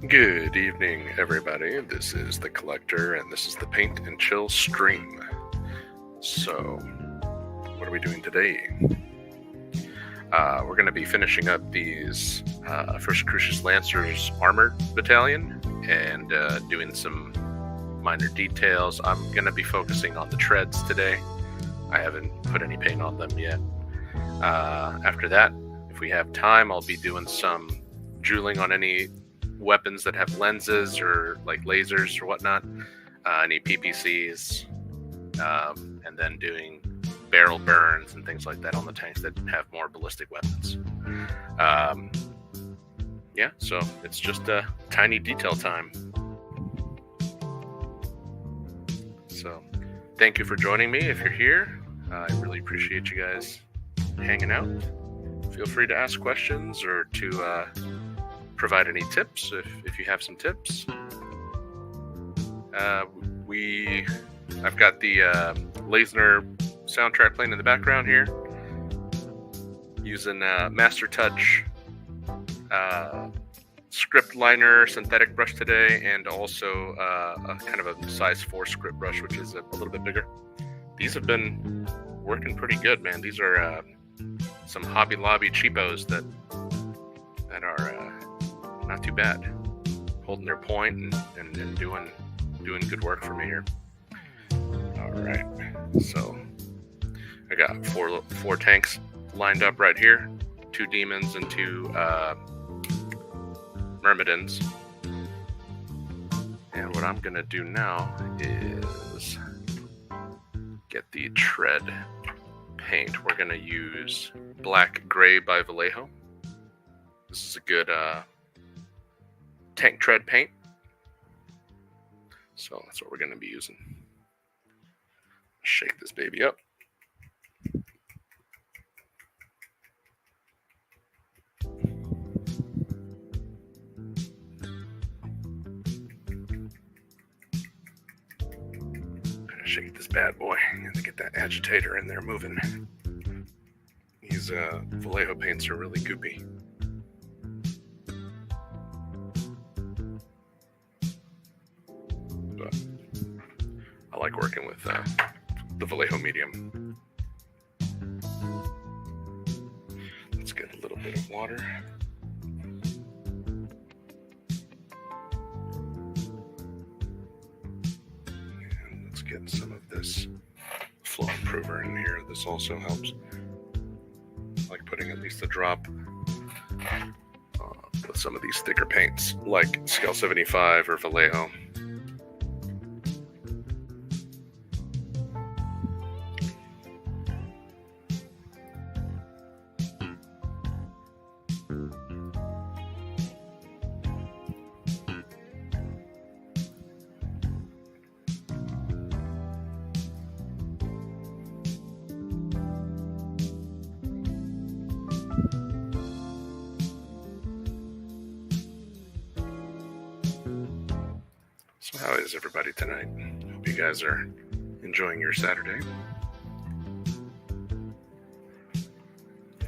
Good evening, everybody. This is the Collector, and this is the Paint and Chill stream. So, what are we doing today? We're going to be finishing up these 1st Crucius Lancers Armored Battalion and doing some minor details. I'm going to be focusing on the treads today. I haven't put any paint on them yet. After that, if we have time, I'll be doing some jeweling on any weapons that have lenses or like lasers or whatnot, any PPCs, and then doing barrel burns and things like that on the tanks that have more ballistic weapons. Yeah, so it's just a tiny detail time. So thank you for joining me if you're here. I really appreciate you guys hanging out. Feel free to ask questions or to provide any tips if you have some tips. I've got the Lasner soundtrack playing in the background here, using Master Touch script liner synthetic brush today, and also a kind of a size 4 script brush, which is a little bit bigger. These have been working pretty good, man. These are some Hobby Lobby cheapos that are not too bad, holding their point and doing good work for me here. All right, so I got four tanks lined up right here, 2 demons and 2 myrmidons. And what I'm gonna do now is get the tread paint. We're gonna use Black Gray by Vallejo. This is a good tank tread paint, so that's what we're going to be using. Shake this baby up. Shake this bad boy and get that agitator in there moving. These Vallejo paints are really goopy. But I like working with the Vallejo medium. Let's get a little bit of water. And let's get some of this flow improver in here. This also helps. I like putting at least a drop with some of these thicker paints, like Scale 75 or Vallejo. So how is everybody tonight? Hope you guys are enjoying your Saturday.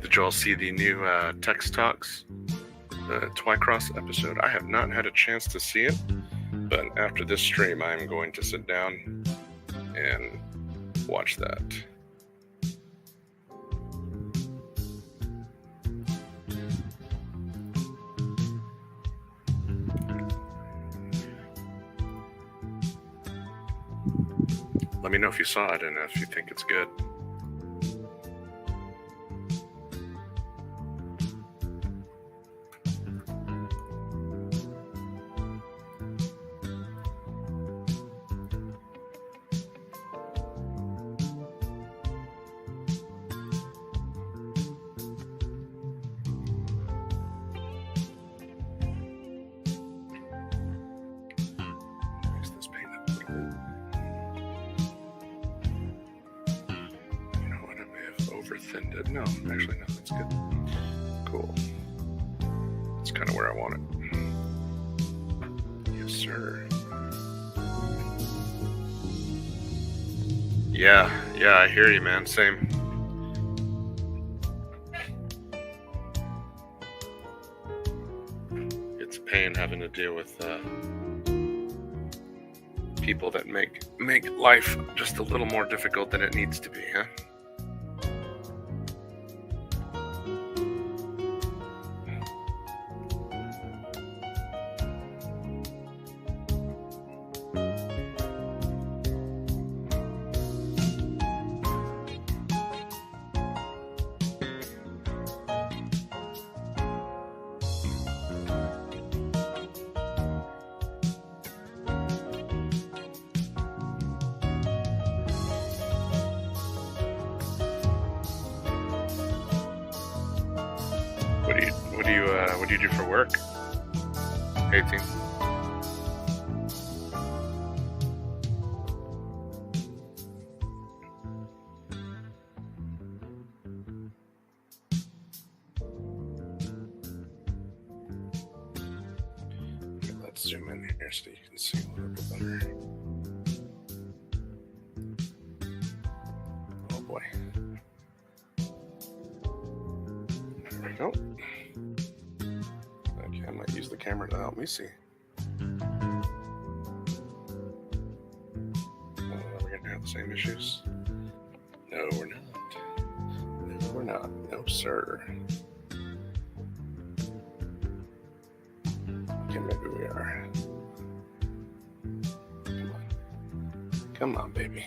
Did you all see the new Text Talks Twycross episode? I have not had a chance to see it, but after this stream, I'm going to sit down and watch that. Let me know if you saw it and if you think it's good. Mix this paint up a little bit. Overthinned it. No, actually, no, that's good. Cool. That's kind of where I want it. Yes, sir. Yeah, I hear you, man. Same. It's a pain having to deal with people that make life just a little more difficult than it needs to be, huh? What do you do for work? 18. Okay, let's zoom in here so you can see a little bit better. Oh boy. There we go. I might use the camera to help me see. We're going to have the same issues? No, we're not. No, we're not. No, sir. Okay, maybe we are. Come on. Come on, baby.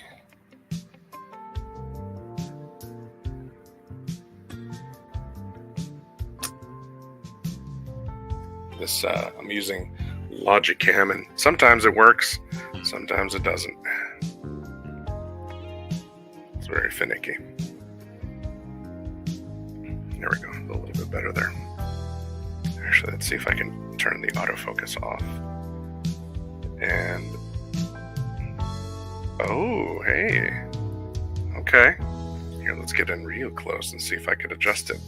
This I'm using Logicam, and sometimes it works, sometimes it doesn't. It's very finicky. There we go, a little bit better there. Actually, let's see if I can turn the autofocus off. And oh, hey, okay. Here, let's get in real close and see if I could adjust it.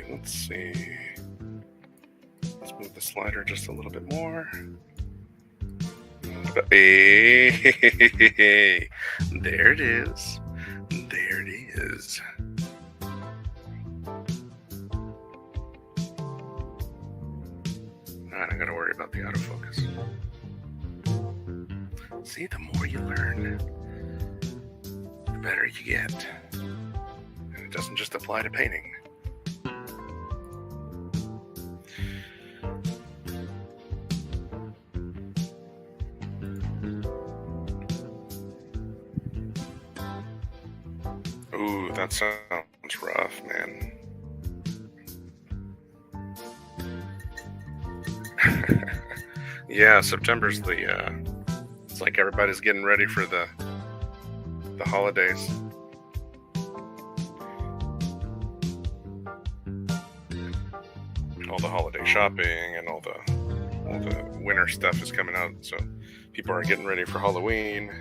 Let's see. Let's move the slider just a little bit more. Hey, there it is. There it is. Alright, I gotta worry about the autofocus. See, the more you learn, the better you get. And it doesn't just apply to painting. Ooh, that sounds rough, man. Yeah, September's it's like everybody's getting ready for the holidays. All the holiday shopping and all the winter stuff is coming out, so people are getting ready for Halloween.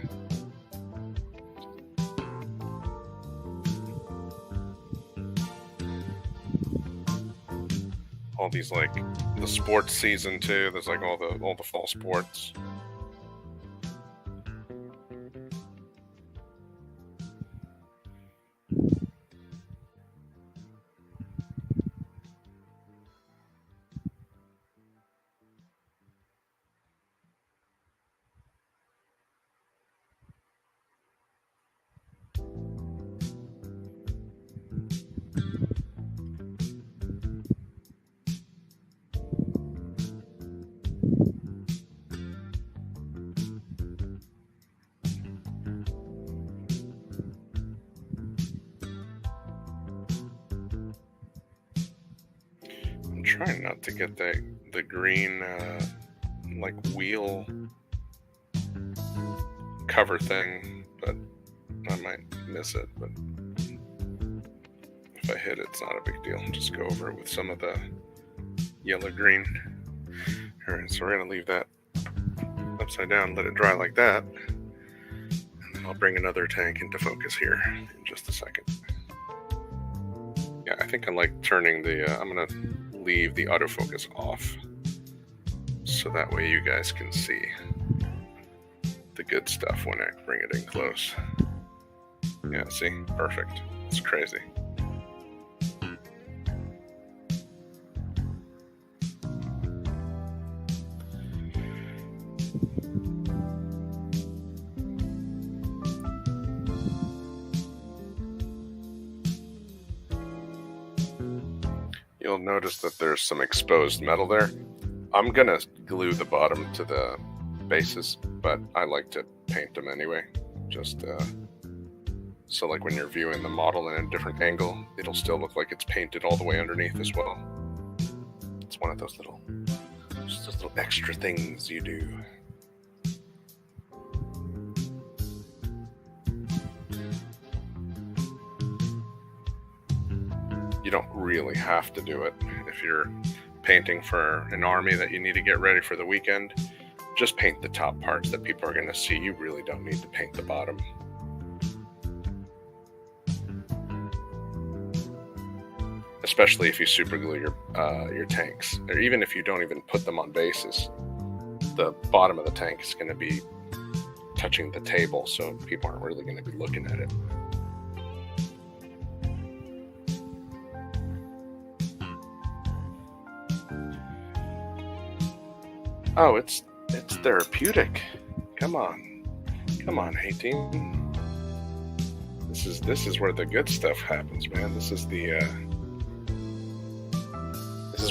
All these, like, the sports season too. There's like all the fall sports. I'm trying not to get the green like wheel cover thing, but I might miss it. But if I hit it, it's not a big deal. I'll just go over it with some of the yellow green. Alright, so we're gonna leave that upside down, let it dry like that, and then I'll bring another tank into focus here in just a second. Yeah, I think I like turning the I'm gonna leave the autofocus off so that way you guys can see the good stuff when I bring it in close. Yeah, see? Perfect. It's crazy. you'll notice that there's some exposed metal there. I'm gonna glue the bottom to the bases, but I like to paint them anyway. Just so like when you're viewing the model in a different angle, it'll still look like it's painted all the way underneath as well. It's one of those little extra things you do. You don't really have to do it. If you're painting for an army that you need to get ready for the weekend, just paint the top parts that people are going to see. You really don't need to paint the bottom. Especially if you super glue your tanks, or even if you don't even put them on bases, the bottom of the tank is going to be touching the table, so people aren't really going to be looking at it. Oh, it's therapeutic. Come on, Hateen. This is where the good stuff happens, man. This is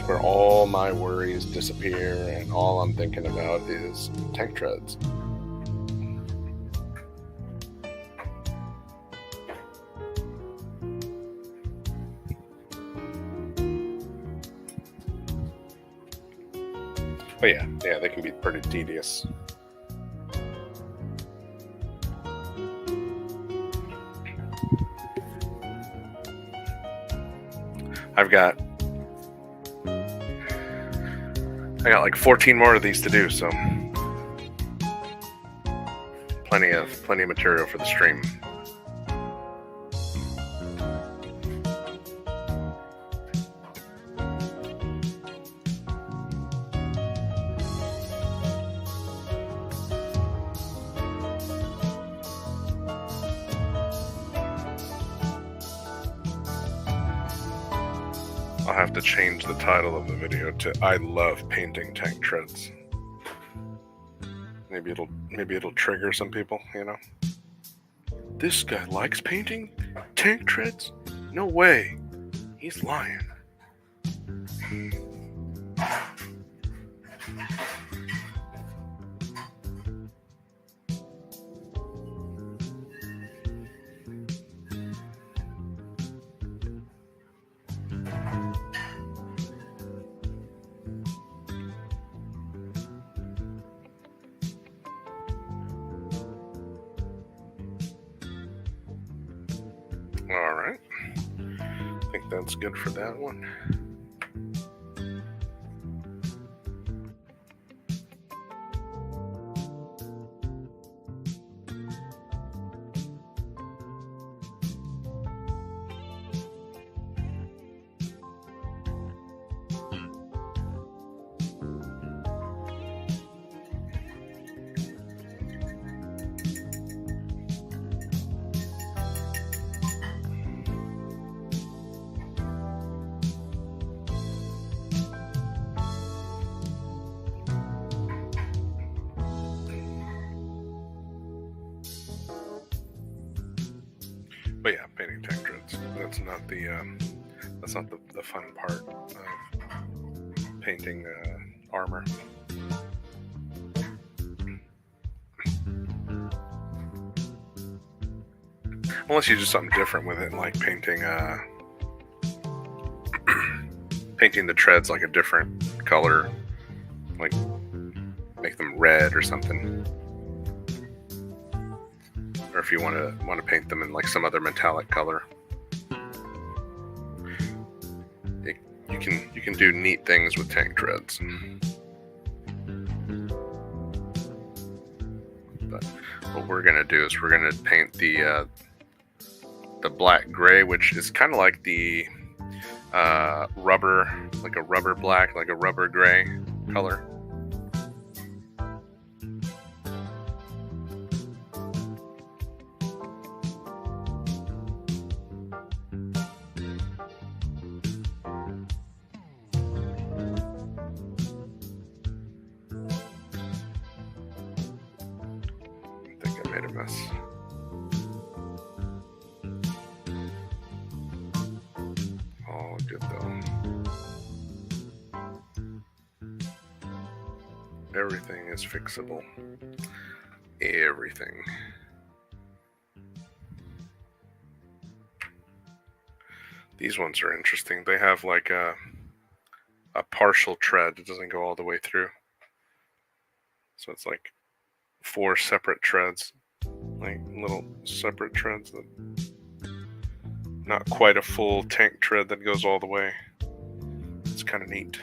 where all my worries disappear, and all I'm thinking about is tank treads. But yeah, they can be pretty tedious. I got like 14 more of these to do, so plenty of material for the stream. I'll have to change the title of the video to "I love painting tank treads." Maybe it'll trigger some people, you know. This guy likes painting tank treads? No way. He's lying. All right. I think that's good for that one. But yeah, painting tank treads. That's not the fun part of painting armor. Unless you do something different with it, like painting painting the treads like a different color, like make them red or something. Or if you want to paint them in like some other metallic color, you can do neat things with tank treads. But what we're gonna do is we're gonna paint the black gray, which is kind of like the rubber, like a rubber black, like a rubber gray color. All good though. Everything is fixable. Everything. These ones are interesting. They have like a partial tread. It doesn't go all the way through. So it's like 4 separate treads, like little separate treads that not quite a full tank tread that goes all the way. It's kind of neat.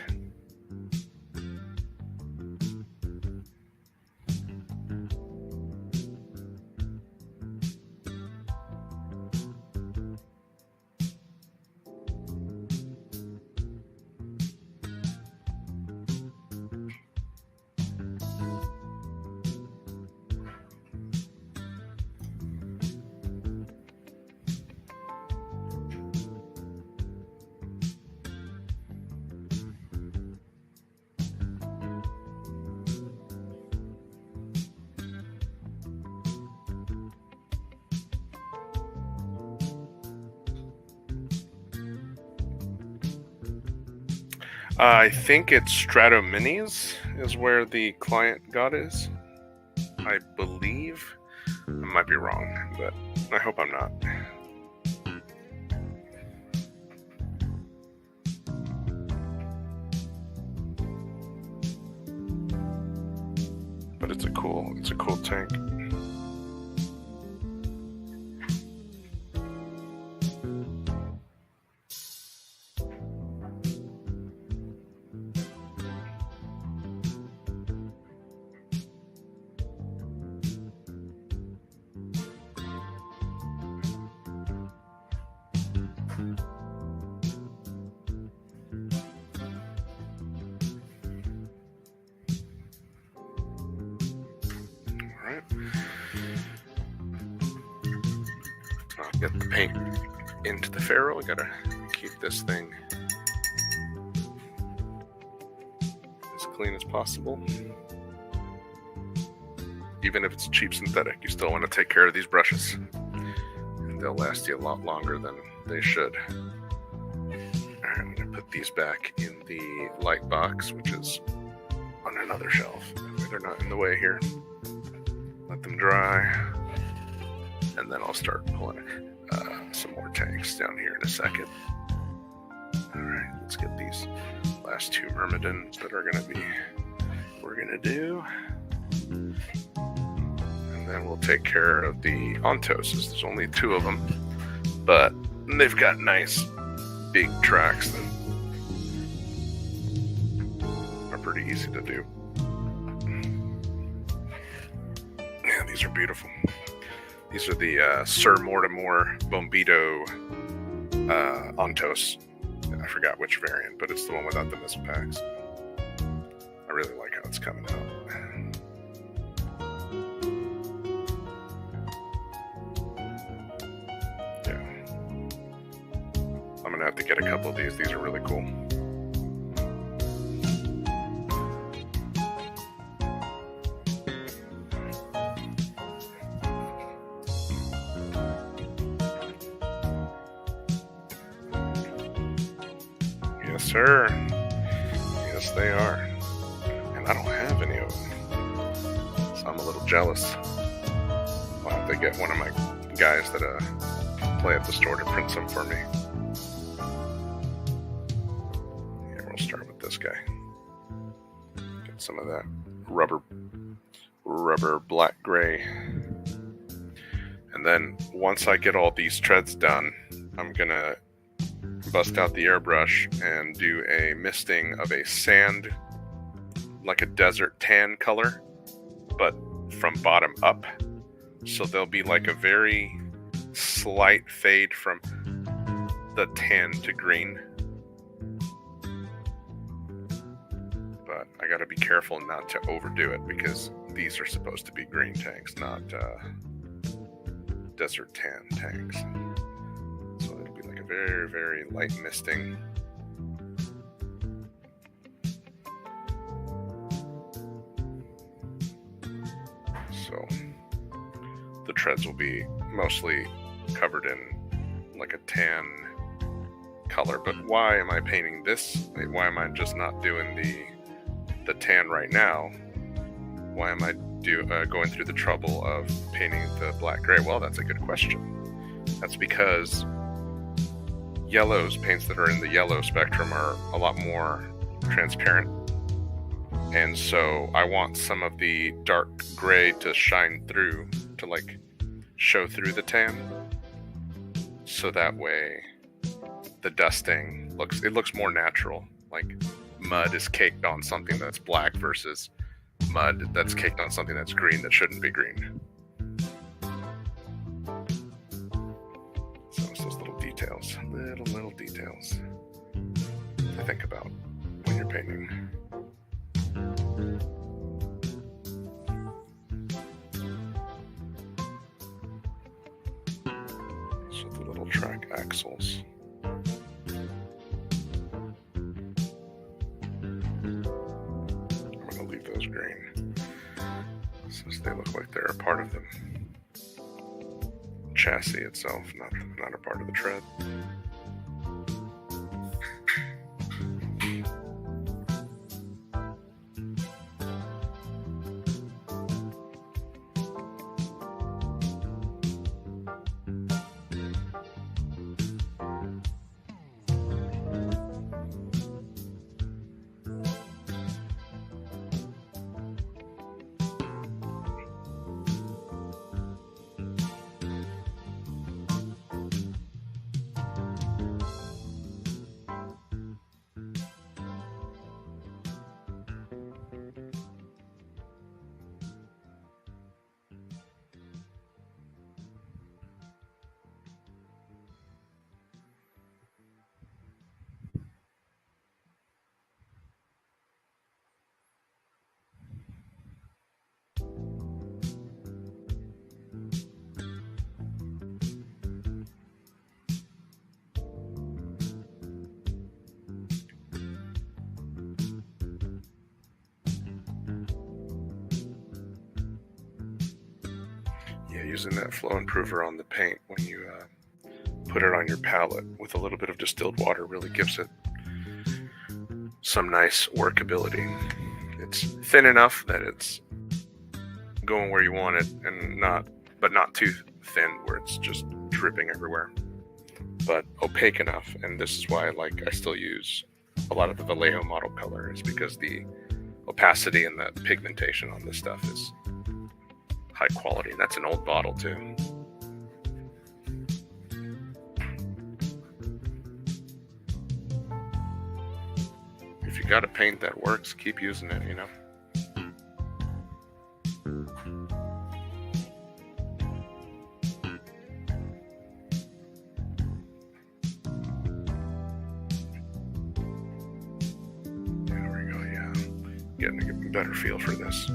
I think it's Strato Minis is where the client got his. I believe. I might be wrong, but I hope I'm not. But it's a cool tank. I'll get the paint into the ferrule. I gotta keep this thing as clean as possible. Even if it's cheap synthetic, you still want to take care of these brushes. And they'll last you a lot longer than they should. Alright, I'm gonna put these back in the light box, which is on another shelf. They're not in the way here. Let them dry. And then I'll start pulling some more tanks down here in a second. Alright, let's get these last 2 Myrmidons that are going to be we're going to do. And then we'll take care of the Ontoses. There's only 2 of them, but they've got nice big tracks that are pretty easy to do. Yeah, these are beautiful. These are the Sir Mortimer Bombito Ontos. I forgot which variant, but it's the one without the missile packs. I really like how it's coming out. Yeah. I'm going to have to get a couple of these. These are really cool. Yes, sir. Yes, they are. And I don't have any of them. So I'm a little jealous. I'll have to get one of my guys that play at the store to print some for me. Here, we'll start with this guy. Get some of that rubber black gray. And then once I get all these treads done, I'm going to bust out the airbrush and do a misting of a sand, like a desert tan color, but from bottom up. So there'll be like a very slight fade from the tan to green. But I gotta be careful not to overdo it because these are supposed to be green tanks, not desert tan tanks. So it'll be like a very, very light misting. So the treads will be mostly covered in like a tan color. But why am I painting this? Why am I just not doing the tan right now? Why am I going through the trouble of painting the black gray? Well, that's a good question. That's because paints that are in the yellow spectrum are a lot more transparent. And so I want some of the dark gray to shine through, to like show through the tan. So that way the dusting looks more natural. Like mud is caked on something that's black versus mud that's caked on something that's green that shouldn't be green. So it's those little details to think about when you're painting. So the little track axles. I'm going to leave those green since they look like they're a part of the chassis itself, not a part of the tread. Using that flow improver on the paint when you put it on your palette with a little bit of distilled water really gives it some nice workability. It's thin enough that it's going where you want it, and not too thin where it's just dripping everywhere, but opaque enough. And this is why I still use a lot of the Vallejo model color, is because the opacity and the pigmentation on this stuff is high quality, and that's an old bottle too. If you got a paint that works, keep using it, you know. There we go, yeah. Getting a better feel for this.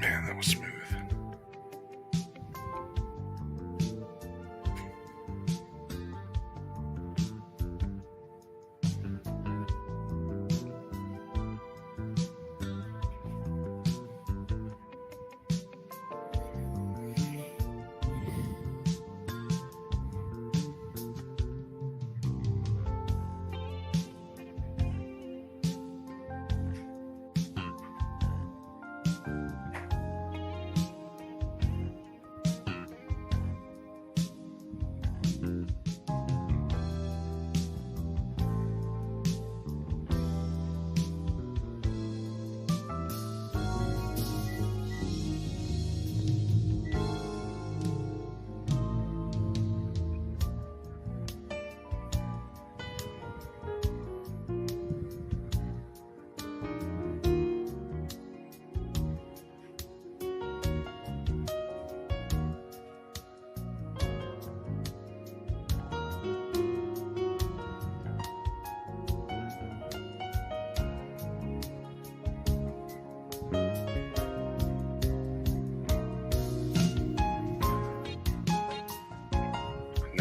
Man, that was smooth.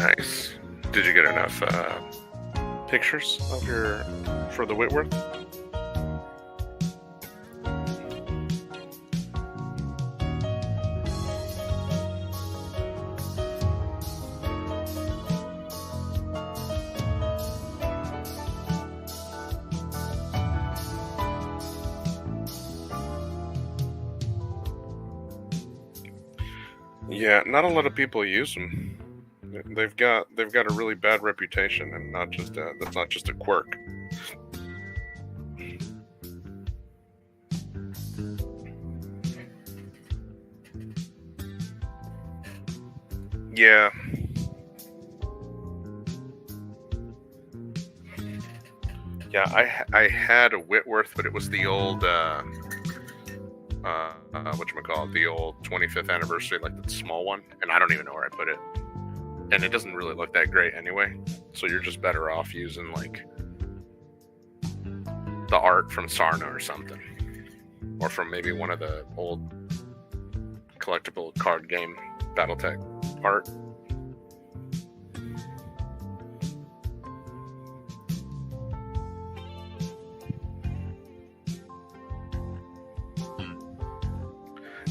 Nice. Did you get enough pictures of for the Whitworth? Yeah, not a lot of people use them. They've got a really bad reputation, and not just that's not just a quirk. Yeah. Yeah, I had a Whitworth, but it was the old whatchamacallit, the old 25th anniversary, like the small one, and I don't even know where I put it. And it doesn't really look that great anyway, so you're just better off using like the art from Sarna or something, or from maybe one of the old collectible card game BattleTech art.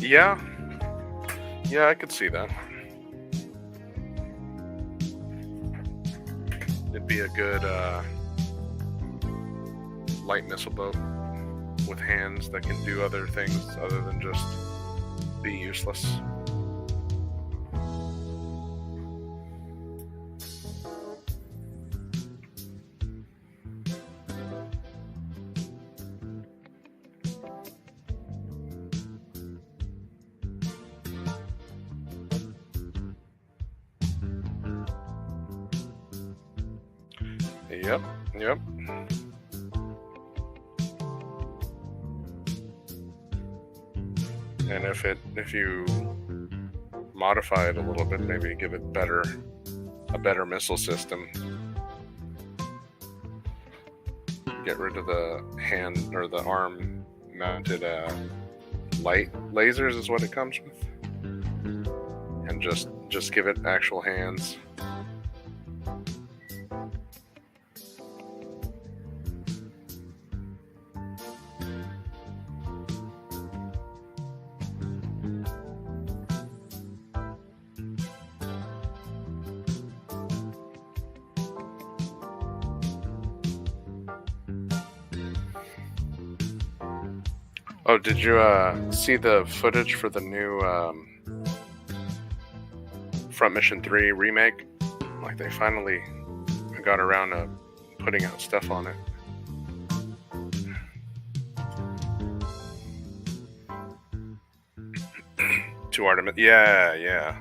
Yeah, I could see that. It'd be a good light missile boat with hands that can do other things other than just be useless. Yep. And if you modify it a little bit, maybe give it a better missile system. Get rid of the hand or the arm mounted light lasers is what it comes with, and just give it actual hands. Oh, did you see the footage for the new Front Mission 3 remake? Like, they finally got around to putting out stuff on it. To Artemis, yeah,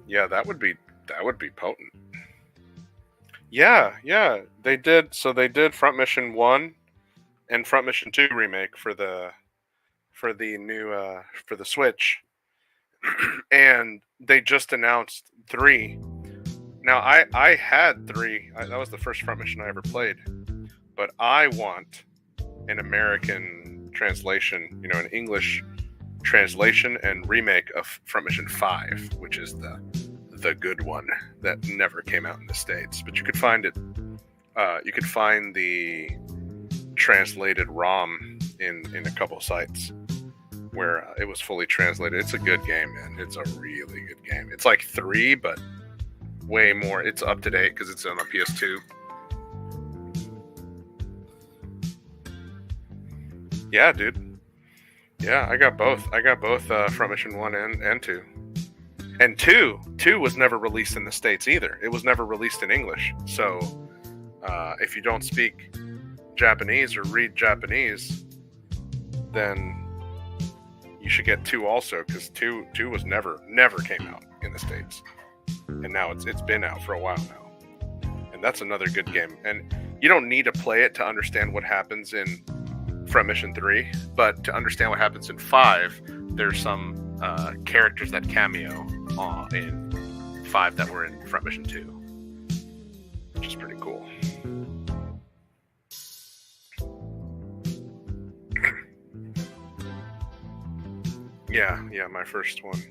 that would be potent. Yeah, they did. So they did Front Mission 1 and Front Mission 2 remake for the new for the Switch, and they just announced 3. Now I had 3. That was the first Front Mission I ever played, but I want an American translation, an English translation and remake of Front Mission 5, which is the good one that never came out in the States. But you could find it. You could find the translated ROM in a couple sites where it was fully translated. It's a good game, man. It's a really good game. It's like 3, but way more. It's up to date because it's on the PS2. Yeah, dude. Yeah, I got both. Front Mission 1 and 2. And 2 was never released in the States either. It was never released in English. So if you don't speak Japanese or read Japanese, then you should get 2 also, because 2 was never came out in the States, and now it's been out for a while now, and that's another good game. And you don't need to play it to understand what happens in Front Mission 3, but to understand what happens in 5, there's some characters that cameo in 5 that were in Front Mission 2, which is pretty cool. Yeah, my first one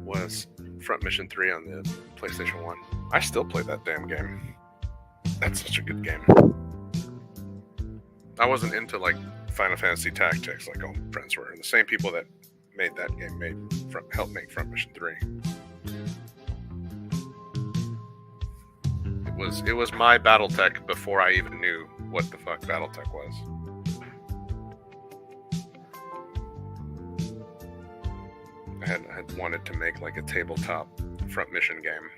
was Front Mission 3 on the PlayStation 1. I still play that damn game. That's such a good game. I wasn't into like Final Fantasy Tactics like all my friends were. The same people that made that game helped make Front Mission 3. It was my BattleTech before I even knew what the fuck BattleTech was. I had wanted to make like a tabletop Front Mission game.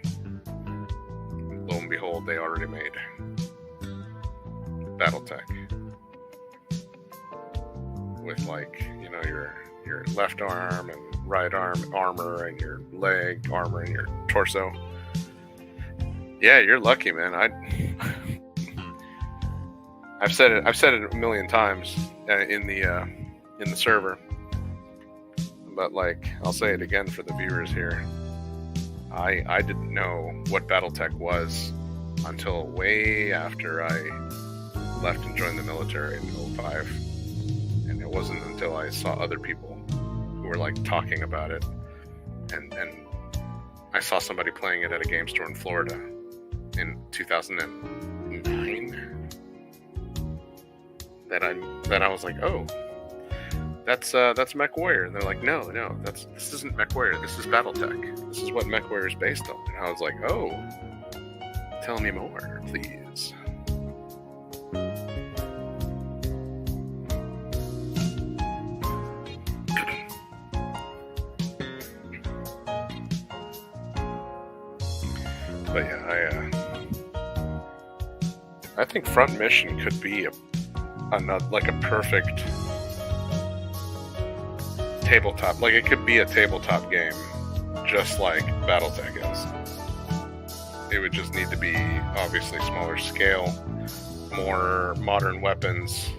Lo and behold, they already made BattleTech with like, you know, your left arm and right arm armor and your leg armor and your torso. Yeah, you're lucky, man. I've said it a million times in the server, but like I'll say it again for the viewers here. I didn't know what BattleTech was until way after I left and joined the military in 2005, and it wasn't until I saw other people who were like talking about it, and I saw somebody playing it at a game store in Florida in 2009 that I was like, oh, that's MechWarrior. And they're like, no, this isn't MechWarrior, this is BattleTech. This is what MechWarrior is based on. And I was like, oh, tell me more, please. But yeah, I think Front Mission could be a perfect tabletop. Like, it could be a tabletop game, just like BattleTech is. It would just need to be obviously smaller scale, more modern weapons,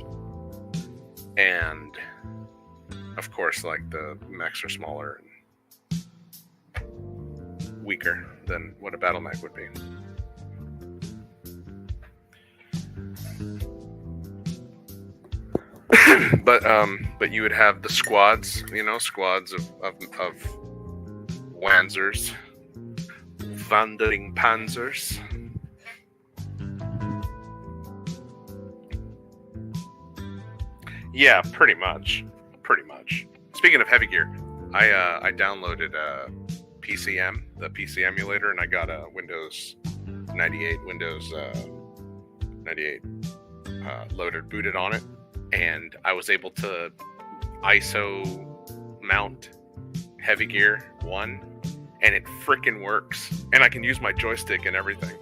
and of course, like the mechs are smaller and weaker than what a battle mech would be. But you would have the squads, squads of Wanzers, Wandering Panzers. Yeah, pretty much. Speaking of heavy gear, I downloaded PCM, the PC emulator, and I got a Windows 98 loaded, booted on it, and I was able to ISO mount Heavy Gear 1, and it freaking works, and I can use my joystick and everything.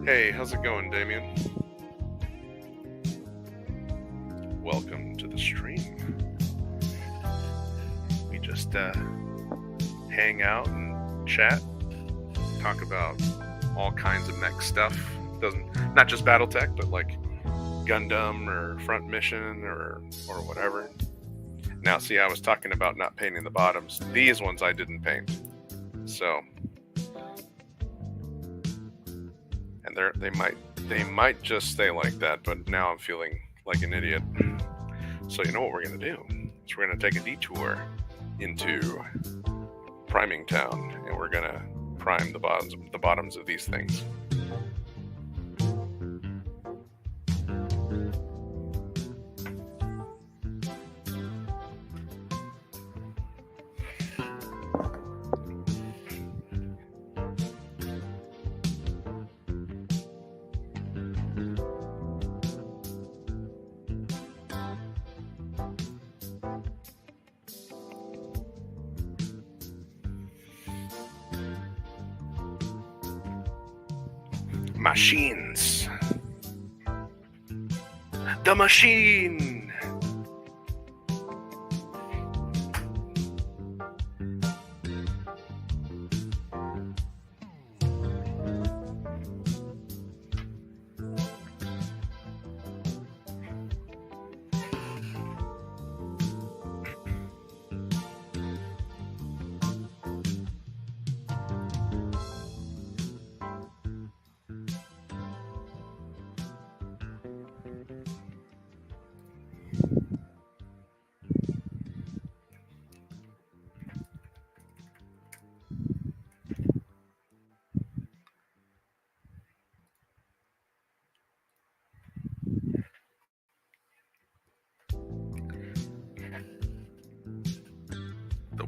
Hey, how's it going, Damien? Welcome to the stream. We just hang out and chat, talk about all kinds of mech stuff. Not just BattleTech, but like Gundam or Front Mission or whatever. Now, see, I was talking about not painting the bottoms. These ones I didn't paint, so, and they might just stay like that. But now I'm feeling like an idiot. So you know what we're gonna do? Is we're gonna take a detour into Priming Town, and we're gonna prime the bottoms of these things. Machines. The machine.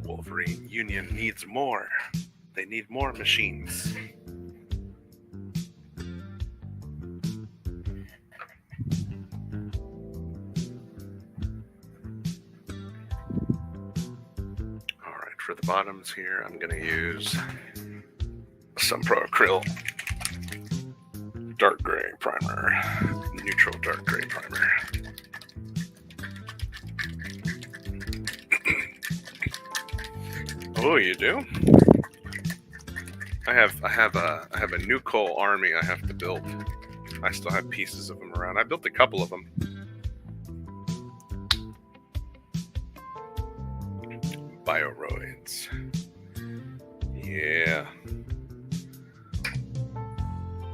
Wolverine Union needs more. They need more machines. Alright, for the bottoms here, I'm going to use some Pro-Acryl dark gray primer. Neutral dark gray primer. Oh, you do? I have a Nucol army I have to build. I still have pieces of them around. I built a couple of them. Bioroids. Yeah.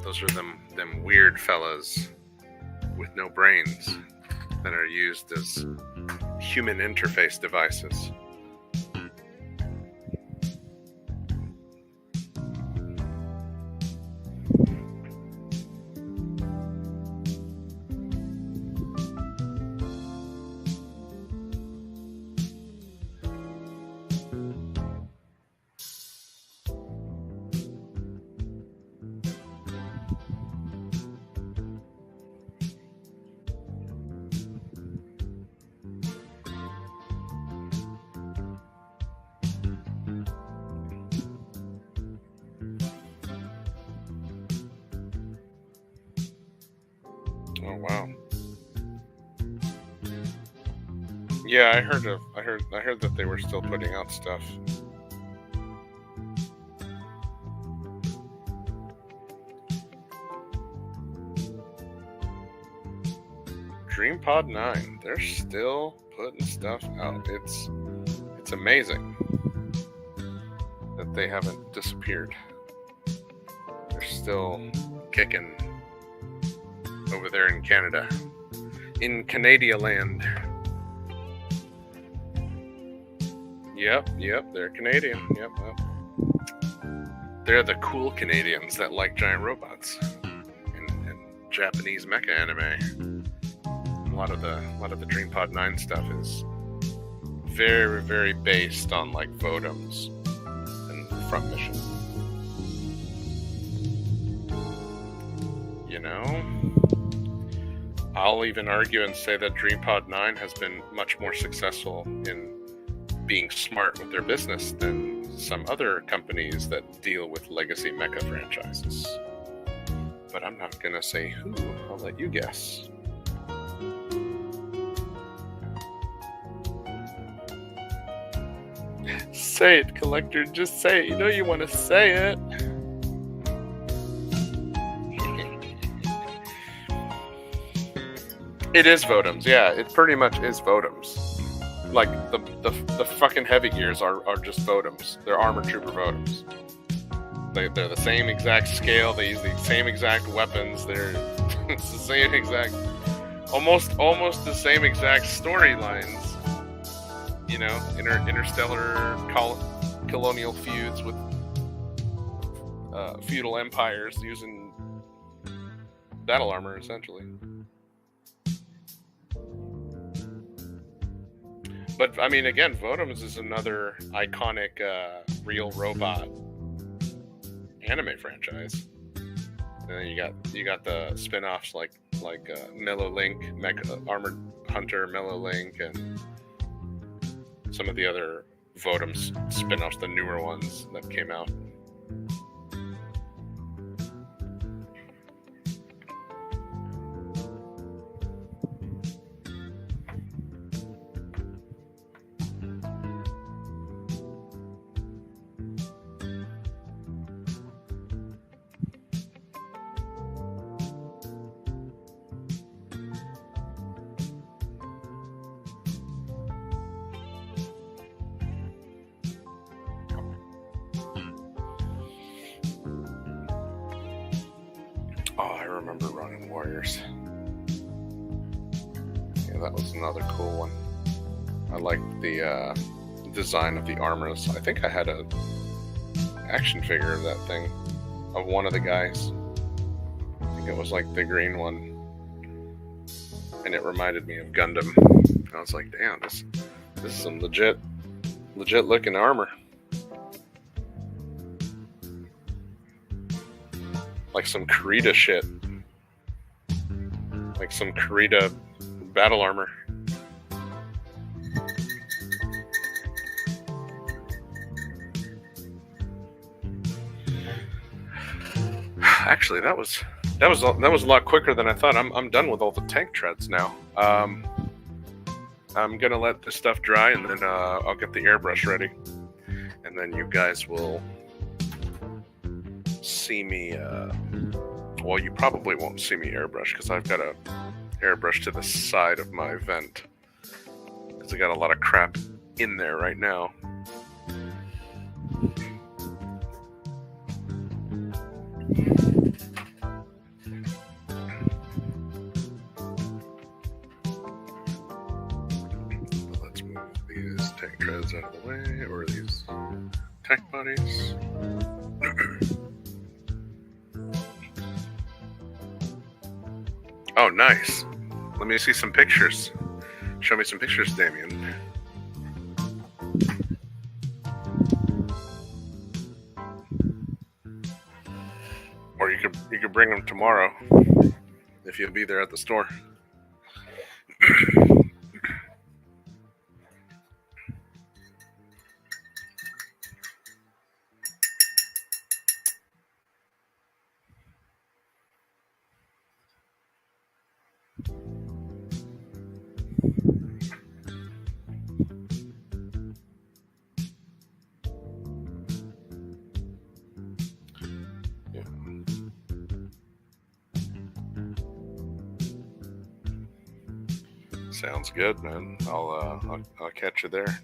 Those are them weird fellas with no brains that are used as human interface devices. Oh wow. Yeah, I heard that they were still putting out stuff. DreamPod 9, they're still putting stuff out. It's amazing that they haven't disappeared. They're still kicking over there in Canada, in Canada land. Yep, they're Canadian. Yep. They're the cool Canadians that like giant robots and Japanese mecha anime. A lot of the DreamPod 9 stuff is very, very based on like Votoms and Front Mission. You know? I'll even argue and say that DreamPod 9 has been much more successful in being smart with their business than some other companies that deal with legacy mecha franchises. But I'm not gonna say who. I'll let you guess. Say it, Collector. Just say it. You know you want to say it. It is Votoms, yeah. It pretty much is Votoms. Like, the fucking heavy gears are just Votoms. They're Armored Trooper Votoms. They're the same exact scale. They use the same exact weapons. It's the same exact... Almost the same exact storylines. You know, interstellar colonial feuds with feudal empires using battle armor, essentially. But, I mean, again, Votoms is another iconic real robot anime franchise. And then you got the spin-offs like Mellow Link, Armored Hunter, Mellow Link, and some of the other Votoms spin-offs, the newer ones that came out. Remember Ronin Warriors. Yeah, that was another cool one. I liked the design of the armors. I think I had a action figure of that thing, of one of the guys. I think it was like the green one, and it reminded me of Gundam. I was like, damn, this is some legit Legit looking armor. Like some Kurita shit. Like some Kurita battle armor. Actually, that was a lot quicker than I thought. I'm done with all the tank treads now. I'm gonna let this stuff dry, and then I'll get the airbrush ready, and then you guys will see me. Well, you probably won't see me airbrush because I've got a airbrush to the side of my vent because I got a lot of crap in there right now. Let's move these tank treads out of the way, or these tank bodies. Oh, nice. Let me see some pictures. Show me some pictures, Damien. Or you could bring them tomorrow if you'll be there at the store. Sounds good, man. I'll catch you there.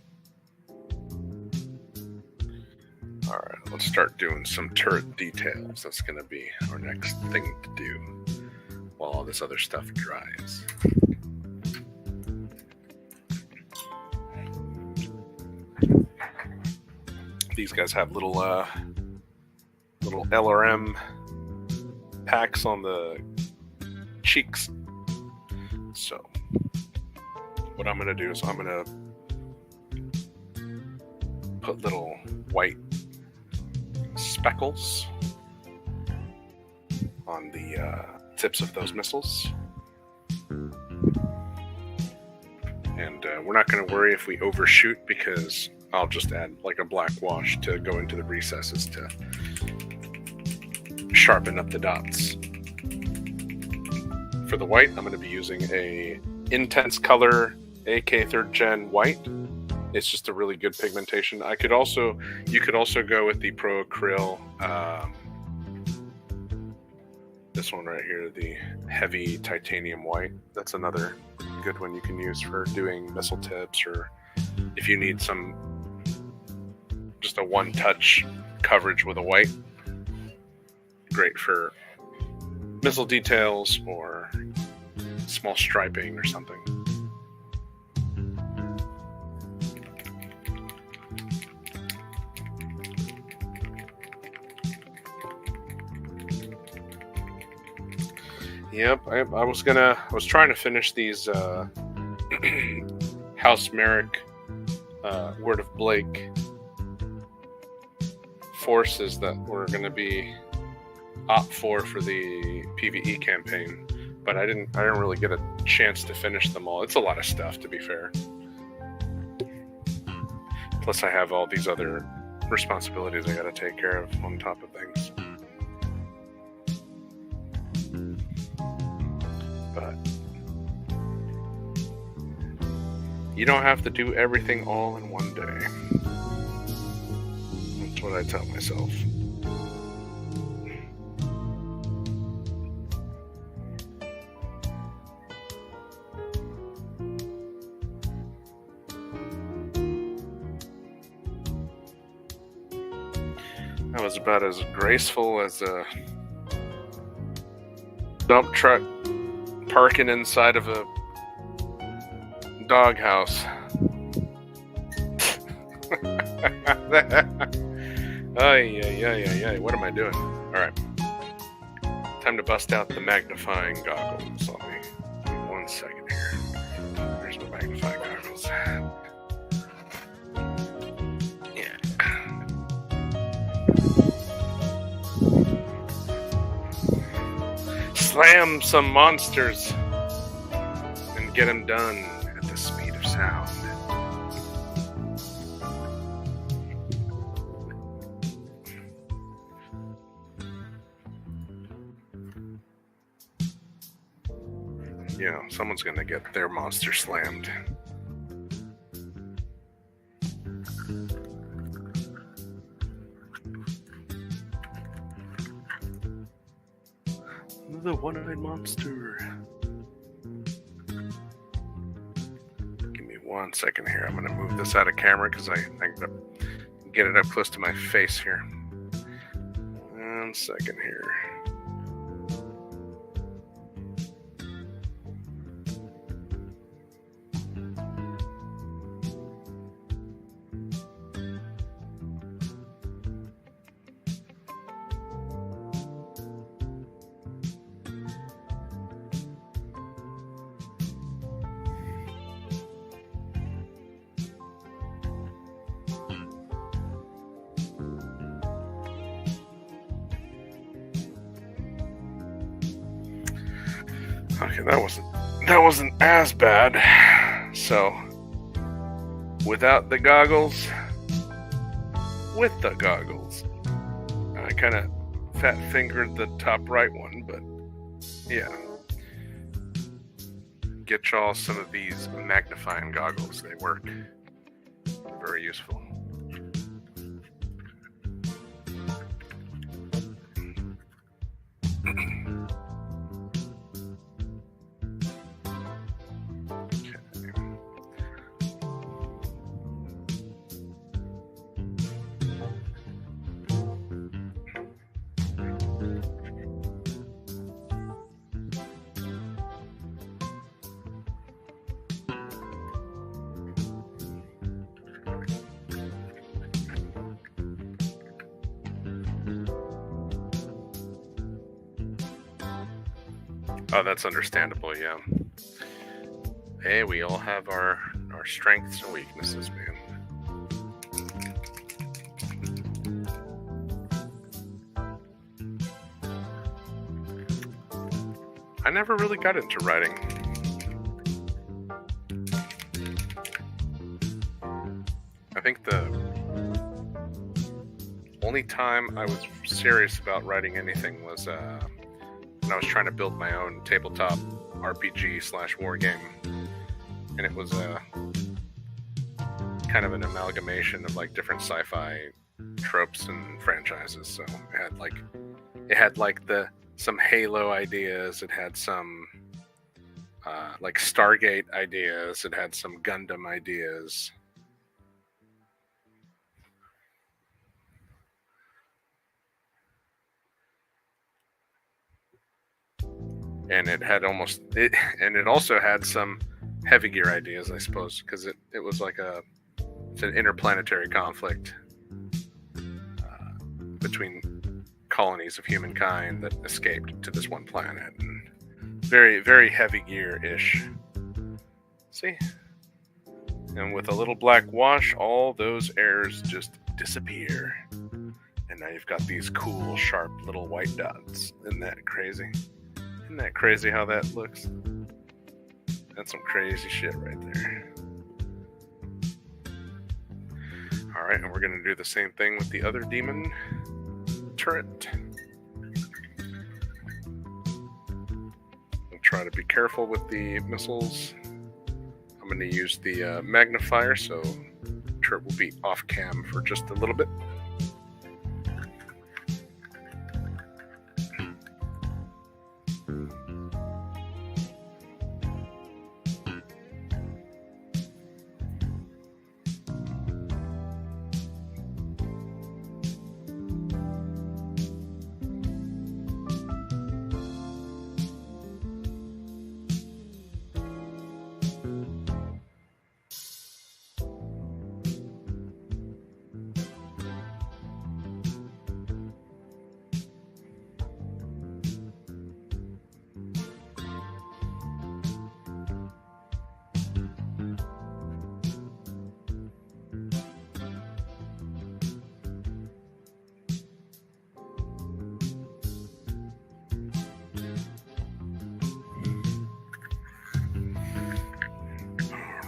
All right, let's start doing some turret details. That's gonna be our next thing to do while all this other stuff dries. These guys have little LRM packs on the cheeks. So what I'm gonna do is I'm gonna put little white speckles on the tips of those missiles. And we're not gonna worry if we overshoot because I'll just add like a black wash to go into the recesses to sharpen up the dots. For the white, I'm gonna be using a Intense Color AK 3rd Gen white. It's just a really good pigmentation. You could also go with the Pro Acryl, this one right here, the heavy titanium white. That's another good one you can use for doing missile tips, or if you need just a one-touch coverage with a white. Great for missile details or small striping or something. Yep, I was trying to finish these House Merrick Word of Blake forces that were going to be OP4 for the PvE campaign, but I didn't really get a chance to finish them all. It's a lot of stuff, to be fair. Plus I have all these other responsibilities I got to take care of on top of things. But you don't have to do everything all in one day. That's what I tell myself. That was about as graceful as a dump truck parking inside of a doghouse. Ay. What am I doing? Alright. Time to bust out the magnifying goggles on me. Give me 1 second here. There's my magnifying goggles. slam some monsters and get them done at the speed of sound. You know, someone's gonna get their monster slammed. The one-eyed monster. Give me 1 second here. I'm gonna move this out of camera because I gotta get it up close to my face here. 1 second here. Okay, that wasn't as bad. So, without the goggles, with the goggles, I kind of fat fingered the top right one, but yeah. Get y'all some of these magnifying goggles. They work. They're very useful. Oh, that's understandable, yeah. Hey, we all have our strengths and weaknesses, man. I never really got into writing. I think the only time I was serious about writing anything was when I was trying to build my own tabletop RPG/war game, and it was kind of an amalgamation of like different sci-fi tropes and franchises. So it had some Halo ideas, it had some like Stargate ideas, it had some Gundam ideas. And it also had some heavy gear ideas, I suppose, because it was like it's an interplanetary conflict between colonies of humankind that escaped to this one planet, and very, very heavy gear-ish. See? And with a little black wash, all those errors just disappear. And now you've got these cool, sharp little white dots. Isn't that crazy? Isn't that crazy how that looks? That's some crazy shit right there. Alright, and we're going to do the same thing with the other demon turret. I'll try to be careful with the missiles. I'm going to use the magnifier, so turret will be off cam for just a little bit.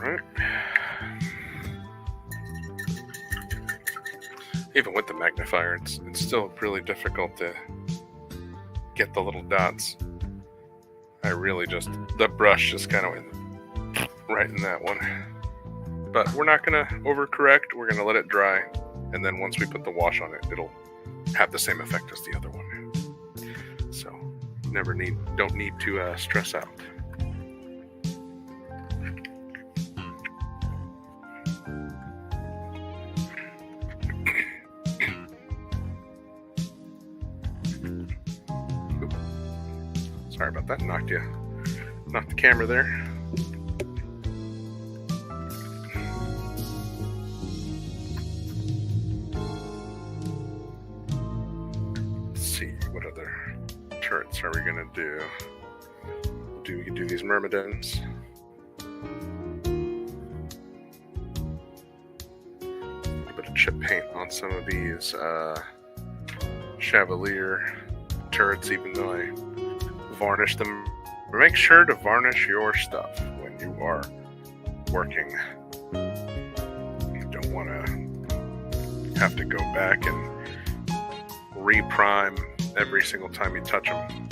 Alright. Even with the magnifier, it's still really difficult to get the little dots. I really just, the brush just kind of went right in that one. But we're not going to overcorrect. We're going to let it dry. And then once we put the wash on it, it'll have the same effect as the other one. So don't need to stress out. Sorry about that. Knocked the camera there. Let's see, what other turrets are we gonna do? We can do these myrmidons. A bit of chip paint on some of these Chevalier turrets, even though I varnish them. Make sure to varnish your stuff when you are working. You don't want to have to go back and reprime every single time you touch them.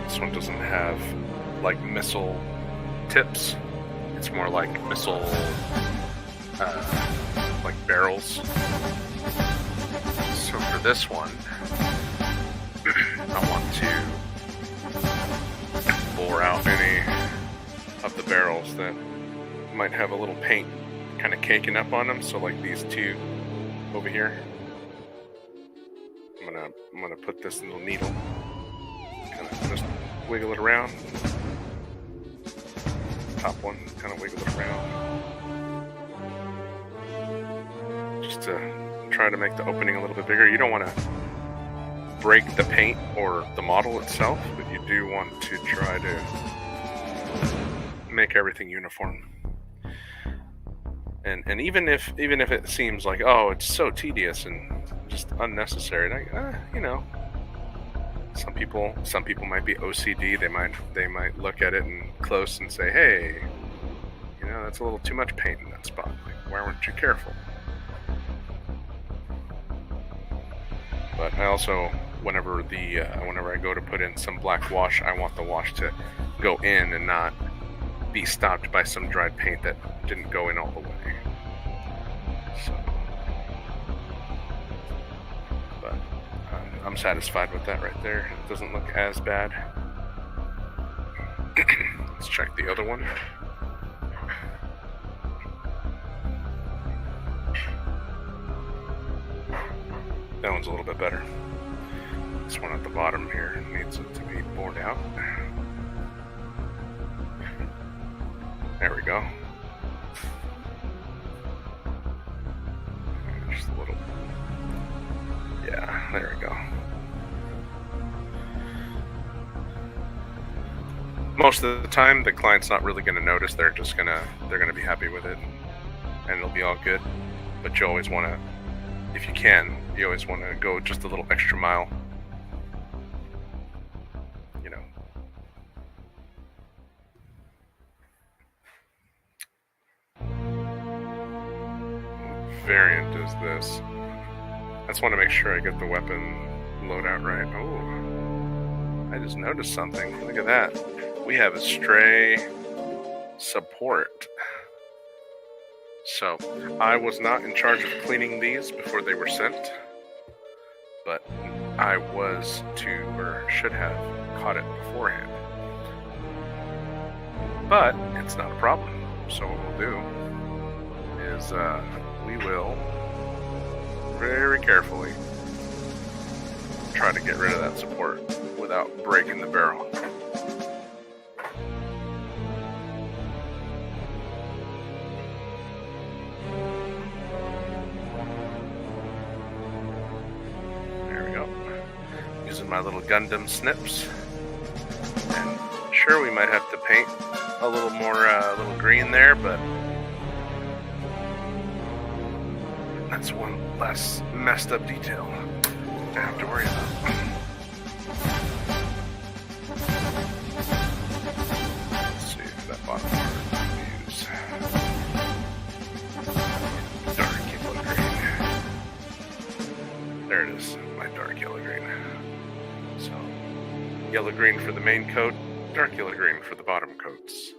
This one doesn't have like missile tips. It's more like missile, like barrels. So for this one, I want to bore out any of the barrels that might have a little paint kind of caking up on them. So like these two over here, I'm gonna put this little needle, kind of just wiggle it around. Top one, kind of wiggle it around, just to try to make the opening a little bit bigger. You don't want to break the paint or the model itself, but you do want to try to make everything uniform. And even if it seems like, oh, it's so tedious and just unnecessary, like, you know, some people might be OCD. They might look at it and close and say, hey, you know, that's a little too much paint in that spot. Like, why weren't you careful? But I also, whenever I go to put in some black wash, I want the wash to go in and not be stopped by some dried paint that didn't go in all the way. So, but I'm satisfied with that right there. It doesn't look as bad. Let's check the other one. That one's a little bit better. This one at the bottom here needs it to be bored out. There we go. Just a little. Yeah, there we go. Most of the time, the client's not really going to notice. They're going to be happy with it, and it'll be all good. But you always want to, if you can, you always want to go just a little extra mile. You know. variant is this. I just want to make sure I get the weapon loadout right. Oh, I just noticed something. Look at that. We have a stray support. So, I was not in charge of cleaning these before they were sent, but I was to, or should have, caught it beforehand. But it's not a problem. So what we'll do is we will very carefully try to get rid of that support without breaking the barrel. There we go. Using my little Gundam snips. And sure, we might have to paint a little more, little green there, but that's one less messed up detail to have to worry about. Let's see if that bottom part use dark yellow green. There it is, my dark yellow green. So, yellow green for the main coat, dark yellow green for the bottom coats.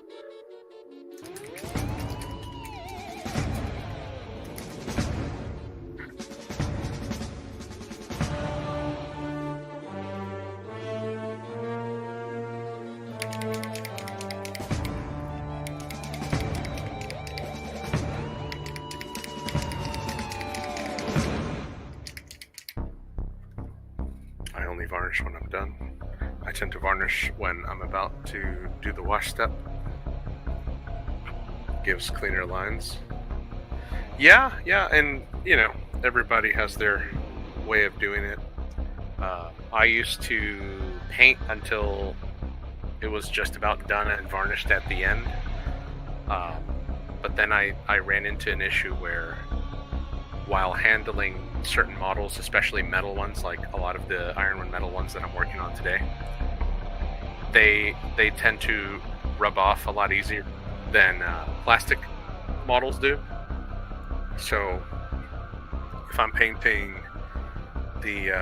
I only varnish when I'm done. I tend to varnish when I'm about to do the wash step. Gives cleaner lines. Yeah, and you know, everybody has their way of doing it. I used to paint until it was just about done and varnished at the end. But then I ran into an issue where, while handling certain models, especially metal ones, like a lot of the Ironman metal ones that I'm working on today, they tend to rub off a lot easier than plastic models do. So if I'm painting the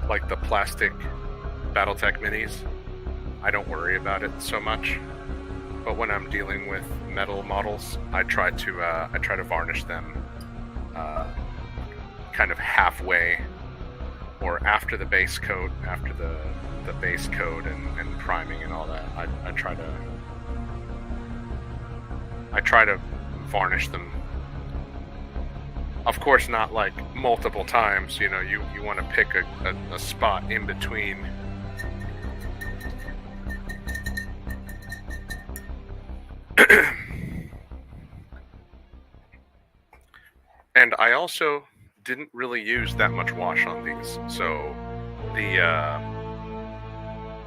like the plastic BattleTech minis, I don't worry about it so much. But when I'm dealing with metal models, I try to varnish them kind of halfway, or after the base coat, after the base coat and priming and all that. I try to varnish them. Of course, not like multiple times. You know, you want to pick a spot in between. And I also didn't really use that much wash on these. So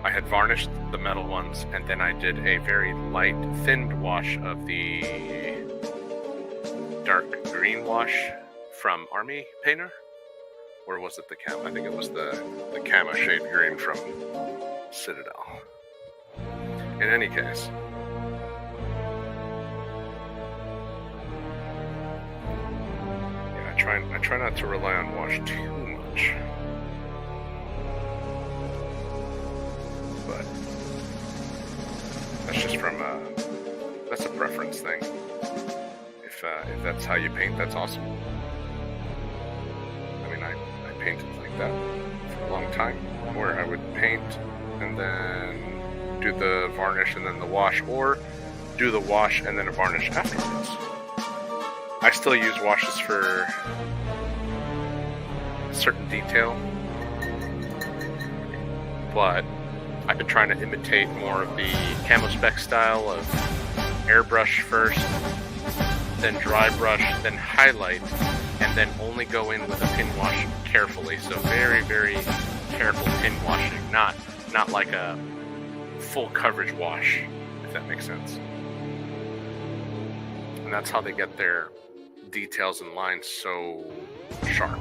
I had varnished the metal ones, and then I did a very light, thinned wash of the dark green wash from Army Painter. Or was it the camo? I think it was the camo shade green from Citadel. In any case, I try not to rely on wash too much, but that's just that's a preference thing. If that's how you paint, that's awesome. I mean, I painted like that for a long time, where I would paint and then do the varnish and then the wash, or do the wash and then a varnish afterwards. I still use washes for certain detail, but I've been trying to imitate more of the camo spec style of airbrush first, then dry brush, then highlight, and then only go in with a pin wash carefully. So very, very careful pin washing, not like a full coverage wash, if that makes sense. And that's how they get their details and lines so sharp.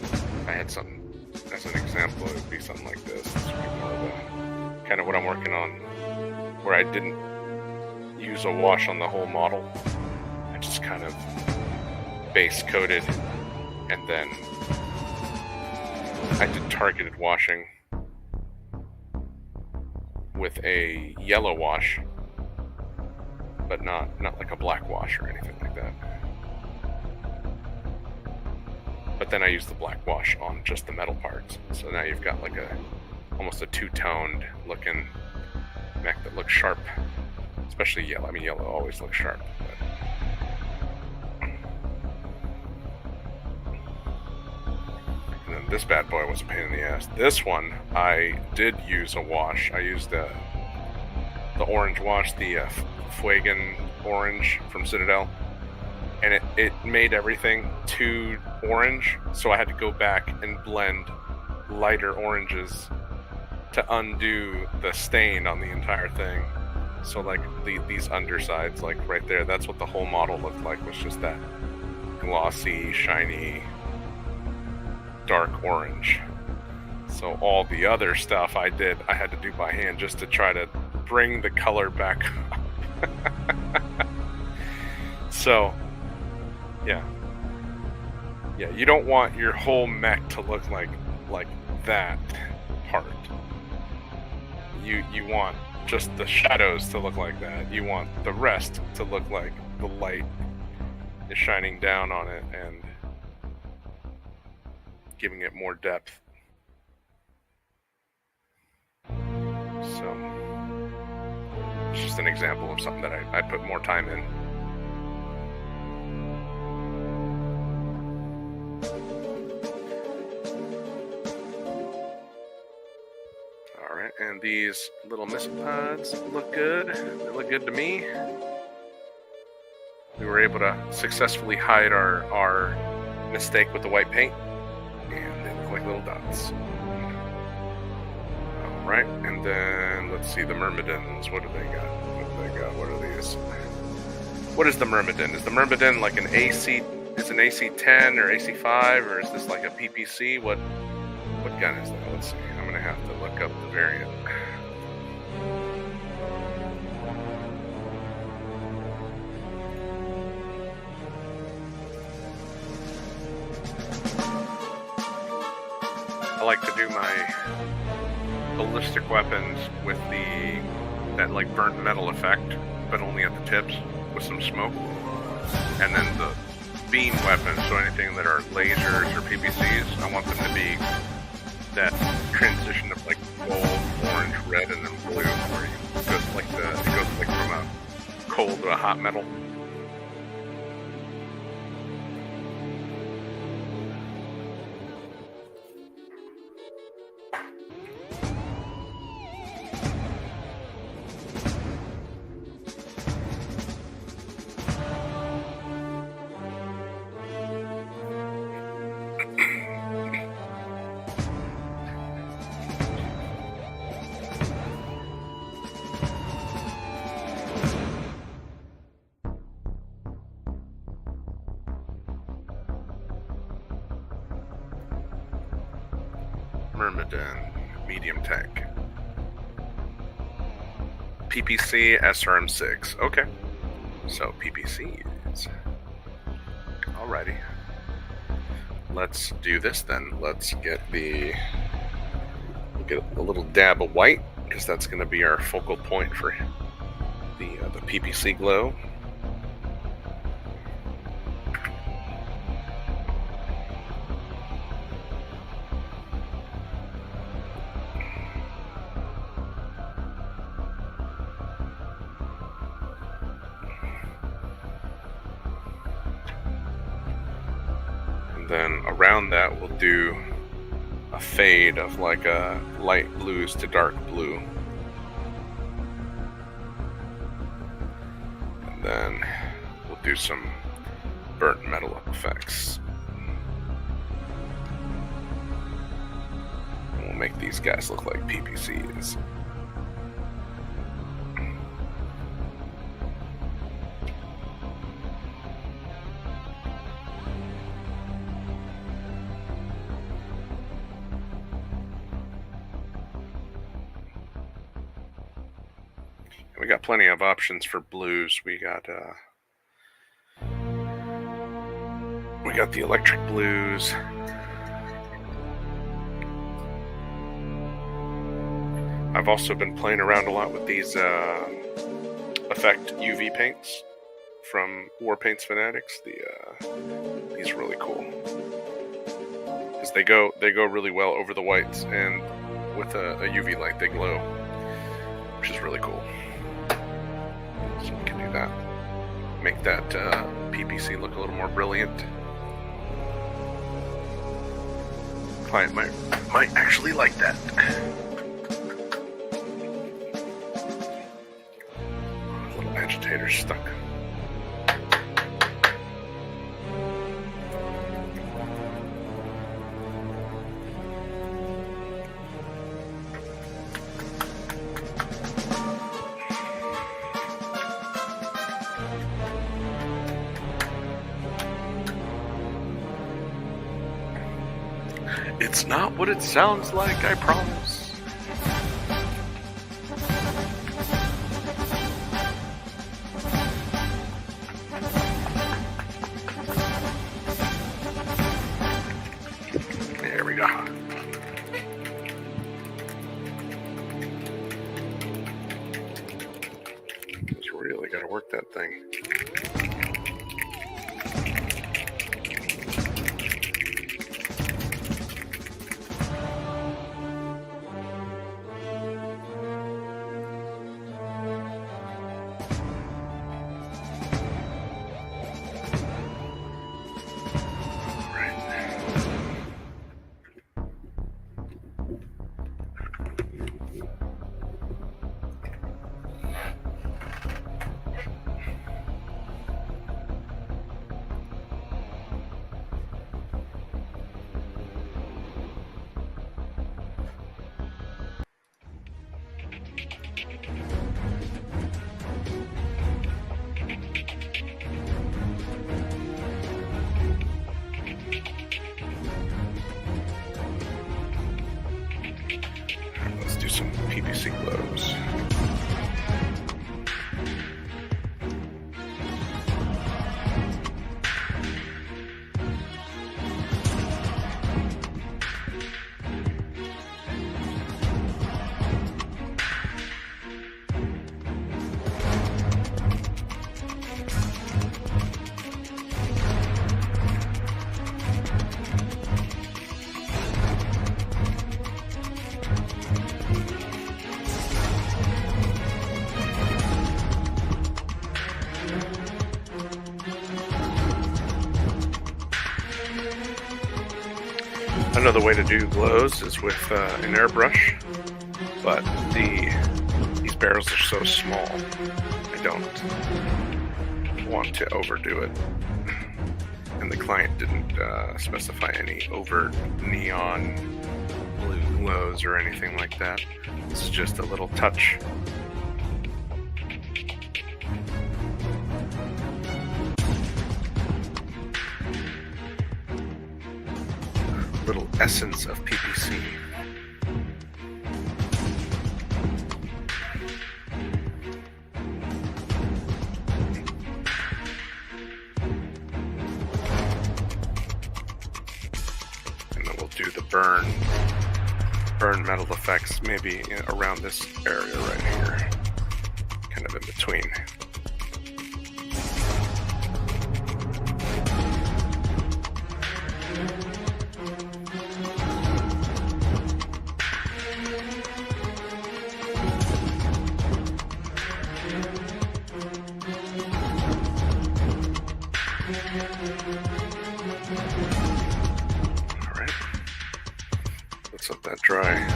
If I had something as an example, it would be something like this. This would be more of a kind of what I'm working on, where I didn't use a wash on the whole model. I just kind of base coated, and then I did targeted washing with a yellow wash, but not like a black wash or anything like that. But then I used the black wash on just the metal parts. So now you've got like almost a two-toned looking mech that looks sharp. Especially yellow. I mean, yellow always looks sharp. And then this bad boy was a pain in the ass. This one, I did use a wash. I used the orange wash, the Fuegan orange from Citadel. And it made everything too orange, so I had to go back and blend lighter oranges to undo the stain on the entire thing. So like these undersides, like right there, that's what the whole model looked like, was just that glossy, shiny, dark orange. So all the other stuff I had to do by hand just to try to bring the color back up. So yeah, you don't want your whole mech to look like that part. You want just the shadows to look like that. You want the rest to look like the light is shining down on it and giving it more depth. So it's just an example of something that I put more time in. And these little missile pods look good. They look good to me. We were able to successfully hide our mistake with the white paint, and they look like little dots. Alright, and then let's see the Myrmidons. What do they got? What are these? What is the Myrmidon? Is the Myrmidon like an AC? Is an AC-10 or AC-5, or is this like a PPC? What gun is that? Let's see. I'm gonna have to look up the variant. I like to do my ballistic weapons with that like burnt metal effect, but only at the tips with some smoke. And then the beam weapons, so anything that are lasers or PPCs, I want them to be that transition of like gold, orange, red, and then blue, where it goes like from a cold to a hot metal. Myrmidon, medium tech. PPC SRM6. Okay. So PPCs. Alrighty. Let's do this then. Let's get a little dab of white, because that's going to be our focal point for the PPC glow. Then around that we'll do a fade of like a light blues to dark blue. And then we'll do some burnt metal effects. And we'll make these guys look like PPCs. We got plenty of options for blues. We got the electric blues. I've also been playing around a lot with these Effect UV paints from War Paints Fanatics. These are really cool because they go really well over the whites, and with a UV light they glow, which is really cool. So we can do that, make that PPC look a little more brilliant. Client might actually like that. Little agitator stuck. It's not what it sounds like, I promise. There we go. Just really gotta work that thing. Let's do some PPC glows. Another way to do glows is with an airbrush, but these barrels are so small, I don't want to overdo it. And the client didn't specify any overt neon blue glows or anything like that. This is just a little touch. Little essence of PPC. And then we'll do the burn metal effects maybe around this area right here, kind of in between. Alright, let's let that dry.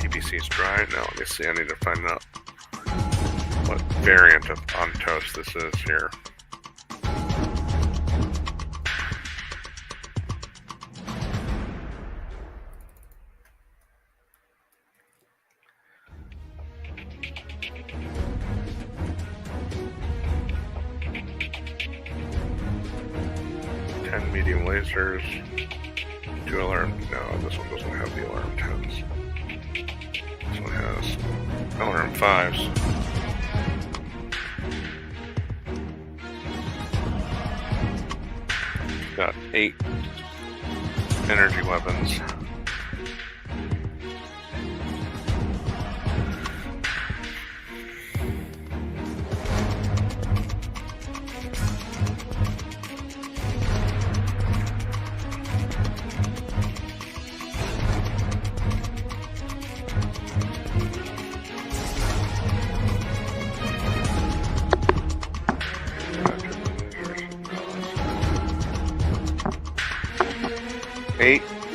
PVC is dry. Now let me see. I need to find out what variant of Ontos this is here. Medium lasers, 2 alarm. No, this one doesn't have the alarm 10s. This one has alarm 5s. Got 8 energy weapons.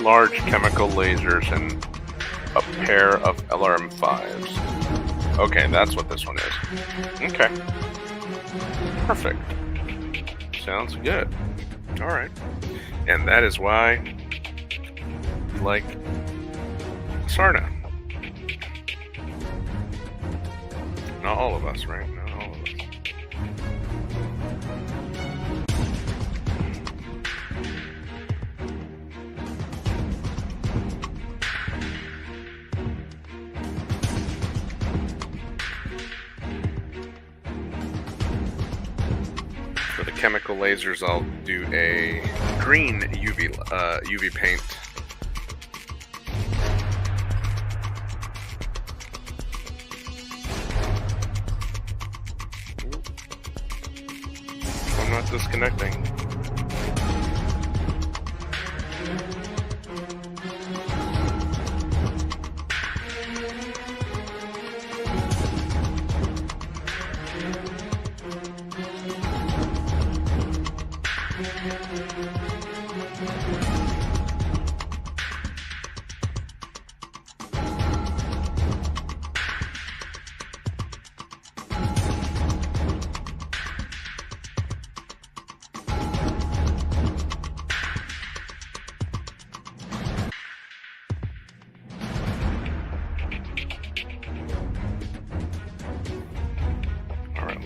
Large chemical lasers and a pair of LRM 5s. Okay, that's what this one is. Okay. Perfect. Sounds good. Alright. And that is why you like Sarna. Not all of us, right? Not all of us. Chemical lasers, I'll do a green UV paint. I'm not disconnecting.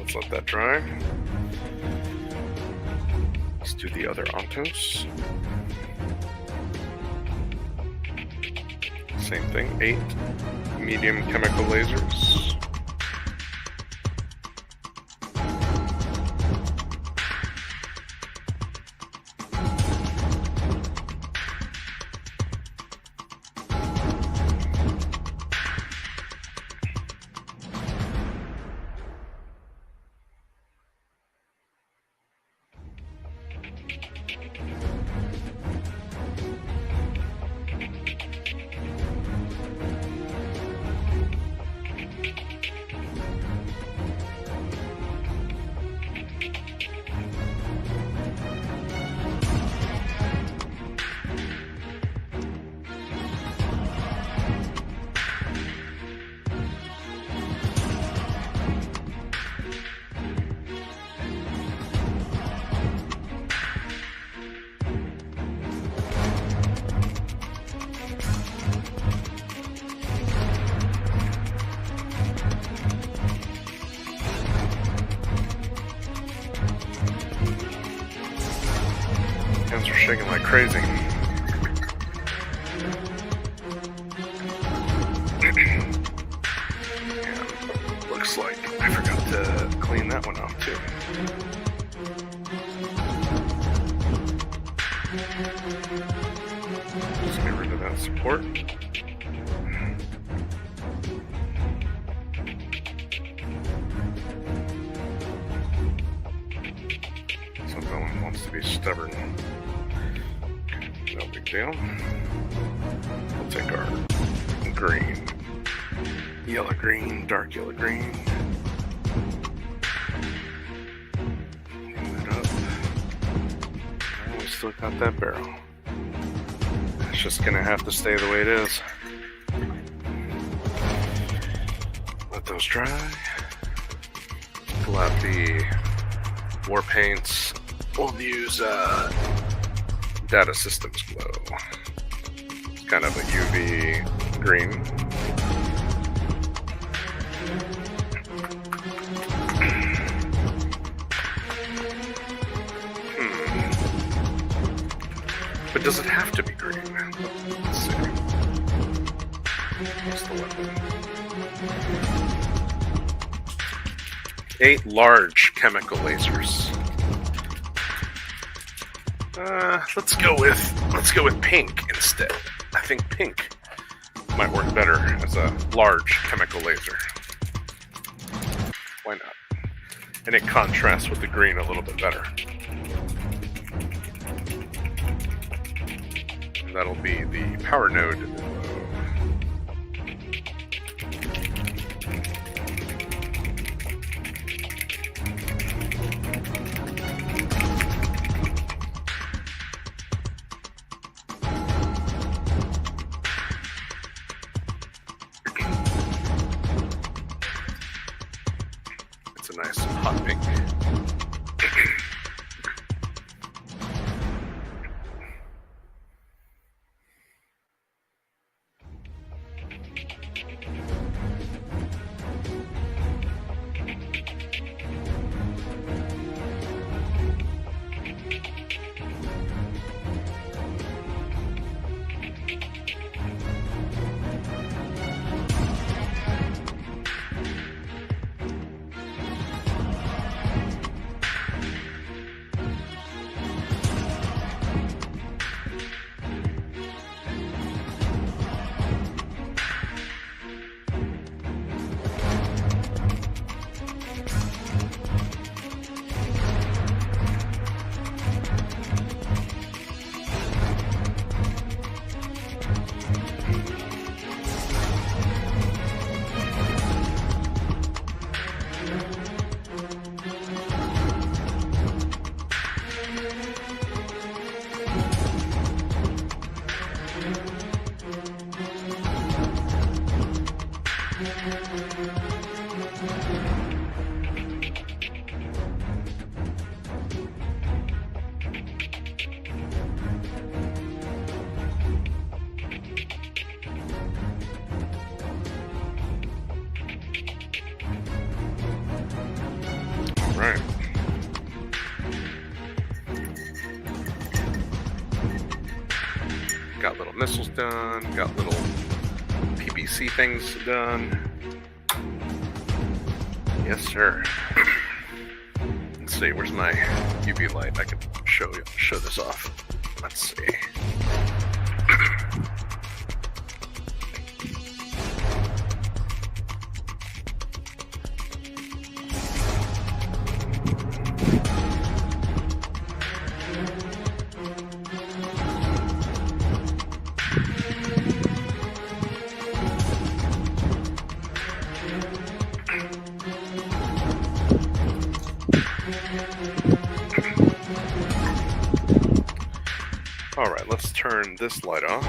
Let's let that dry. Let's do the other Ontos. Same thing, 8 medium chemical lasers. Hands are shaking like crazy. And looks like I forgot to clean that one off too. Just get rid of that support. So no one wants to be stubborn. No big deal. We'll take our green, yellow green, dark yellow green. Clean that up. And we still got that barrel. It's just gonna have to stay the way it is. Let those dry. Pull out the war paints. We'll use Data Systems Glow. It's kind of a UV green. But does it have to be green? Let's see. What's the weapon? 8 large chemical lasers. Let's go with pink instead. I think pink might work better as a large chemical laser. Why not? And it contrasts with the green a little bit better. And that'll be the power node. It's a nice hot pink. Right. Got little missiles done, got little PPC things done. Yes, sir. Let's see, where's my UV light? I can show this off. Let's see. Alright, let's turn this light off.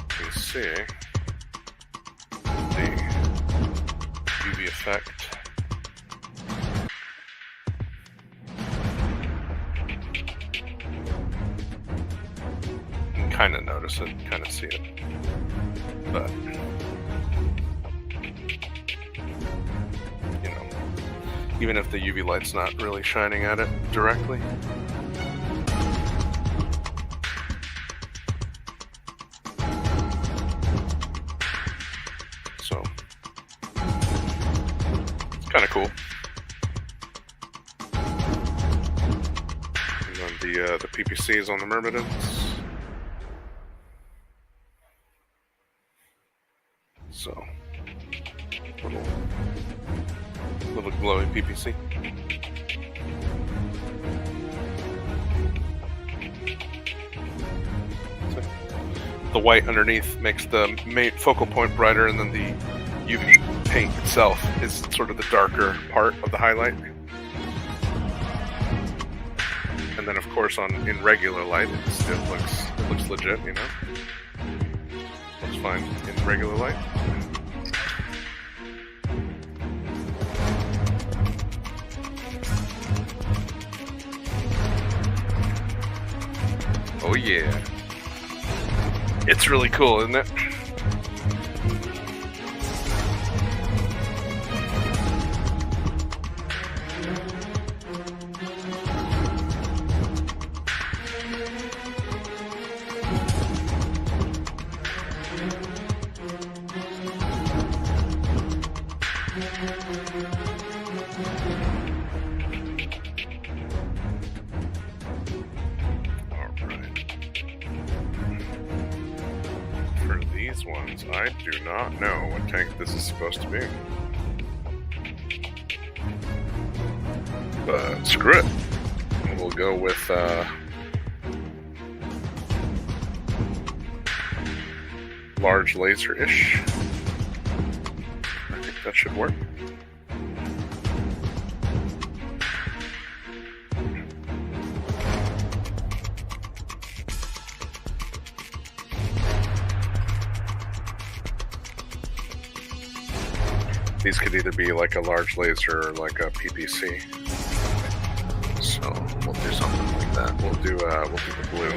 You can see the UV effect. You can kind of notice it, kind of see it. But even if the UV light's not really shining at it directly. So, it's kind of cool. And then the PPCs on the Myrmidons. So, little glowy PPC. So the white underneath makes the main focal point brighter, and then the UV paint itself is sort of the darker part of the highlight. And then, of course, in regular light, it looks legit, you know. just fine in regular light. Oh yeah. It's really cool, isn't it? For these ones, I do not know what tank this is supposed to be. But screw it. We'll go with large laser-ish. I think that should work. These could either be like a large laser or like a PPC. So we'll do something like that. We'll do the blue.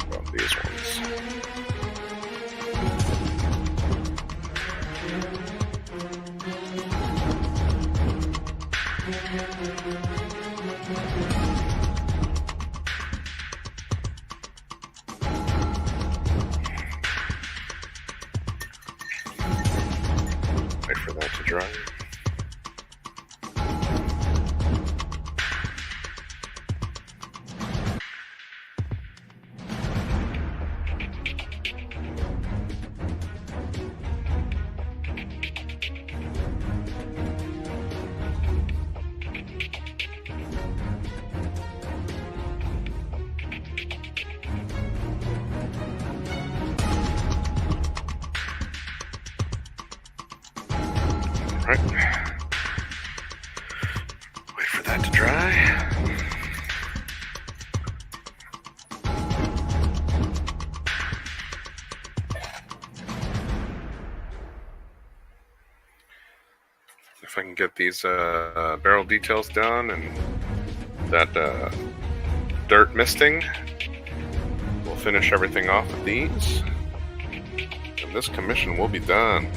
Well, these ones. Wait for that to dry. Right. Wait for that to dry. If I can get these barrel details done and that dirt misting, we'll finish everything off with these. And this commission will be done.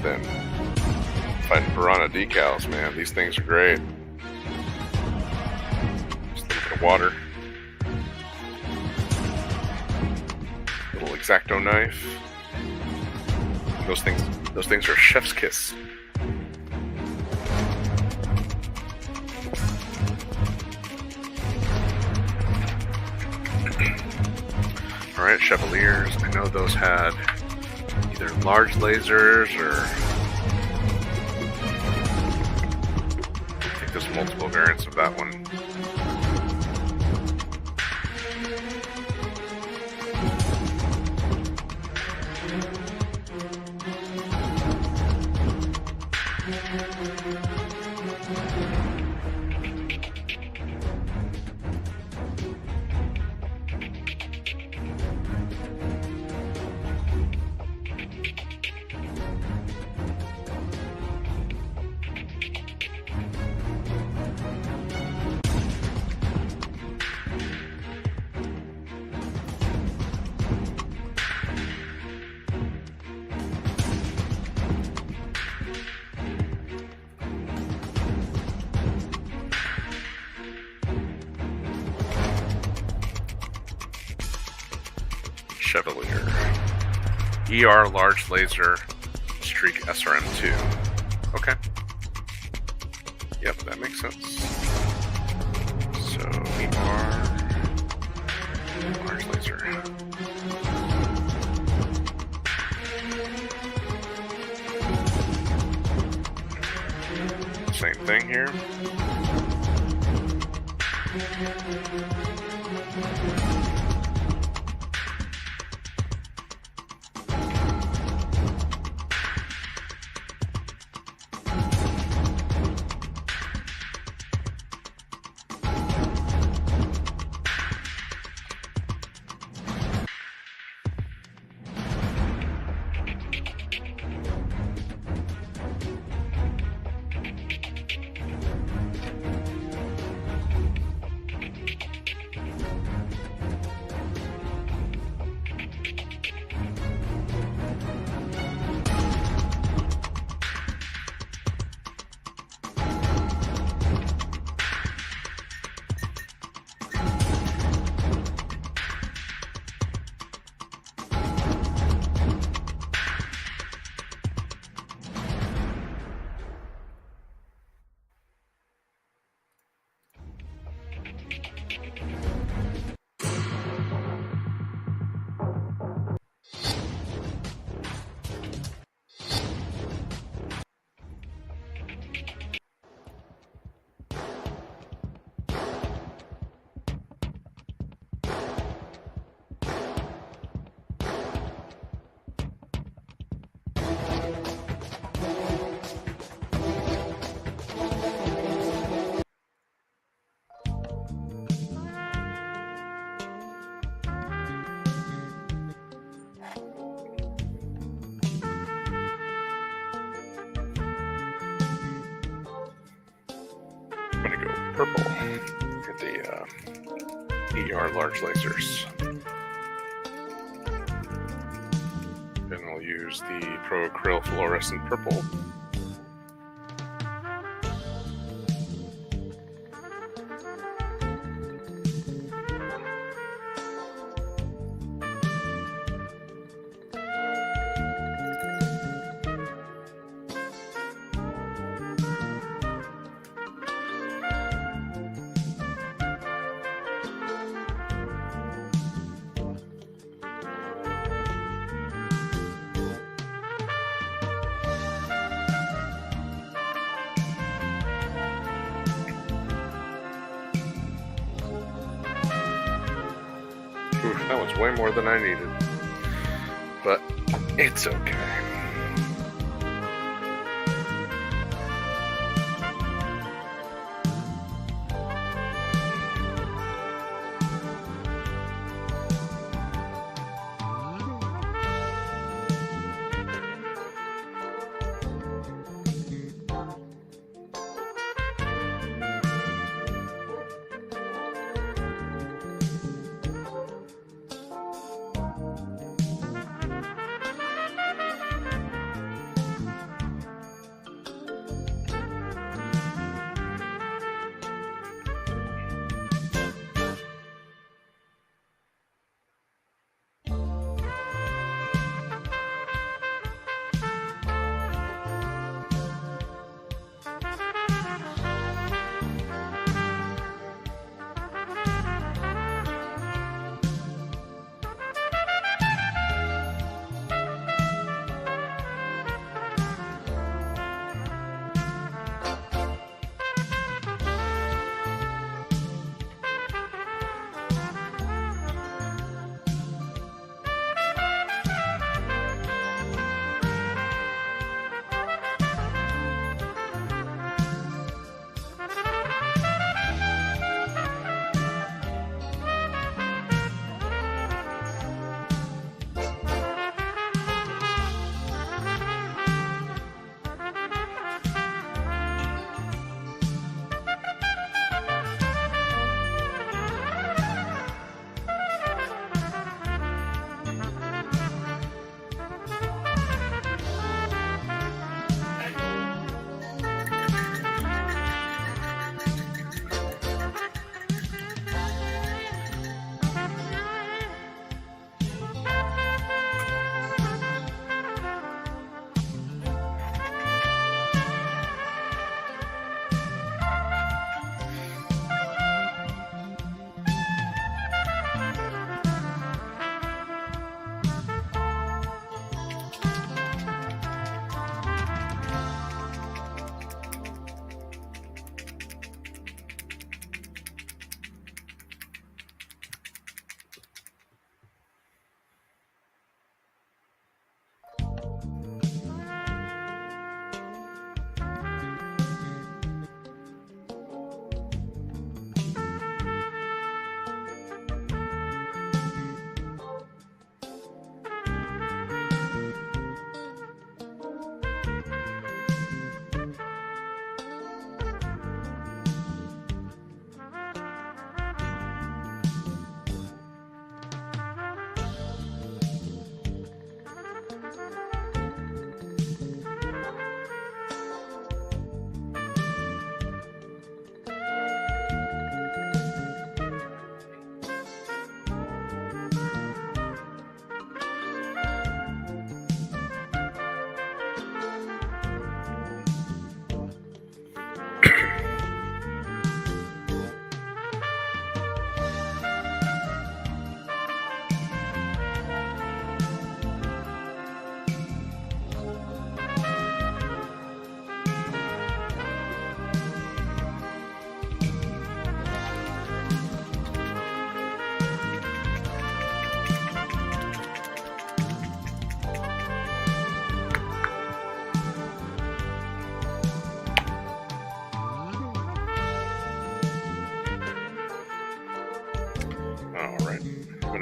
Then fighting piranha decals, man. These things are great. Just a little bit of water. Little X-Acto knife. Those things are chef's kiss. Alright, Chevaliers. I know those had either large lasers or I think there's multiple variants of that one. Chevalier. ER large laser streak SRM2. Okay. Yep, that makes sense. So ER large laser. Same thing here. I'm gonna go purple for the ER large lasers. Then we'll use the Pro Acryl fluorescent purple. Oof, that was way more than I needed. But it's okay.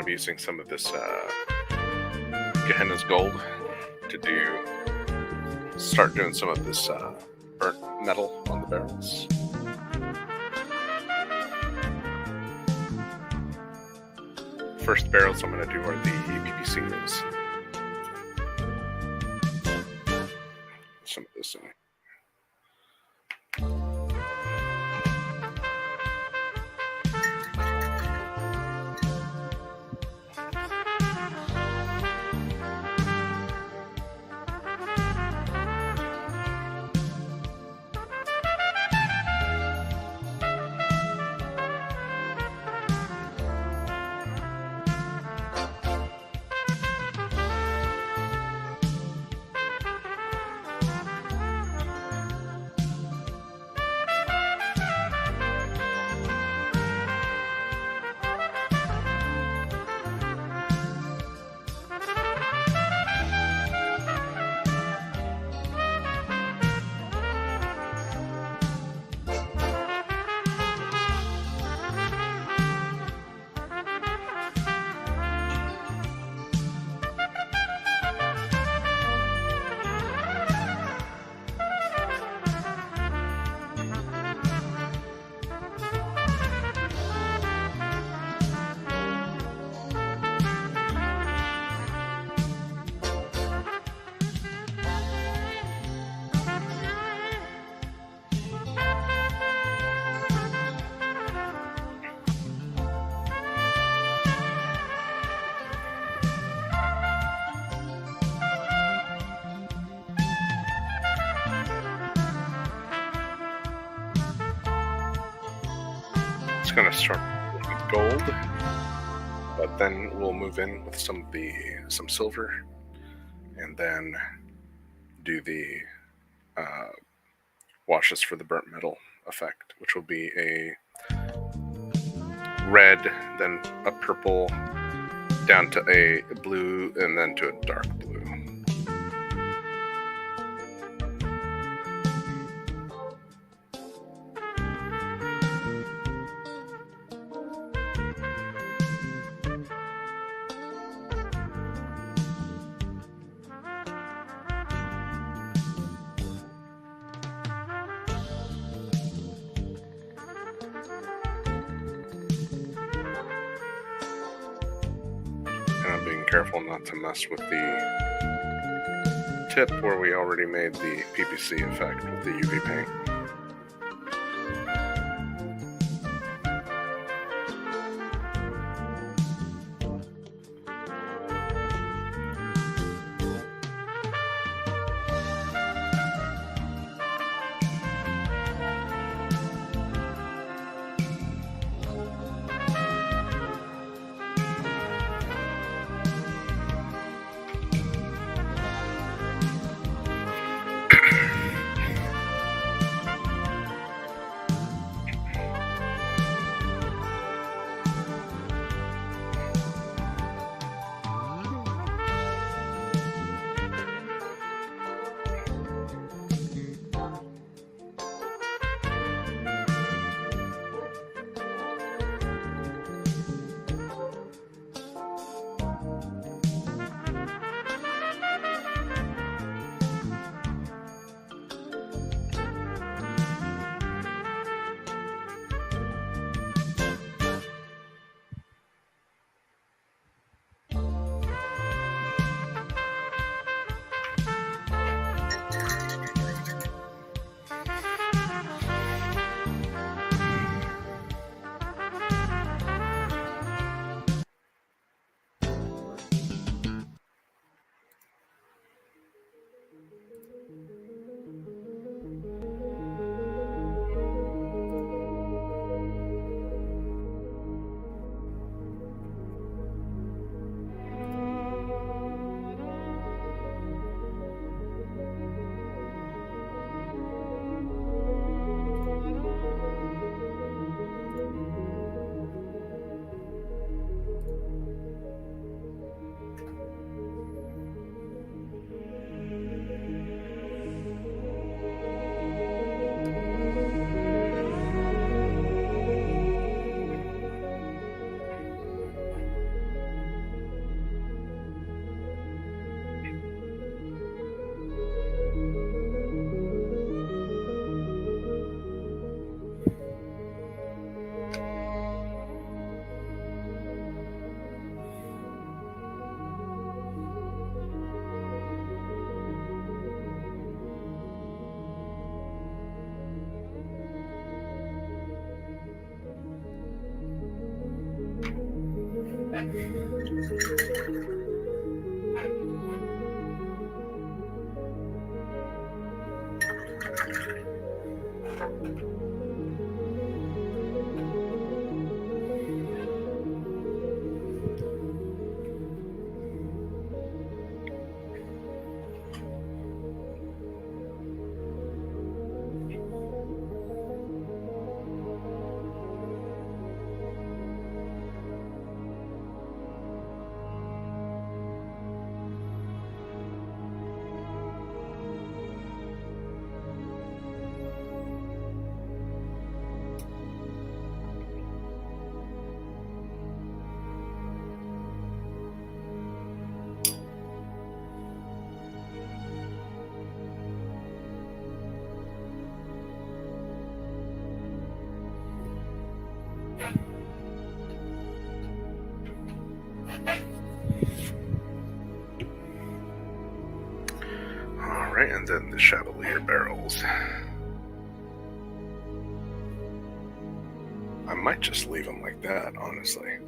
be using some of this Gehenna's Gold to start doing some of this burnt metal on the barrels. First barrels I'm going to do are the PPCs. Some of this in. It's going to start with gold, but then we'll move in with some silver, and then do the washes for the burnt metal effect, which will be a red, then a purple, down to a blue, and then to a dark blue. I'm being careful not to mess with the tip where we already made the PPC effect with the UV paint. Alright, and then the Chandelier barrels. I might just leave them like that, honestly.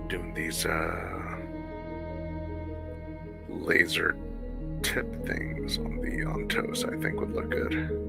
Doing these laser tip things on the Ontos, I think would look good.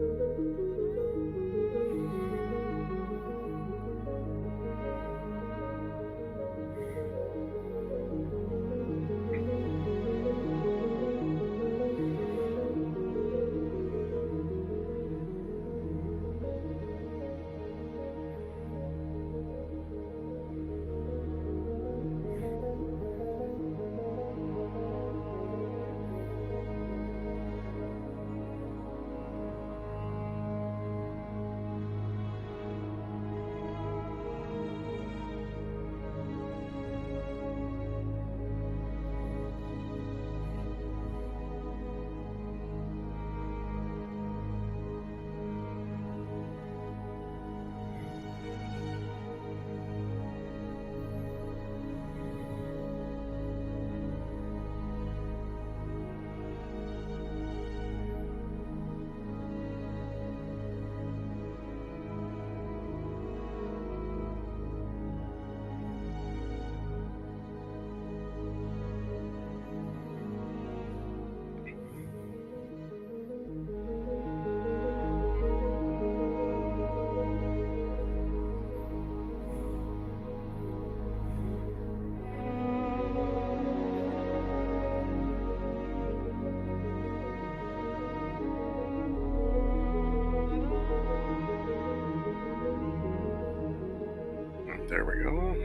There we go.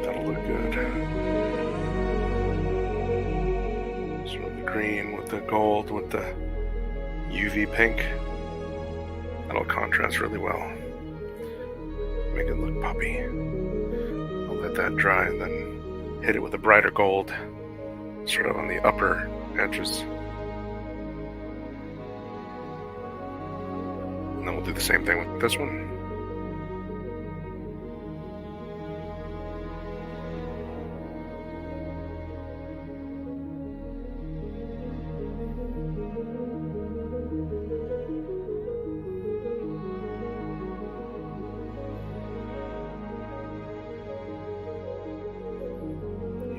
That'll look good. Sort of the green with the gold with the UV pink. That'll contrast really well. Make it look poppy. I'll let that dry and then hit it with a brighter gold, sort of on the upper edges. And then we'll do the same thing with this one.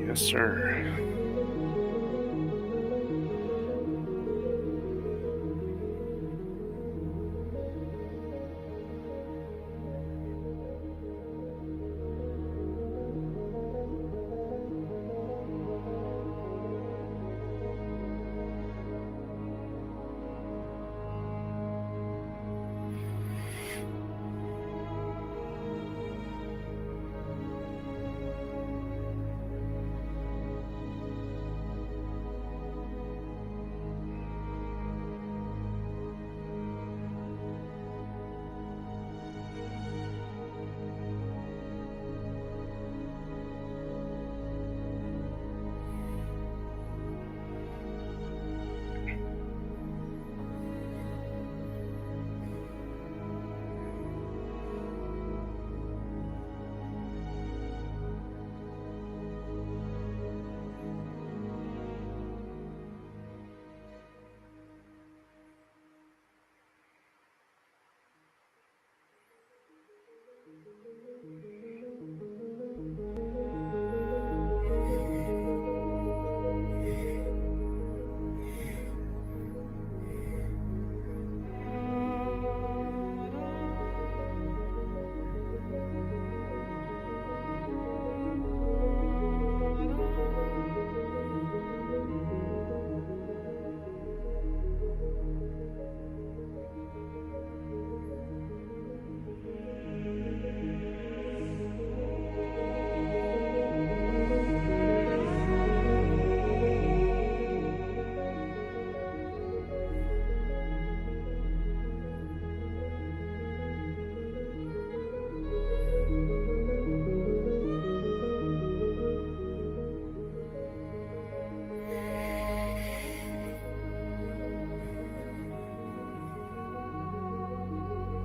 Yes, sir.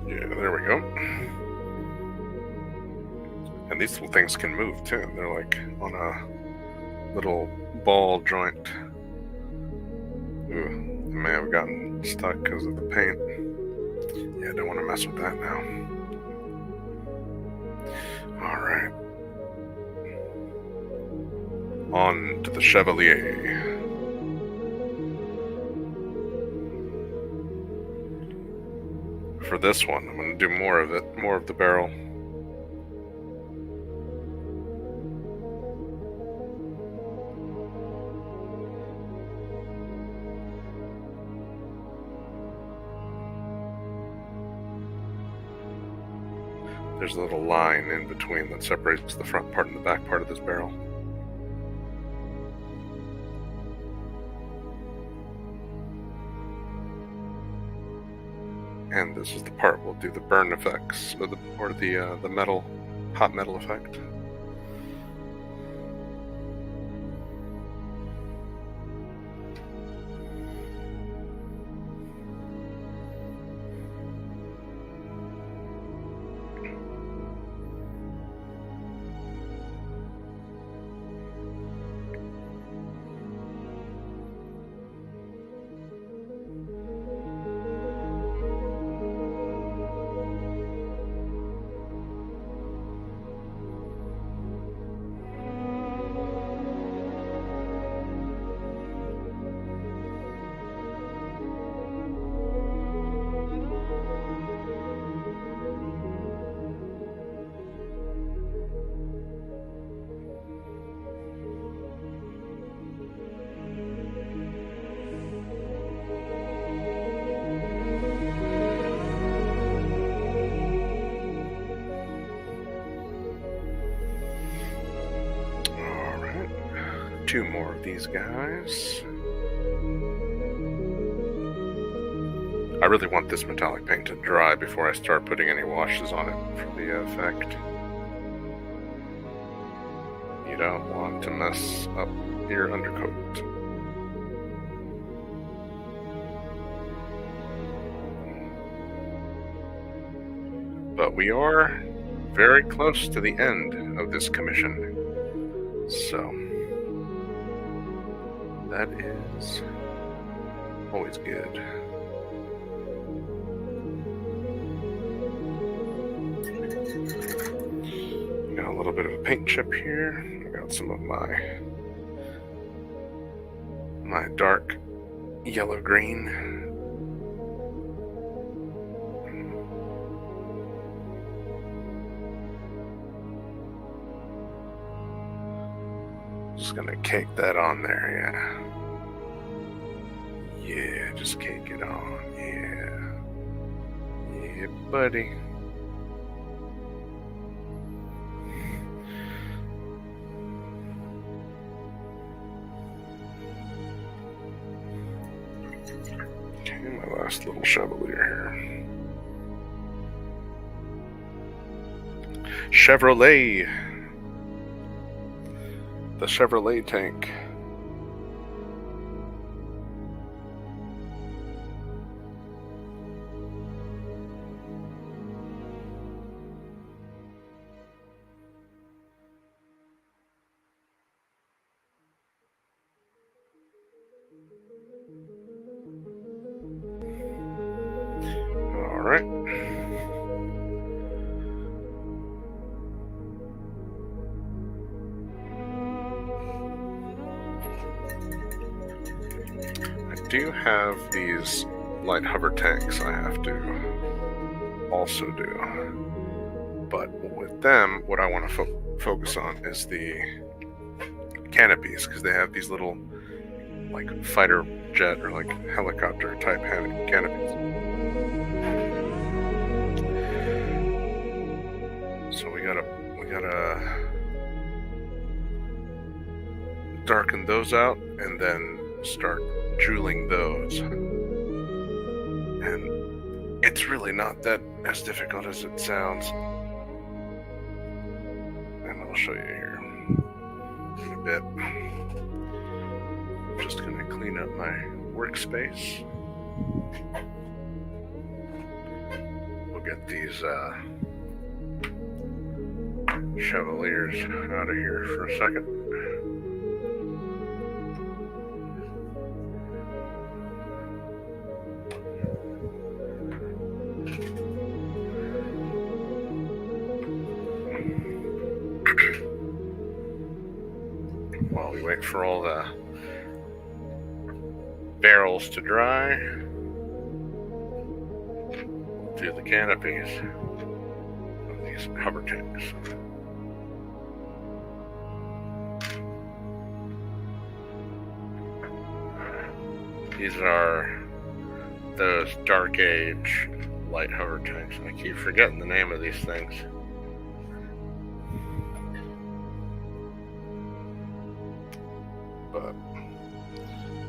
Yeah, there we go. And these little things can move too. They're like on a little ball joint. Ooh, it may have gotten stuck because of the paint. Yeah, I don't want to mess with that now. Alright. On to the Chevalier. For this one, I'm going to do more of it, more of the barrel. There's a little line in between that separates the front part and the back part of this barrel. And this is the part we'll do the burn effects, or the metal, hot metal effect. 2 more of these guys. I really want this metallic paint to dry before I start putting any washes on it for the effect. You don't want to mess up your undercoat. But we are very close to the end of this commission, so that is always good. Got a little bit of a paint chip here. I got some of my dark yellow-green. Just gonna cake that on there, yeah. Yeah, just cake it on, yeah. Yeah, buddy. Okay, my last little Chevalier here. Chevrolet. The Chevrolet tank. All right. I do have these light hover tanks I have to also do, but with them, what I want to focus on is the canopies, because they have these little like fighter jet or like helicopter type canopies. So we gotta darken those out and then start jeweling those. And it's really not that as difficult as it sounds. And I'll show you here in a bit. I'm just gonna clean up my workspace. We'll get these Chevaliers out of here for a second. While we wait for all the barrels to dry, we'll do the canopies of these hover tanks. These are those Dark Age light hover tanks. I keep forgetting the name of these things. But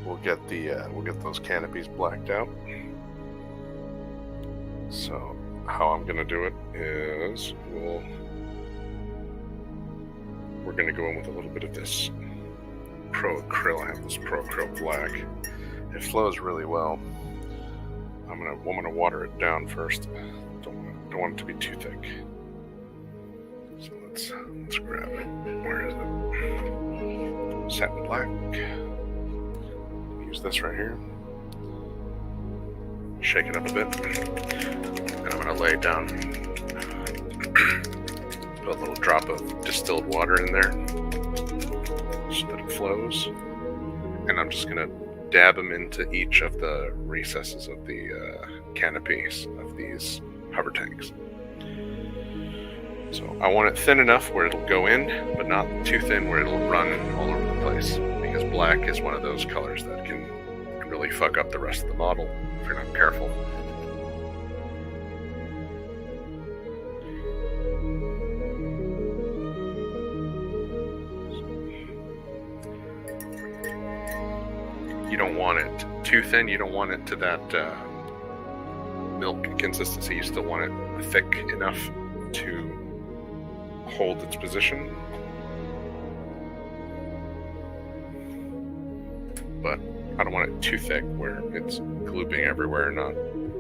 we'll get those canopies blacked out. So how I'm gonna do it is we're gonna go in with a little bit of this Pro Acryl. I have this Pro Acryl black. It flows really well. I'm gonna water it down first. Don't want it to be too thick. So let's grab it. Where is it? Satin black. Use this right here. Shake it up a bit. And I'm gonna lay down put a little drop of distilled water in there so that it flows. And I'm just gonna dab them into each of the recesses of the canopies of these hover tanks. So I want it thin enough where it'll go in, but not too thin where it'll run all over the place, because black is one of those colors that can really fuck up the rest of the model if you're not careful. you don't want it too thin. You don't want it to that milk consistency. You still want it thick enough to hold its position. But I don't want it too thick where it's glooping everywhere and not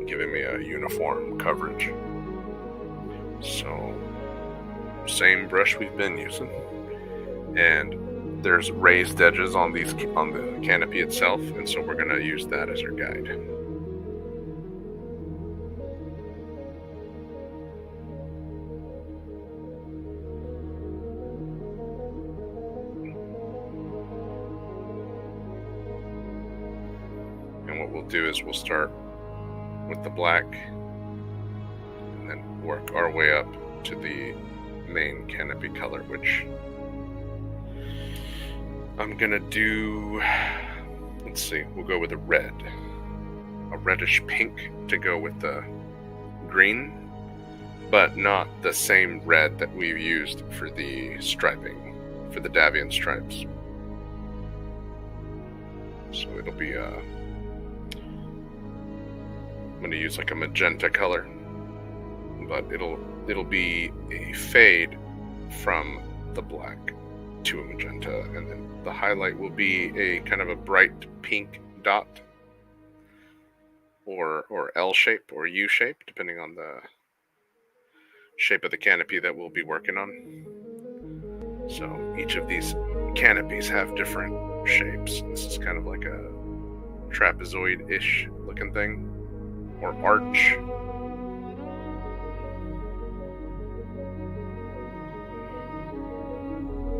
giving me a uniform coverage. So, same brush we've been using. And there's raised edges on the canopy itself, and so we're going to use that as our guide. And what we'll do is we'll start with the black and then work our way up to the main canopy color, which I'm gonna do, let's see, we'll go with a red, a reddish pink to go with the green, but not the same red that we've used for the striping, for the Davian stripes. So it'll be I'm gonna use like a magenta color, but it'll be a fade from the black to a magenta, and then the highlight will be a kind of a bright pink dot, or L shape or U shape, depending on the shape of the canopy that we'll be working on. So each of these canopies have different shapes. This is kind of like a trapezoid-ish looking thing, or arch.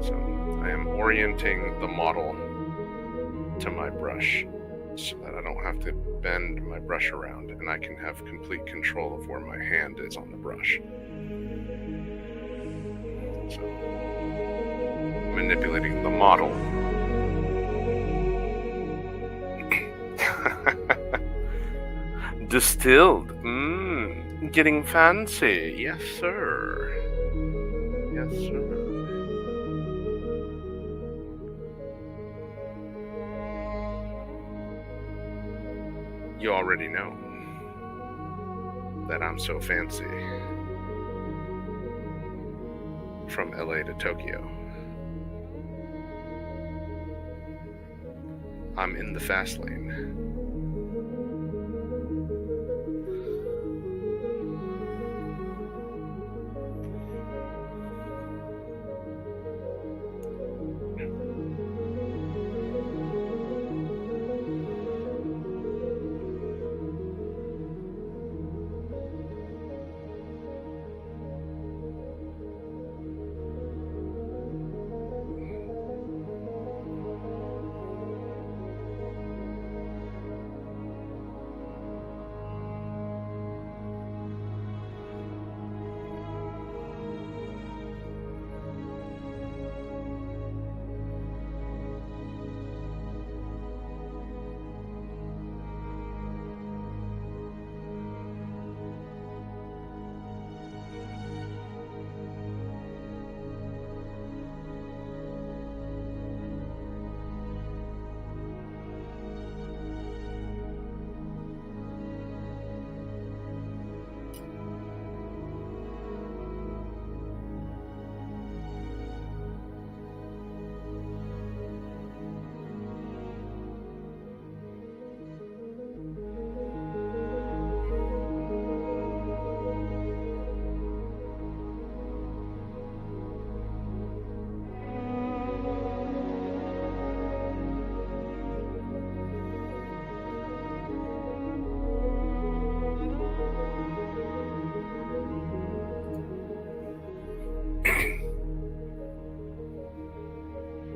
So I am orienting the model to my brush so that I don't have to bend my brush around, and I can have complete control of where my hand is on the brush. So manipulating the model. Distilled. Getting fancy. Yes, sir. Yes, sir. You already know that I'm so fancy. From LA to Tokyo. I'm in the fast lane.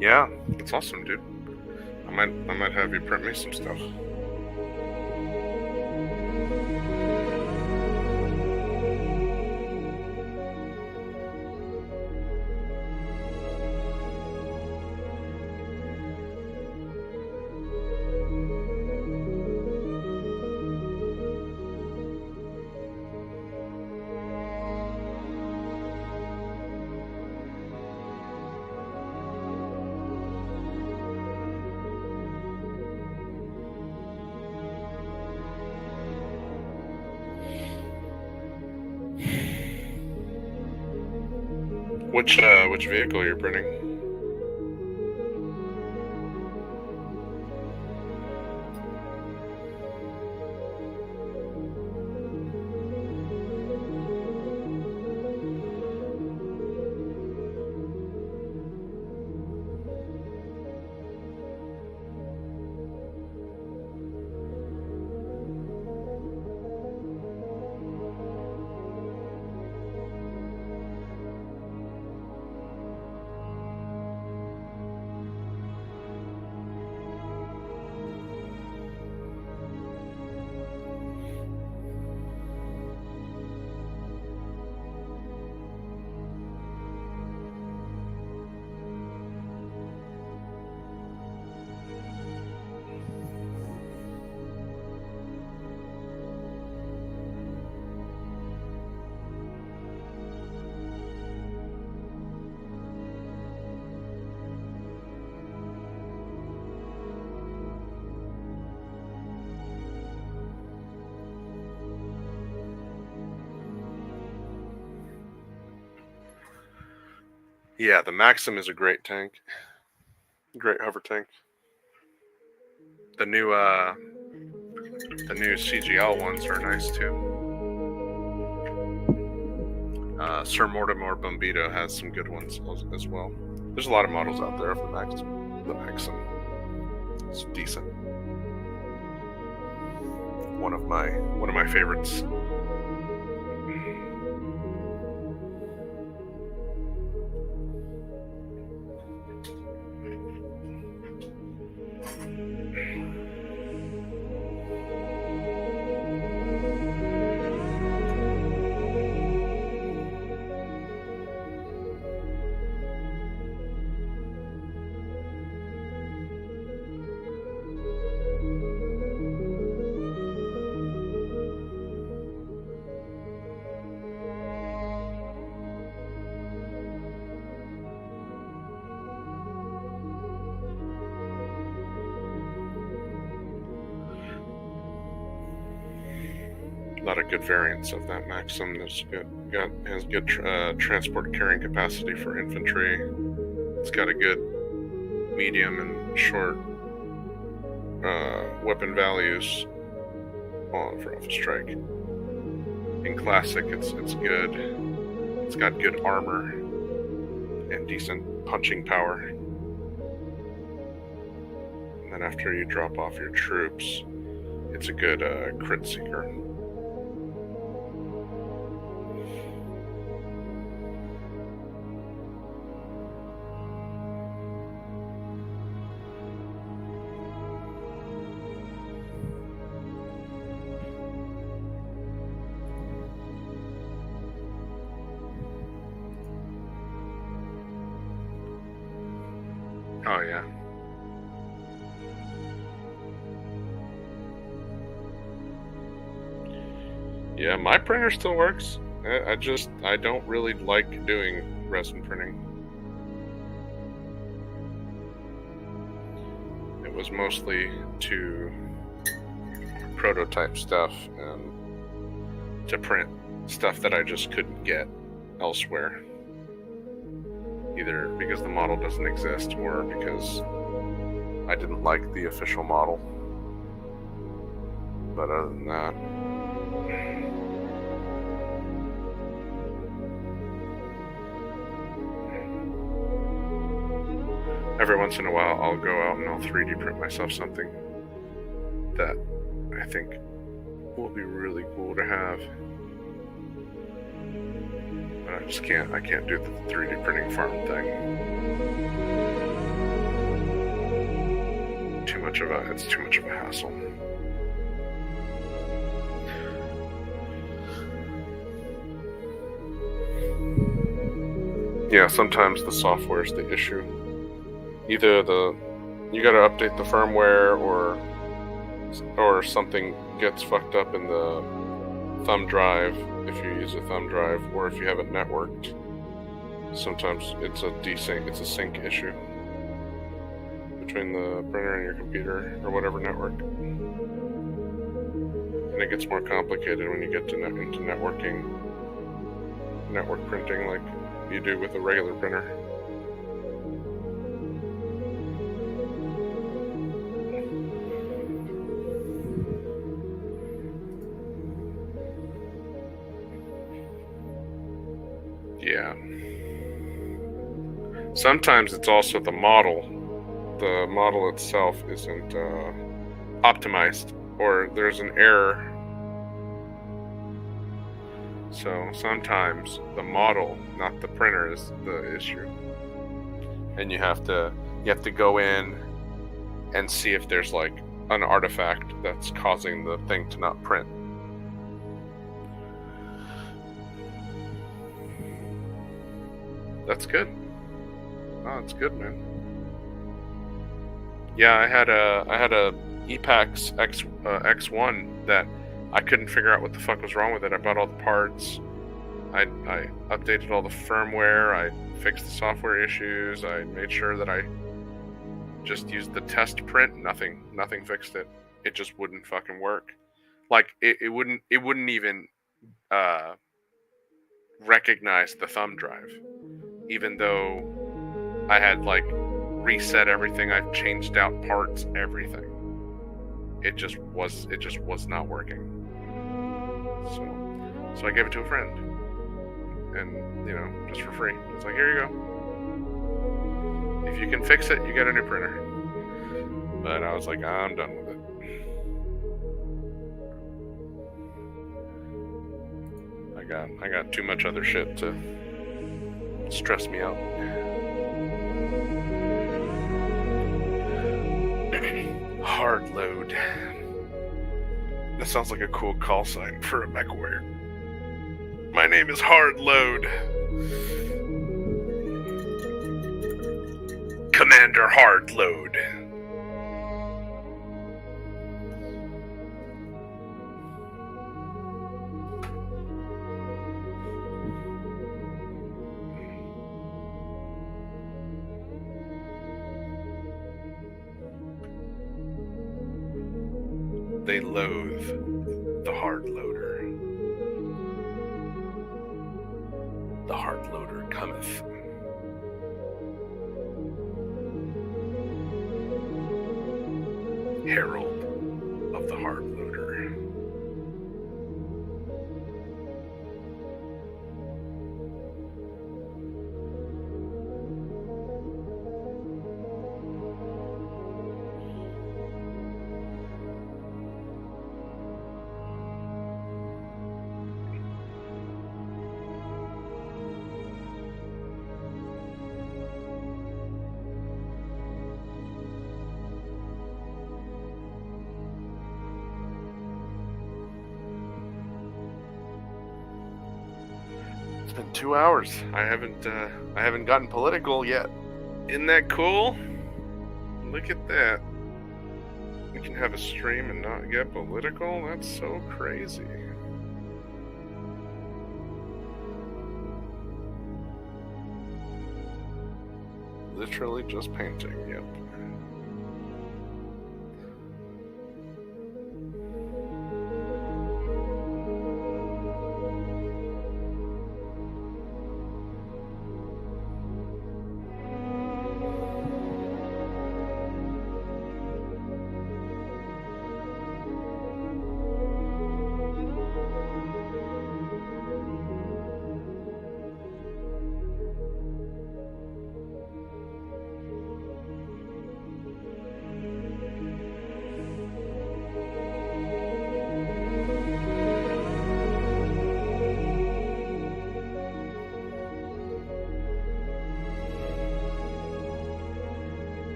Yeah, it's awesome, dude. I might have you print me some stuff. Which vehicle you're printing? Yeah, the Maxim is a great tank. Great hover tank. The new CGL ones are nice too. Sir Mortimer Bombito has some good ones as well. There's a lot of models out there of the Maxim. The Maxim, it's decent. One of my favorites. A lot of good variants of that Maxim. Has good transport carrying capacity for infantry. It's got a good medium and short weapon values for a strike. In classic, it's good. It's got good armor and decent punching power. And then after you drop off your troops, it's a good crit seeker. Oh yeah. Yeah, my printer still works. I don't really like doing resin printing. It was mostly to prototype stuff and to print stuff that I just couldn't get elsewhere. Either because the model doesn't exist or because I didn't like the official model. But other than that, every once in a while I'll go out and I'll 3D print myself something that I think will be really cool to have. But I can't do the 3D printing farm thing. It's too much of a hassle. Yeah, sometimes the software is the issue. Either you gotta update the firmware or something gets fucked up in the thumb drive if you use a thumb drive, or if you have it networked. Sometimes it's a sync issue between the printer and your computer or whatever network. And it gets more complicated when you get into network printing, like you do with a regular printer. Yeah. Sometimes it's also the model. The model itself isn't optimized, or there's an error. So sometimes the model, not the printer, is the issue. And you have to go in and see if there's like an artifact that's causing the thing to not print. That's good. Oh, it's good, man. Yeah, I had a Epax X1 that I couldn't figure out what the fuck was wrong with it. I bought all the parts. I updated all the firmware. I fixed the software issues. I made sure that I just used the test print. Nothing fixed it. It just wouldn't fucking work. Like it wouldn't even recognize the thumb drive, even though I had like reset everything. I've changed out parts, everything. It just was not working. So I gave it to a friend, and just for free. It's like, here you go. If you can fix it, you get a new printer. But I was like, I'm done with it. I got too much other shit to stress me out. Hard load. That sounds like a cool call sign for a MechWarrior. My name is Hard Load. Commander Hard Load. They loathe the hard loader. The hard loader cometh. Herald of the hard loader. It's been 2 hours. I haven't gotten political yet. Isn't that cool? Look at that. We can have a stream and not get political? That's so crazy. Literally just painting, yep.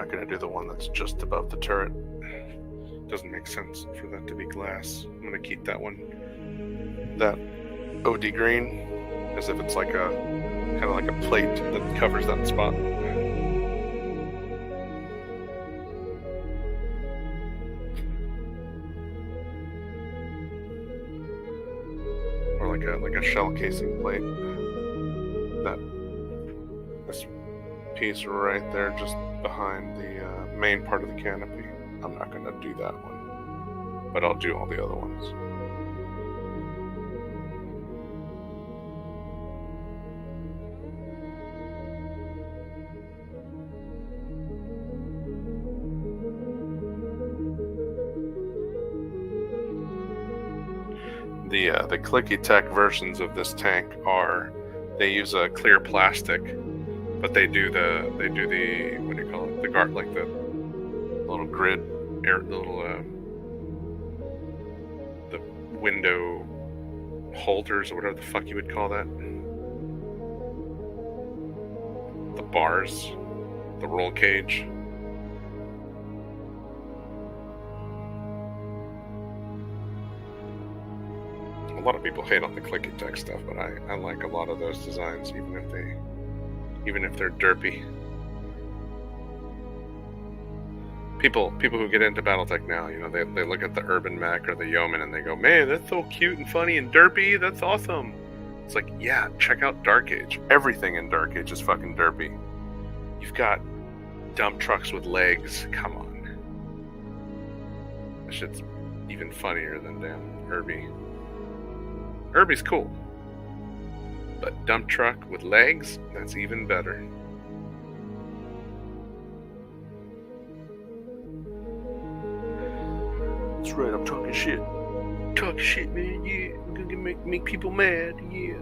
not going to do the one that's just above the turret. Doesn't make sense for that to be glass. I'm going to keep that one, that OD green, as if it's like a kind of like a plate that covers that spot. Or like a shell casing plate. This piece right there, just behind the main part of the canopy. I'm not going to do that one, but I'll do all the other ones. The Clicky Tech versions of this tank they use a clear plastic, but they do the what do you call it, the guard, like the little grid air, the little the window holders or whatever the fuck you would call that, the bars, the roll cage. A lot of people hate on the Clicky Tech stuff, but I like a lot of those designs, even if they're derpy. People who get into BattleTech now, you know, they look at the Urban Mech or the Yeoman and they go, man, that's so cute and funny and derpy, that's awesome. It's like, yeah, check out Dark Age. Everything in Dark Age is fucking derpy. You've got dump trucks with legs, come on. That shit's even funnier than damn Herbie. Herbie's cool, but dump truck with legs, that's even better. That's right, I'm talking shit. Talk shit, man, yeah. I'm gonna make people mad, yeah.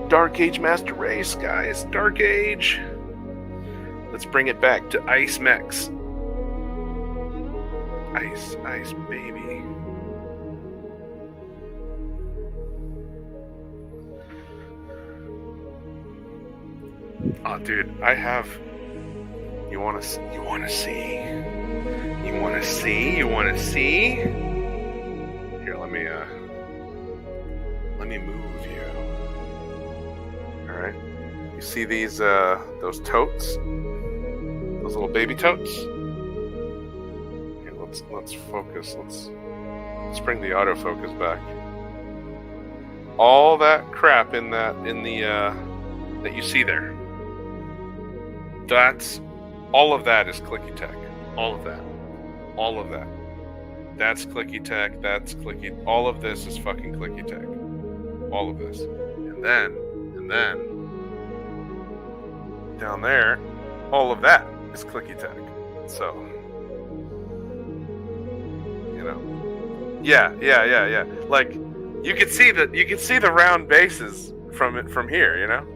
Dark Age Master Race, guys. Dark Age. Let's bring it back to Ice Mechs. Ice, baby. Oh, dude, I have. You wanna see? You wanna see? Here, let me move you. All right. You see these those totes? Those little baby totes? Here, let's focus. Let's bring the autofocus back. All that crap in the that you see there. All of that is Clicky Tech. All of that. That's Clicky Tech. That's Clicky. All of this is fucking Clicky Tech. All of this. And then down there, all of that is Clicky Tech. So, you know, yeah. Like you can see the round bases from here. You know,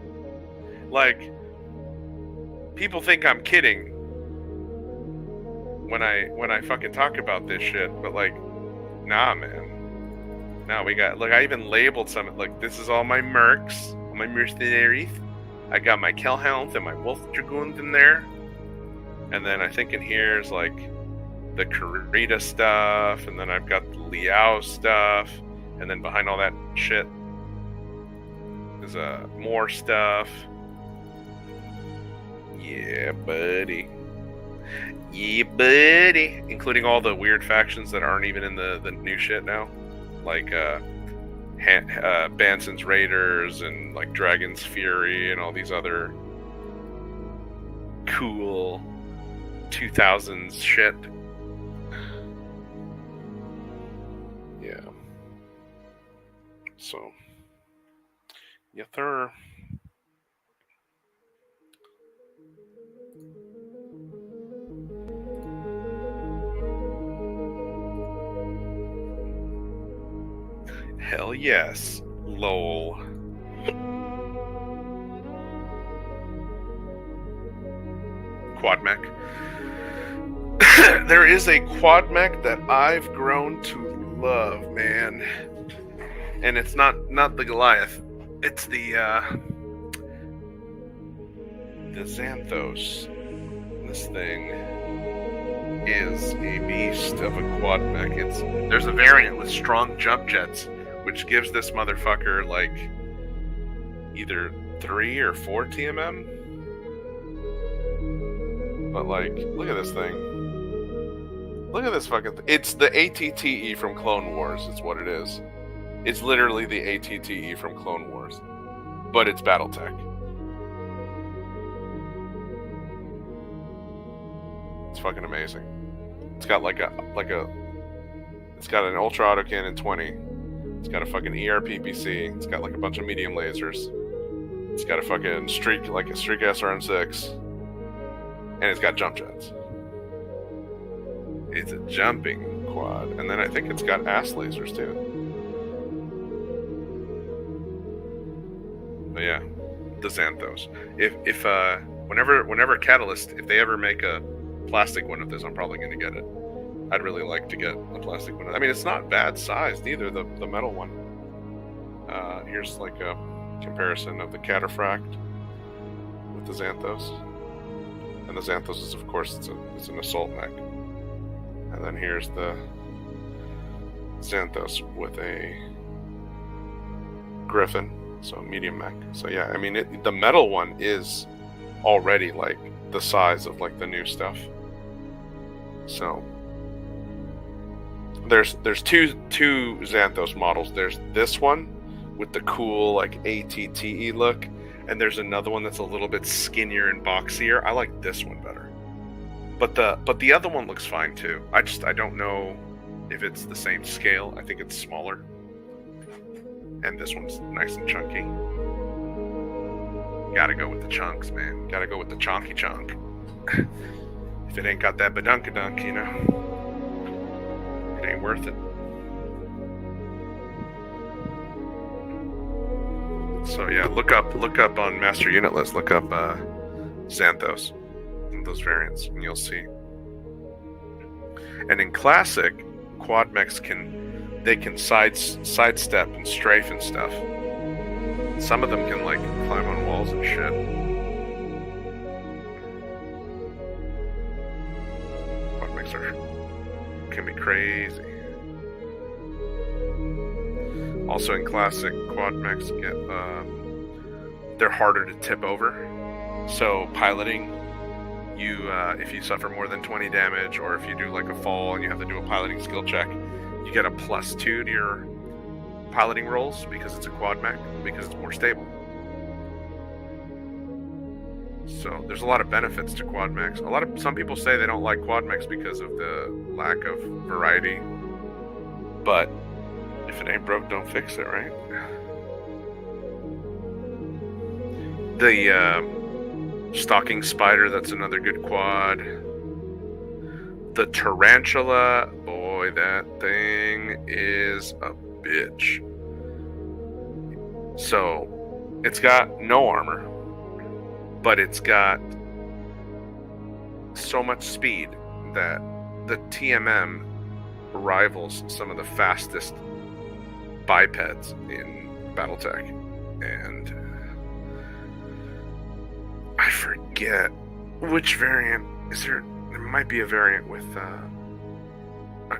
like. People think I'm kidding when I fucking talk about this shit, but like, nah, man. Nah, we got. Look, I even labeled some. Like, this is all my mercs, all my mercenaries. I got my Kellhounds and my Wolf Dragoons in there, and then I think in here is like the Kurita stuff, and then I've got the Liao stuff, and then behind all that shit is more stuff. Yeah, buddy. Including all the weird factions that aren't even in the new shit now. Like Banson's Raiders and like Dragon's Fury and all these other cool 2000s shit. Yeah. So, yeah, they're... Hell yes, lol. Quad mech. There is a quad mech that I've grown to love, man. And it's not the Goliath. It's the Xanthos. This thing is a beast of a quad mech. There's a variant with strong jump jets, which gives this motherfucker like either 3 or 4 TMM. But like, look at this thing. Look at this fucking it's the ATTE from Clone Wars, is what it is. It's literally the ATTE from Clone Wars. But it's Battletech. It's fucking amazing. It's got it's got an Ultra Autocannon 20. It's got a fucking ERPPC. It's got like a bunch of medium lasers. It's got a fucking Streak SRM6. And it's got jump jets. It's a jumping quad. And then I think it's got ass lasers too. But yeah, the Xanthos. If whenever Catalyst, if they ever make a plastic one of this, I'm probably gonna get it. I'd really like to get a plastic one. I mean, it's not bad sized either, the metal one. Here's like a comparison of the Cataphract with the Xanthos. And the Xanthos is, of course, it's an assault mech. And then here's the Xanthos with a Griffin, so medium mech. So yeah, I mean, the metal one is already like the size of like the new stuff. So there's two Xanthos models. There's this one with the cool like ATTE look, and there's another one that's a little bit skinnier and boxier. I like this one better. But the other one looks fine too. I don't know if it's the same scale. I think it's smaller. And this one's nice and chunky. Gotta go with the chunks, man. Gotta go with the chonky chunk. If it ain't got that badunkadunk, you know, it ain't worth it. So yeah, look up on Master Unit List. Look up Xanthos, those variants, and you'll see. And in Classic, quad mechs can sidestep and strafe and stuff. Some of them can like climb on walls and shit. Quad mechs can be crazy. Also in Classic, quad mechs they're harder to tip over. So piloting, if you suffer more than 20 damage, or if you do like a fall and you have to do a piloting skill check, you get a +2 to your piloting rolls because it's a quad mech, because it's more stable. So there's a lot of benefits to quad mechs. Some people say they don't like quad mechs because of the lack of variety, but if it ain't broke, don't fix it, right? The Stalking Spider, that's another good quad. The Tarantula, boy, that thing is a bitch. So, it's got no armor, but it's got so much speed that the TMM rivals some of the fastest bipeds in Battletech. And I forget which variant is there. There might be a variant with a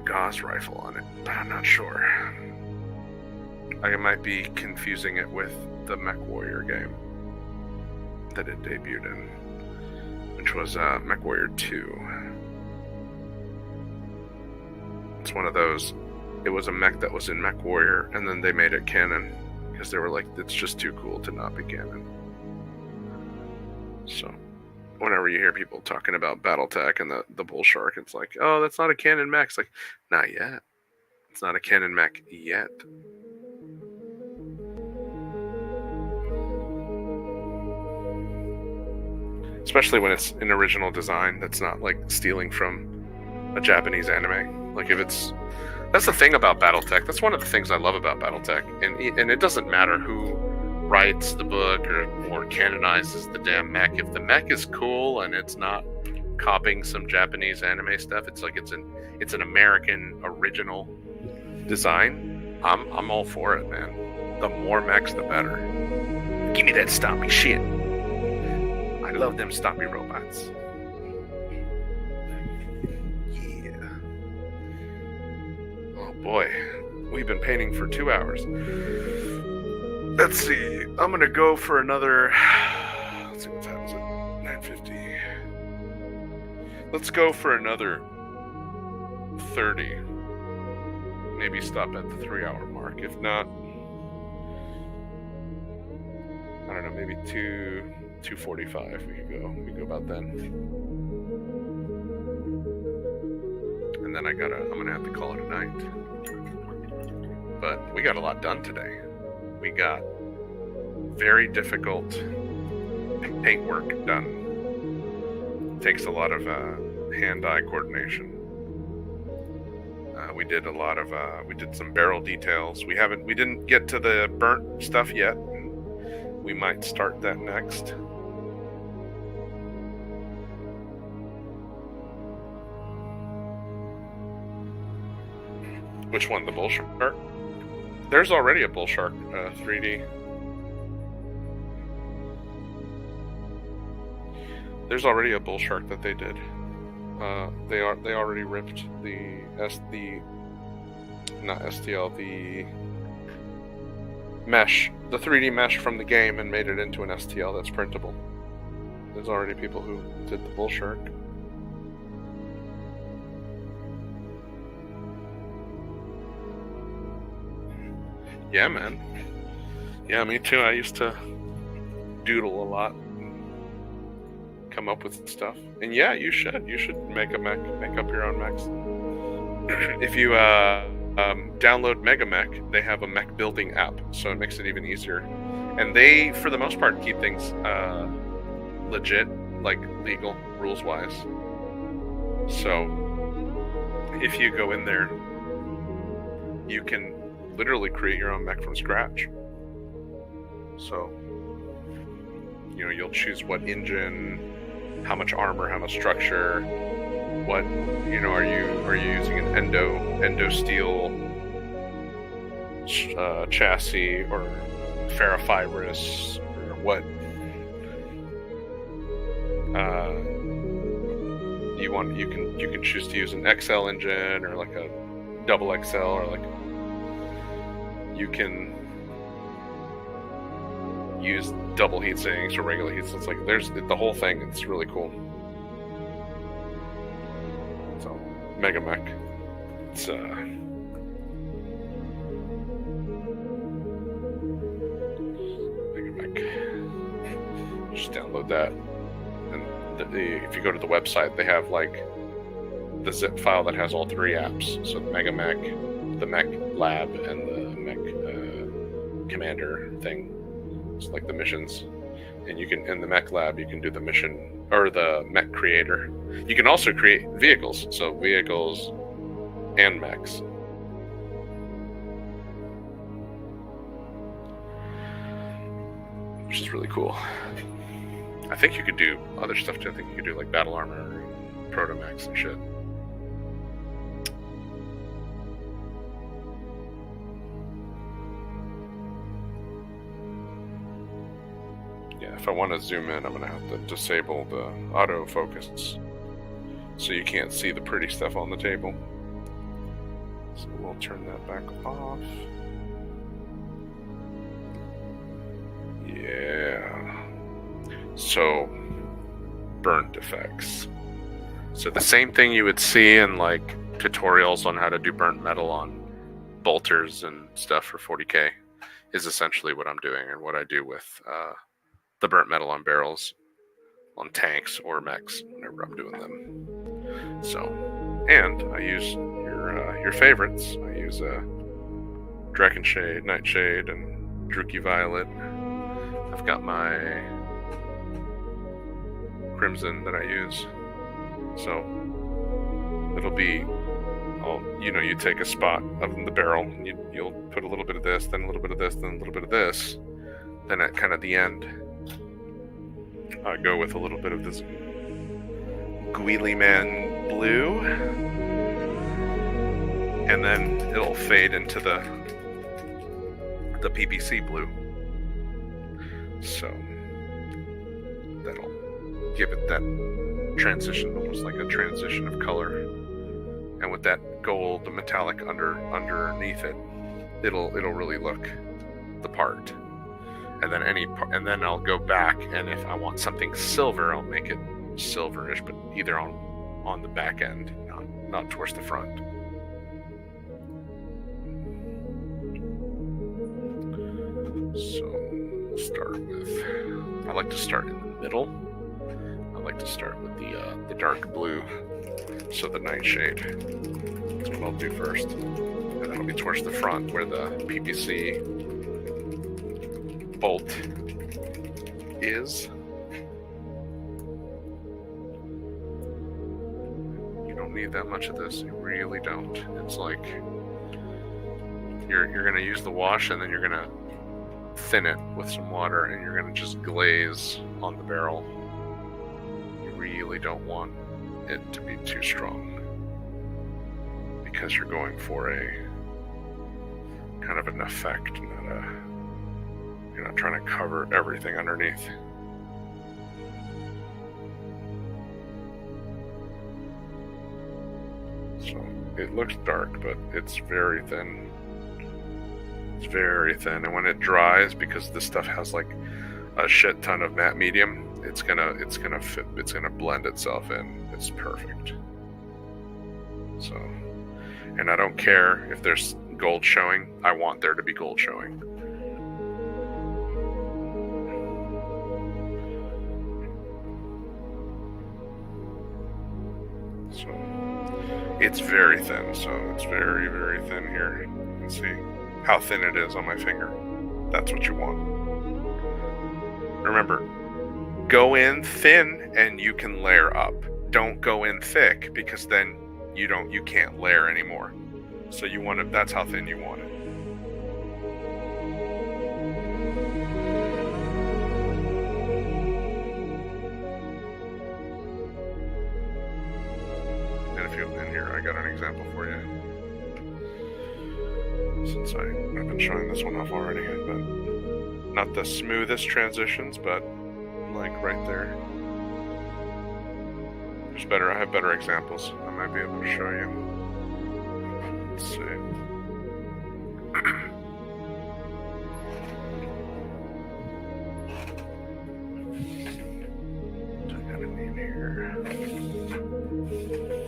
Gauss rifle on it, but I'm not sure. I might be confusing it with the Mech Warrior game that it debuted in, which was Mech Warrior 2. It's one of those. It was a mech that was in Mech Warrior, and then they made it canon because they were like, it's just too cool to not be canon. So, whenever you hear people talking about Battletech and the Bull Shark, it's like, oh, that's not a canon mech. It's like, not yet. It's not a canon mech yet. Especially when it's an original design that's not like stealing from a Japanese anime. Like if it's... That's the thing about Battletech. That's one of the things I love about Battletech. And it doesn't matter who writes the book or canonizes the damn mech. If the mech is cool and it's not copying some Japanese anime stuff, it's like it's an American original design. I'm all for it, man. The more mechs, the better. Give me that stompy shit. I love them stompy robots. Oh boy, we've been painting for 2 hours. Let's see. I'm gonna go for another. Let's see, what time is it? 9:50. Let's go for another 30. Maybe stop at the 3-hour mark. If not, I don't know. Maybe 2:45. We could go about then. And then I'm gonna have to call it a night. But we got a lot done today. We got very difficult paint work done. Takes a lot of hand-eye coordination. We did some barrel details. We didn't get to the burnt stuff yet. We might start that next. Which one? The bull shark? There's already a bull shark 3D. There's already a bull shark that they did. They already ripped the mesh, the 3D mesh from the game, and made it into an STL that's printable. There's already people who did the bull shark. Yeah, man. Yeah, me too. I used to doodle a lot, come up with stuff. And yeah, you should make a mech, make up your own mechs. If you download MegaMech, they have a mech building app, so it makes it even easier. And they, for the most part, keep things legit, like legal, rules-wise. So if you go in there, you can literally create your own mech from scratch. So, you'll choose what engine, how much armor, how much structure, what, are you using an endo steel chassis or ferrofibrous, or what you can choose to use an XL engine or like a double XL, or like you can use double heat sinks or regular heat sinks. Like there's the whole thing. It's really cool. So MegaMech. It's MegaMech. Just download that, and if you go to the website, they have like the zip file that has all 3 apps. So the MegaMech, the Mech Lab, and the Mech Commander thing. It's like the missions, and in the Mech Lab you can do the mission, or the Mech Creator. You can also create vehicles, so vehicles and mechs. Which is really cool. I think you could do other stuff too. I think you could do like battle armor, proto mechs and shit. If I want to zoom in, I'm going to have to disable the autofocus, so you can't see the pretty stuff on the table. So we'll turn that back off. Yeah. So, burnt effects. So the same thing you would see in like tutorials on how to do burnt metal on bolters and stuff for 40K is essentially what I'm doing, and what I do with the burnt metal on barrels, on tanks or mechs, whenever I'm doing them. So, and I use your favorites. I use Dreckenshade, Nightshade, and Druchii Violet. I've got my Crimson that I use. So it'll be, you take a spot of the barrel, and you'll put a little bit of this, then a little bit of this, then a little bit of this. Then at kind of the end, go with a little bit of this Guilliman blue, and then it'll fade into the PVC blue. So that'll give it that transition, almost like a transition of color. and with that gold, the metallic underneath it, it'll really look the part. And then and then I'll go back, and if I want something silver, I'll make it silverish, but either on the back end, not towards the front. So we'll start with, I like to start in the middle. I like to start with the dark blue, so the nightshade. That's what I'll do first. And then it'll be towards the front where the PPC bolt is. You don't need that much of this. You really don't. It's like you're going to use the wash, and then you're going to thin it with some water, and you're going to just glaze on the barrel. You really don't want it to be too strong, because you're going for a kind of an effect, you're not trying to cover everything underneath. So it looks dark, but it's very thin. It's very thin, and when it dries, because this stuff has like a shit ton of matte medium, it's gonna fit. It's gonna blend itself in. It's perfect. So, and I don't care if there's gold showing. I want there to be gold showing. So it's very thin. So it's very, very thin here. You can see how thin it is on my finger. That's what you want. Remember, go in thin and you can layer up. Don't go in thick, because then you can't layer anymore. So you want it, that's how thin you want it. And if you in here, I got an example for you. Since I've been showing this one off already, but not the smoothest transitions, but like right there. I have better examples. I might be able to show you. Let's see. What do I gotta need here?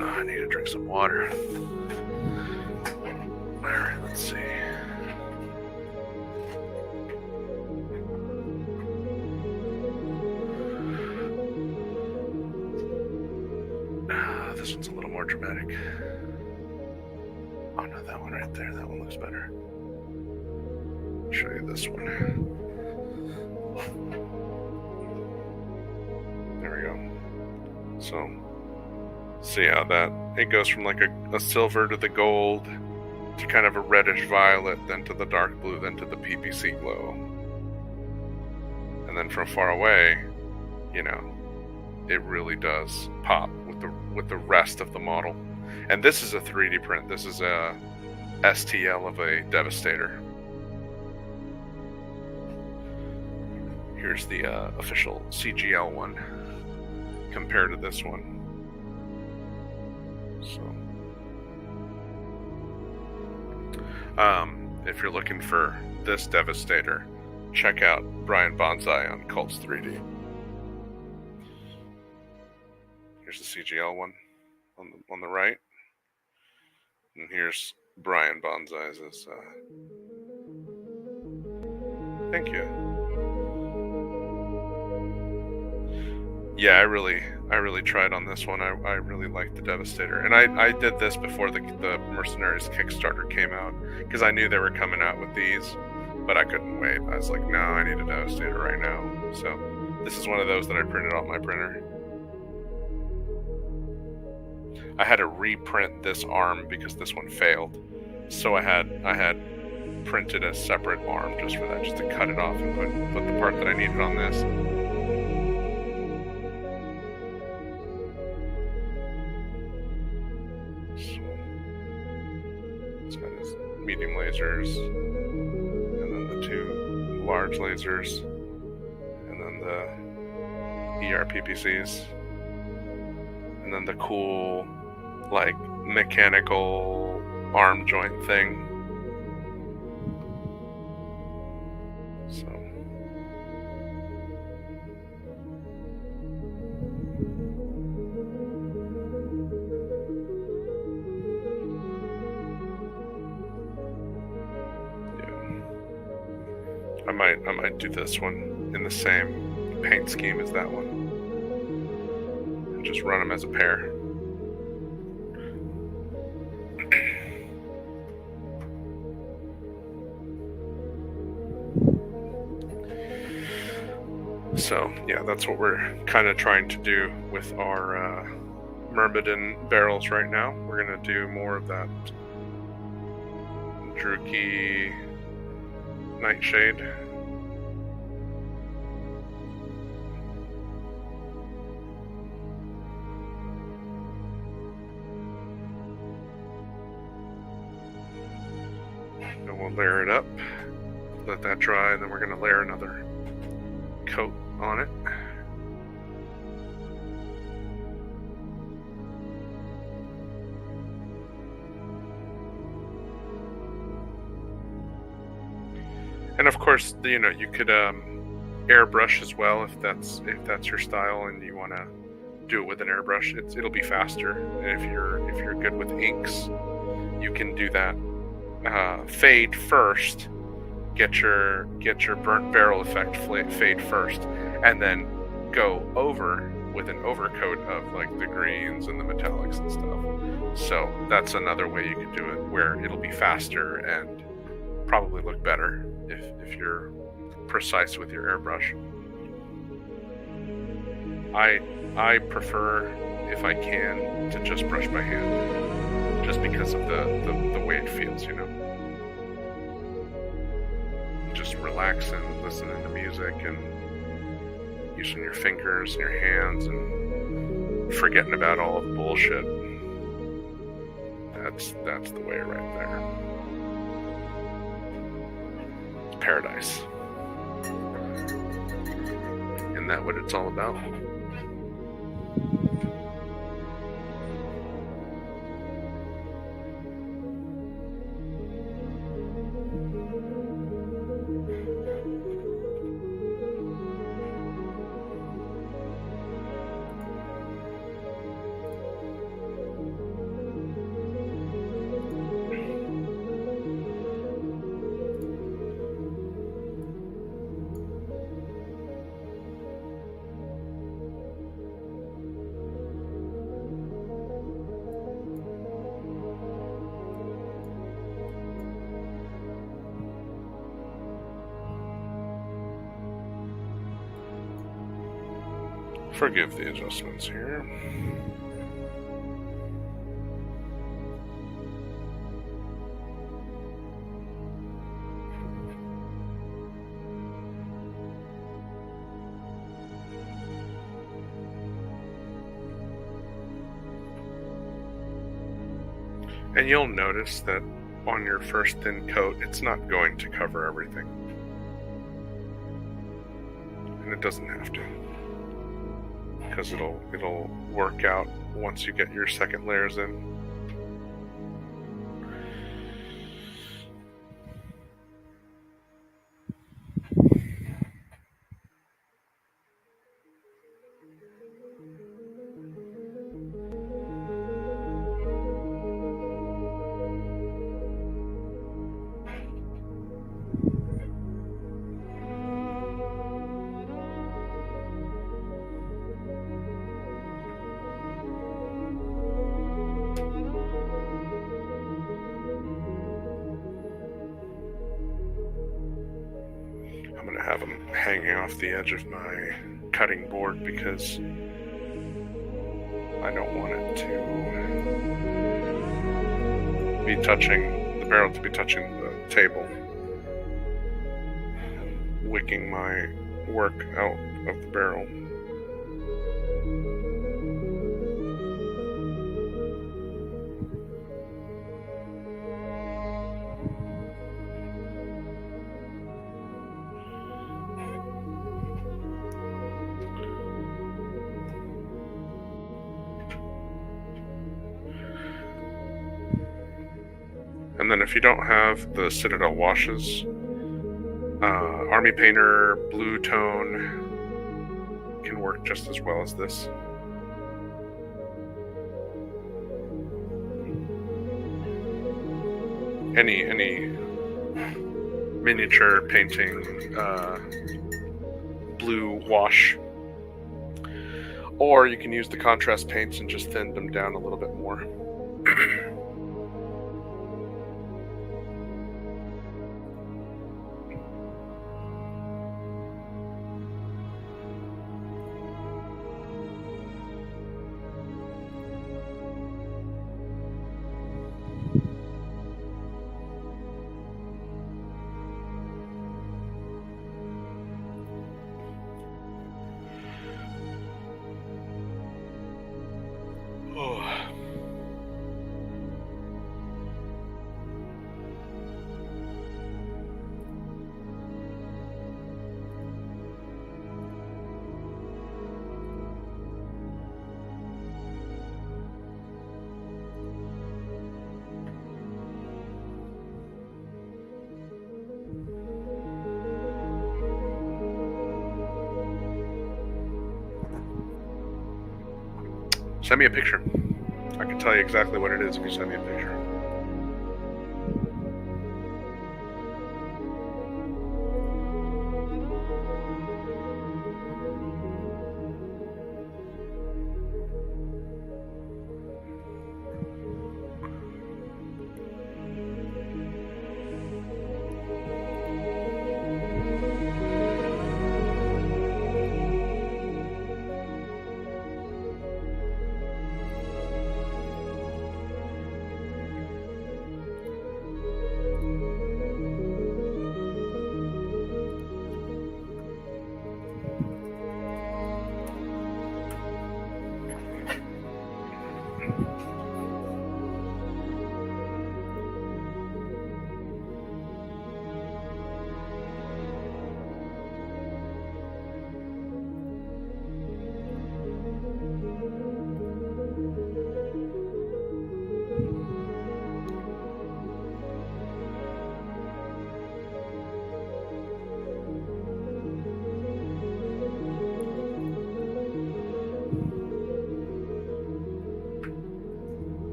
Oh, I need to drink some water. Alright, let's see. This one's a little more dramatic. Oh no, that one right there. That one looks better. I'll show you this one. There we go. So, see how that, it goes from like a silver to the gold, to kind of a reddish violet, then to the dark blue, then to the PPC glow. And then from far away, it really does pop with the rest of the model. And this is a 3D print. This is a STL of a Devastator. Here's the official CGL one compared to this one. So, if you're looking for this Devastator, check out Brian Bonsai on Cults 3D. Here's the CGL one on the right, and here's Brian Bonsai's. Thank you. Yeah, I really tried on this one. I really liked the Devastator, and I did this before the Mercenaries Kickstarter came out, because I knew they were coming out with these, but I couldn't wait. I was like, no, I need a Devastator right now. So this is one of those that I printed off my printer. I had to reprint this arm because this one failed, so I had printed a separate arm just for that, just to cut it off and put the part that I needed on this. So, it's got his medium lasers, and then the two large lasers, and then the ER PPCs, and then the cool, like, mechanical arm joint thing. So yeah, I might do this one in the same paint scheme as that one, and just run them as a pair. So yeah, that's what we're kind of trying to do with our Myrmidon barrels right now. We're gonna do more of that Druchii Nightshade. And we'll layer it up, let that dry, and then we're gonna layer another coat on it. And of course, you know, you could airbrush as well if that's your style and you want to do it with an airbrush. It'll be faster. And if you're good with inks, you can do that. Fade first. Get your burnt barrel effect fade first, and then go over with an overcoat of like the greens and the metallics and stuff. So that's another way you can do it, where it'll be faster and probably look better if you're precise with your airbrush. I prefer, if I can, to just brush by hand, just because of the way it feels, you know. Just relaxing, listening to music, and using your fingers and your hands, and forgetting about all of the bullshit. That's the way right there. It's paradise. Isn't that what it's all about? Forgive the adjustments here. And you'll notice that on your first thin coat, it's not going to cover everything. And it doesn't have to, because it'll work out once you get your second layers in. I'm going to have them hanging off the edge of my cutting board because I don't want it to be touching, the barrel to be touching the table, wicking my work out of the barrel. And then if you don't have the Citadel washes, Army Painter Blue Tone can work just as well as this. Any miniature painting blue wash, or you can use the contrast paints and just thin them down a little bit more. Send me a picture. I can tell you exactly what it is if you send me a picture.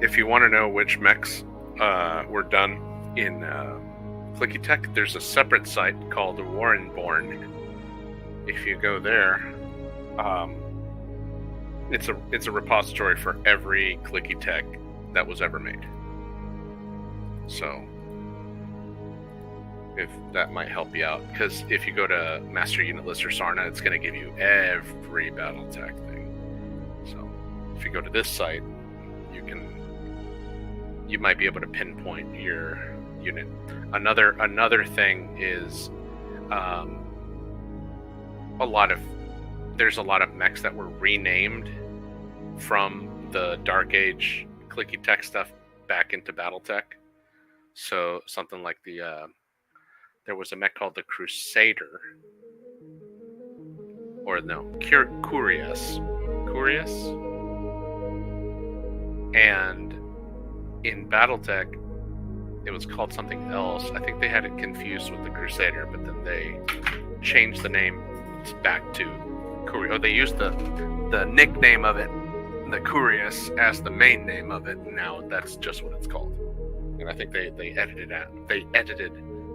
If you want to know which mechs were done in Clicky Tech, there's a separate site called Warrenborn. If you go there, it's a repository for every Clicky Tech that was ever made. So, if that might help you out, because if you go to Master Unit List or Sarna, it's going to give you every BattleTech thing. So, if you go to this site, you might be able to pinpoint your unit. Another thing is there's a lot of mechs that were renamed from the Dark Age Clicky Tech stuff back into BattleTech. So something like there was a mech called the Crusader, or no, Curious, and in BattleTech, it was called something else. I think they had it confused with the Crusader, but then they changed the name back to Curious. They used the nickname of it, the Curious, as the main name of it, and now that's just what it's called. And I think they edited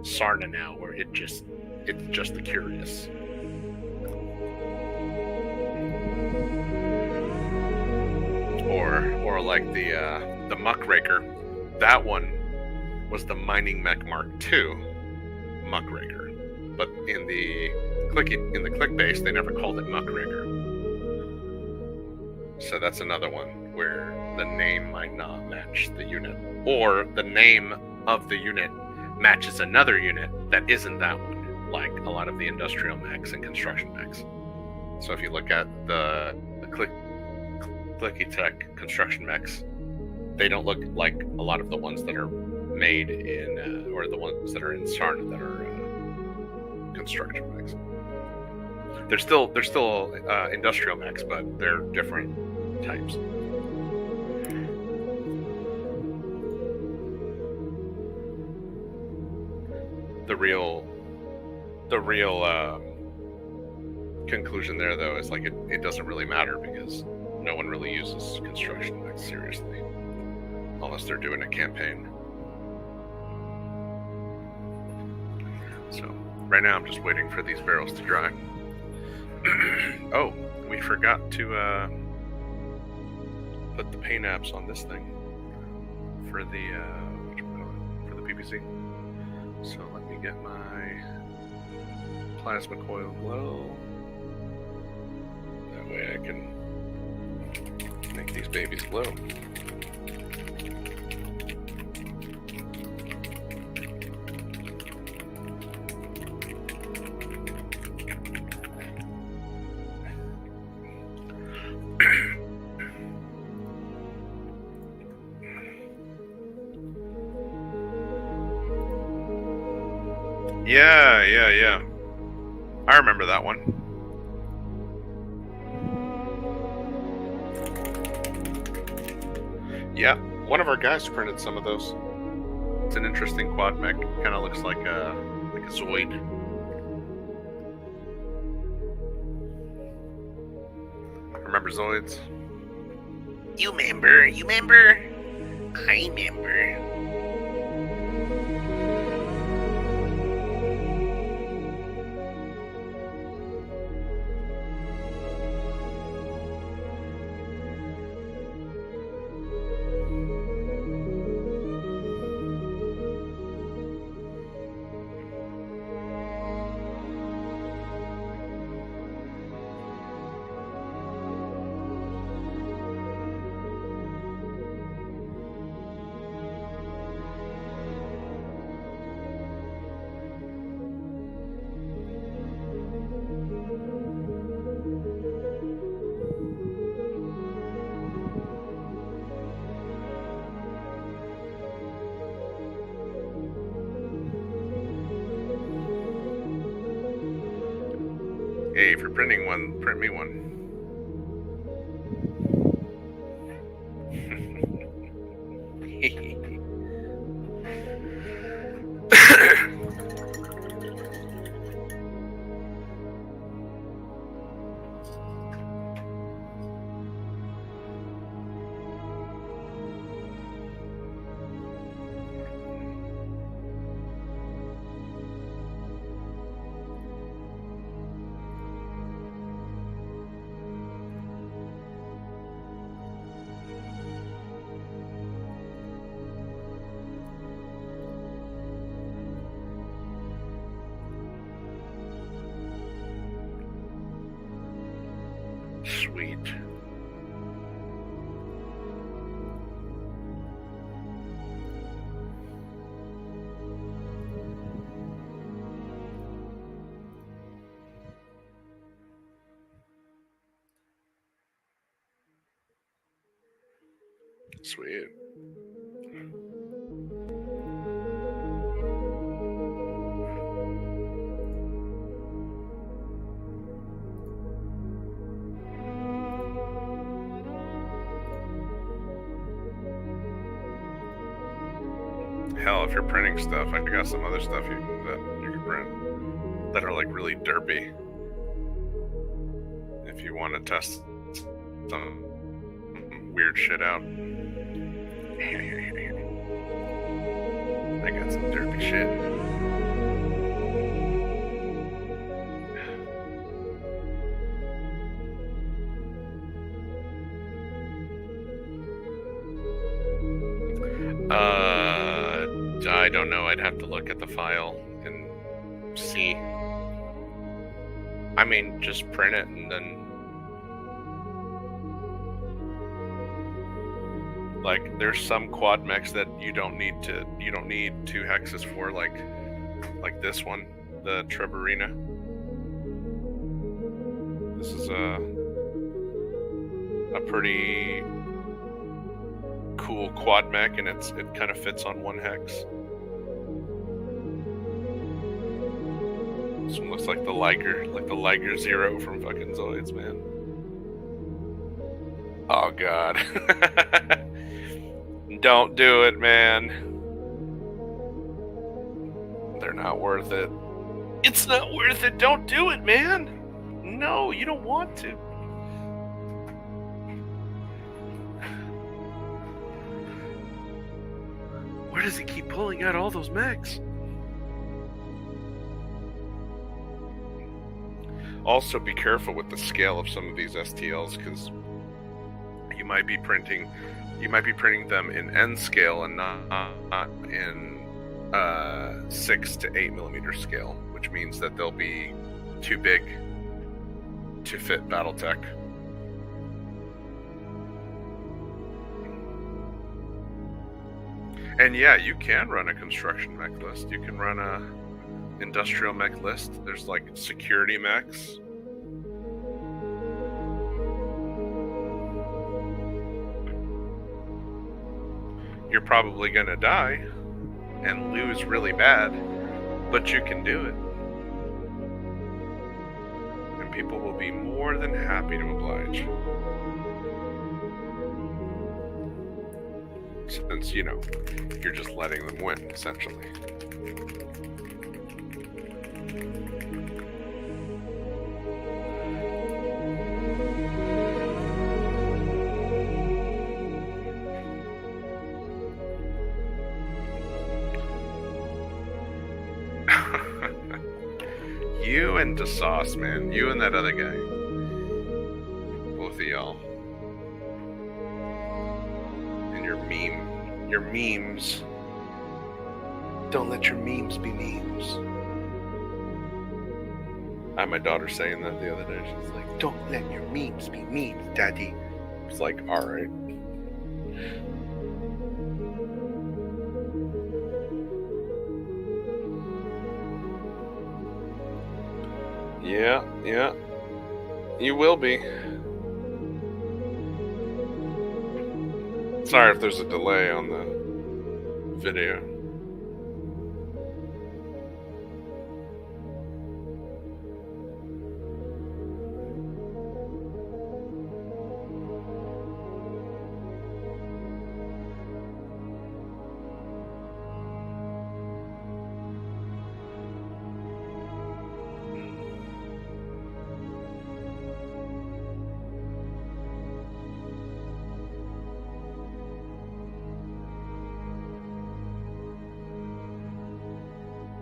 Sarna now, where it's just the Curious. Or like the Muckraker, that one was the Mining Mech Mark II Muckraker, but in the click base they never called it Muckraker. So that's another one where the name might not match the unit, or the name of the unit matches another unit that isn't that one, like a lot of the industrial mechs and construction mechs. So if you look at the Clicky Tech construction mechs, they don't look like a lot of the ones that are made in, or the ones that are in Sarna that are construction mechs. They're still industrial mechs, but they're different types. The real conclusion there, though, is like it doesn't really matter because no one really uses construction mechs seriously unless they're doing a campaign. So right now I'm just waiting for these barrels to dry. Oh, we forgot to put the paint apps on this thing for the PPC. So let me get my plasma coil glow. That way I can make these babies glow. Yeah. I remember that one. Yeah, one of our guys printed some of those. It's an interesting quad mech. Kind of looks like a Zoid. Remember Zoids? You remember? I remember. Hey, if you're printing one, print me one. Sweet. Sweet. Hell, if you're printing stuff, I got some other stuff that you can print that are like really derpy. If you want to test some weird shit out. I got some derpy shit. I don't know. I'd have to look at the file and see. I mean, just print it and then, like, there's some quad mechs that you don't need 2 hexes for, like this one, the Treborina. This is a pretty cool quad mech, and it kind of fits on 1 hex. This one looks like the Liger Zero from fucking Zoids, man. Oh god. Don't do it, man. They're not worth it. It's not worth it. Don't do it, man. No, you don't want to. Where does he keep pulling out all those mechs? Also, be careful with the scale of some of these STLs, because you might be printing them in N scale and not in 6 to 8 millimeter scale, which means that they'll be too big to fit BattleTech. And yeah, you can run a construction mech list. You can run a industrial mech list. There's like security mechs. You're probably gonna die and lose really bad, but you can do it. And people will be more than happy to oblige. Since, you know, you're just letting them win, essentially. You and DeSauce, man. You and that other guy. Both of y'all. And your memes. Don't let your memes be memes. I had my daughter saying that the other day. She's like, don't let your memes be memes, Daddy. It's like, alright. Yeah. You will be. Sorry if there's a delay on the video.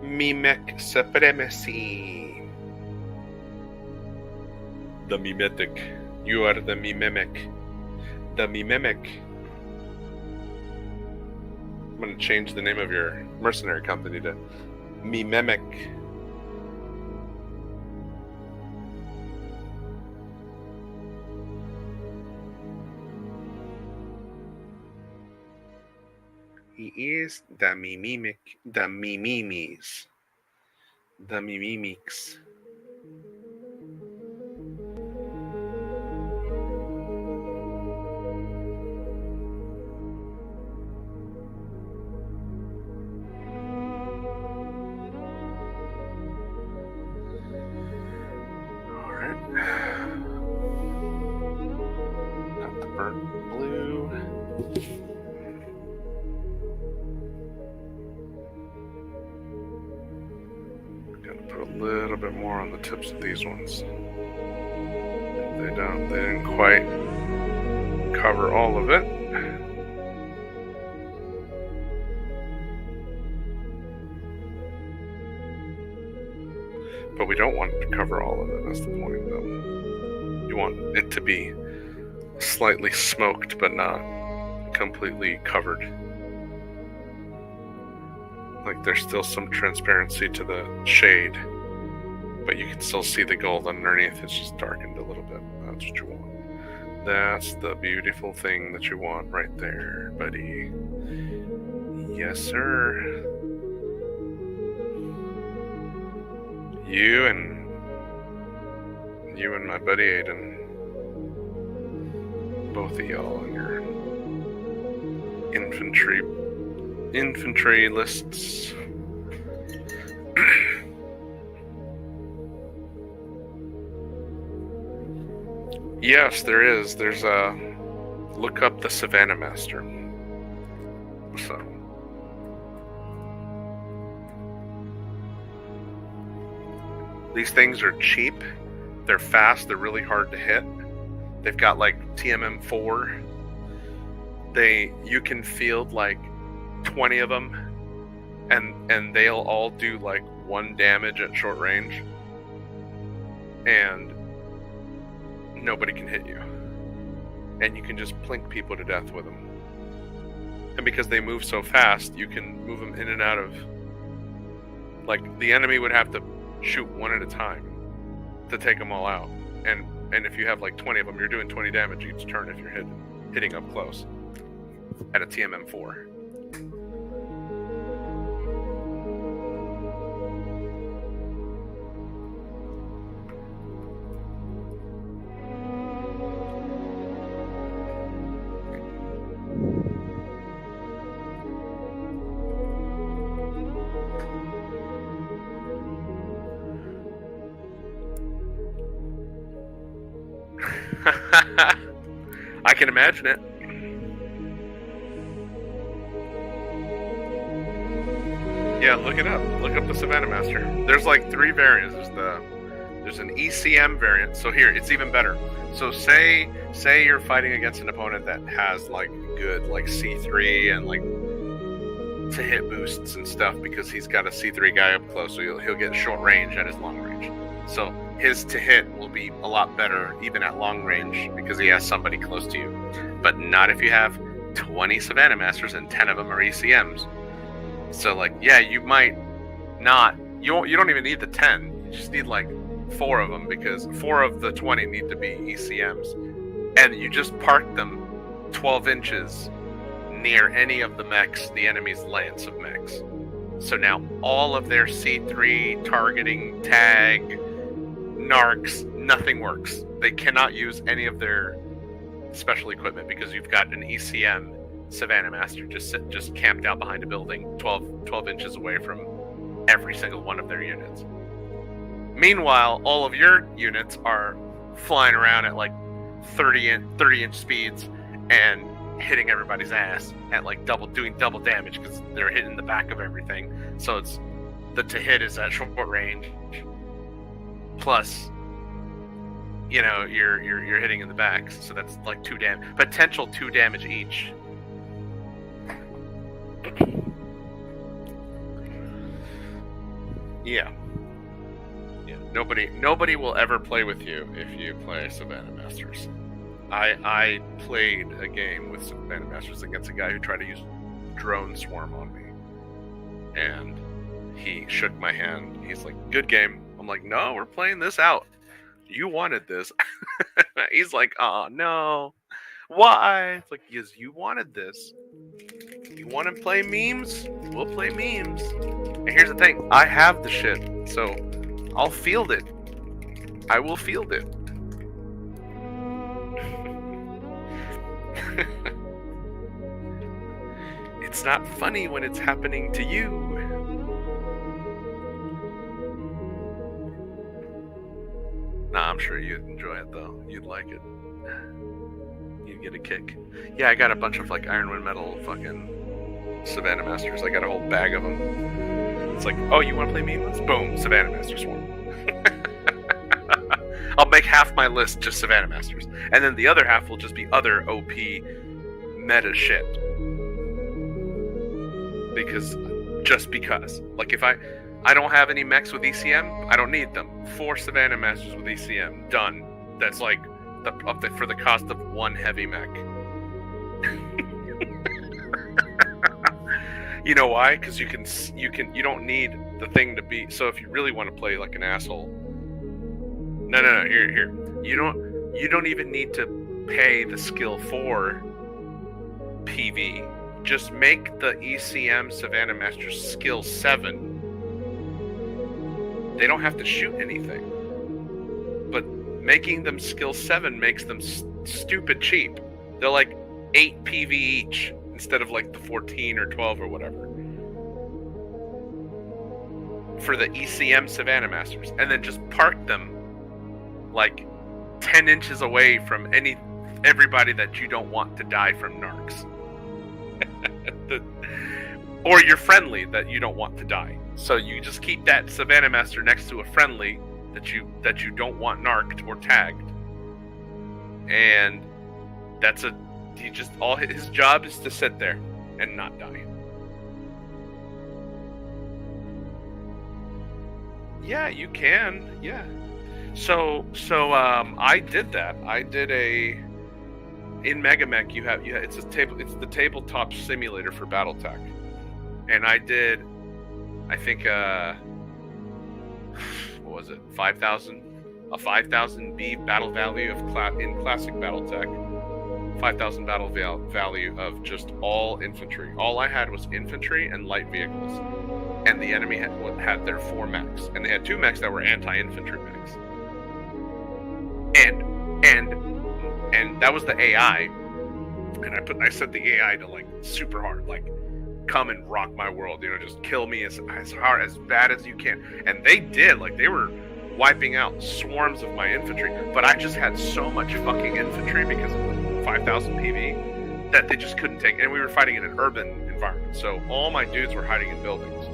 Mimic supremacy. The mimetic. You are the mimic. The mimic. I'm gonna change the name of your mercenary company to Mimic. He is the mimic, the mimimis, the mimics. All right. Got the burnt blue. Put a little bit more on the tips of these ones. They didn't quite cover all of it. But we don't want it to cover all of it, that's the point though. You want it to be slightly smoked but not completely covered. Like there's still some transparency to the shade, but you can still see the gold underneath. It's just darkened a little bit. That's what you want. That's the beautiful thing that you want right there, buddy. Yes, sir. You and my buddy Aiden. Both of y'all and your infantry lists. Yes, there is. There's a look up the Savannah Master. So these things are cheap. They're fast. They're really hard to hit. They've got like TMM4. You can field like 20 of them, and they'll all do like 1 damage at short range, and nobody can hit you. And you can just plink people to death with them. And because they move so fast, you can move them in and out of... Like, the enemy would have to shoot 1 at a time to take them all out. And if you have like 20 of them, you're doing 20 damage each turn if you're hitting up close at a TMM4. I can imagine it. Yeah, look it up. Look up the Savannah Master. There's like 3 variants. There's an ECM variant. So here, it's even better. So say you're fighting against an opponent that has like good like C3 and like to hit boosts and stuff because he's got a C3 guy up close, so he'll get short range at his long range. So his to hit will be a lot better even at long range because he has somebody close to you. But not if you have 20 Savannah Masters and 10 of them are ECMs. So like, yeah, you might not, you don't even need the 10. You just need like 4 of them because 4 of the 20 need to be ECMs. And you just park them 12 inches near any of the mechs, the enemy's lance of mechs. So now all of their C3 targeting, tag, narcs, nothing works. They cannot use any of their special equipment because you've got an ECM Savannah Master just camped out behind a building 12 inches away from every single one of their units. Meanwhile, all of your units are flying around at like 30-inch speeds and hitting everybody's ass at like doing double damage because they're hitting the back of everything. So it's the to hit is at short range. Plus, you know, you're hitting in the back, so that's like potential 2 damage each. Yeah. Nobody will ever play with you if you play Savannah Masters. I played a game with Savannah Masters against a guy who tried to use drone swarm on me, and he shook my hand. He's like, "Good game." I'm like, "No, we're playing this out. You wanted this." He's like, "Oh no, why?" It's like, "Yes, you wanted this. You want to play memes? We'll play memes." And here's the thing: I have the shit, so I'll field it. I will field it. It's not funny when it's happening to you. Nah, I'm sure you'd enjoy it though. You'd like it. You'd get a kick. Yeah, I got a bunch of like Ironwind Metal fucking Savannah Masters. I got a whole bag of them. It's like, oh, you want to play memes? Boom, Savannah Master Swarm. I'll make half my list just Savannah Masters, and then the other half will just be other OP meta shit. Because, like, if I don't have any mechs with ECM, I don't need them. 4 Savannah Masters with ECM, done. That's like for the cost of 1 heavy mech. You know why? Because you don't need the thing to be. So if you really want to play like an asshole, no. Here. You don't even need to pay the skill 4 PV. Just make the ECM Savannah Masters skill 7. They don't have to shoot anything. But making them skill 7 makes them stupid cheap. They're like 8 PV each instead of like the 14 or 12 or whatever. For the ECM Savannah Masters. And then just park them like 10 inches away from everybody that you don't want to die from narcs. Or you're friendly that you don't want to die. So you just keep that Savannah Master next to a friendly that you don't want narked or tagged. And all his job is to sit there and not die. Yeah, you can. Yeah. So I did that. I did in Megamech it's the tabletop simulator for BattleTech. And I did, I think what was it? 5,000 B battle value in classic BattleTech. 5,000 battle value of just all infantry. All I had was infantry and light vehicles. And the enemy had their 4 mechs, and they had 2 mechs that were anti-infantry mechs. And that was the AI, and I set the AI to like super hard, like come and rock my world, just kill me as hard, as bad as you can. And they did, like they were wiping out swarms of my infantry, but I just had so much fucking infantry because of 5,000 PV that they just couldn't take it. And we were fighting in an urban environment, so all my dudes were hiding in buildings.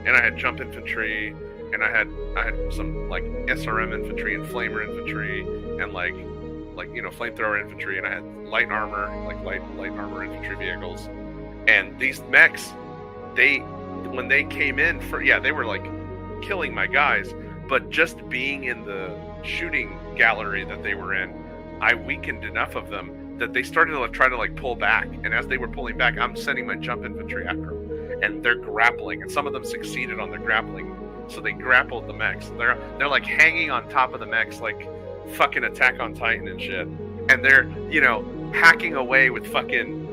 And I had jump infantry, and I had some like SRM infantry and flamer infantry, and like flamethrower infantry, and I had light armor, like light armor infantry vehicles. And these mechs, when they came in they were like killing my guys, but just being in the shooting gallery that they were in, I weakened enough of them that they started to try to pull back. And as they were pulling back, I'm sending my jump infantry after them. And they're grappling, and some of them succeeded on their grappling, so they grappled the mechs. They're like hanging on top of the mechs like fucking Attack on Titan and shit, and they're hacking away with fucking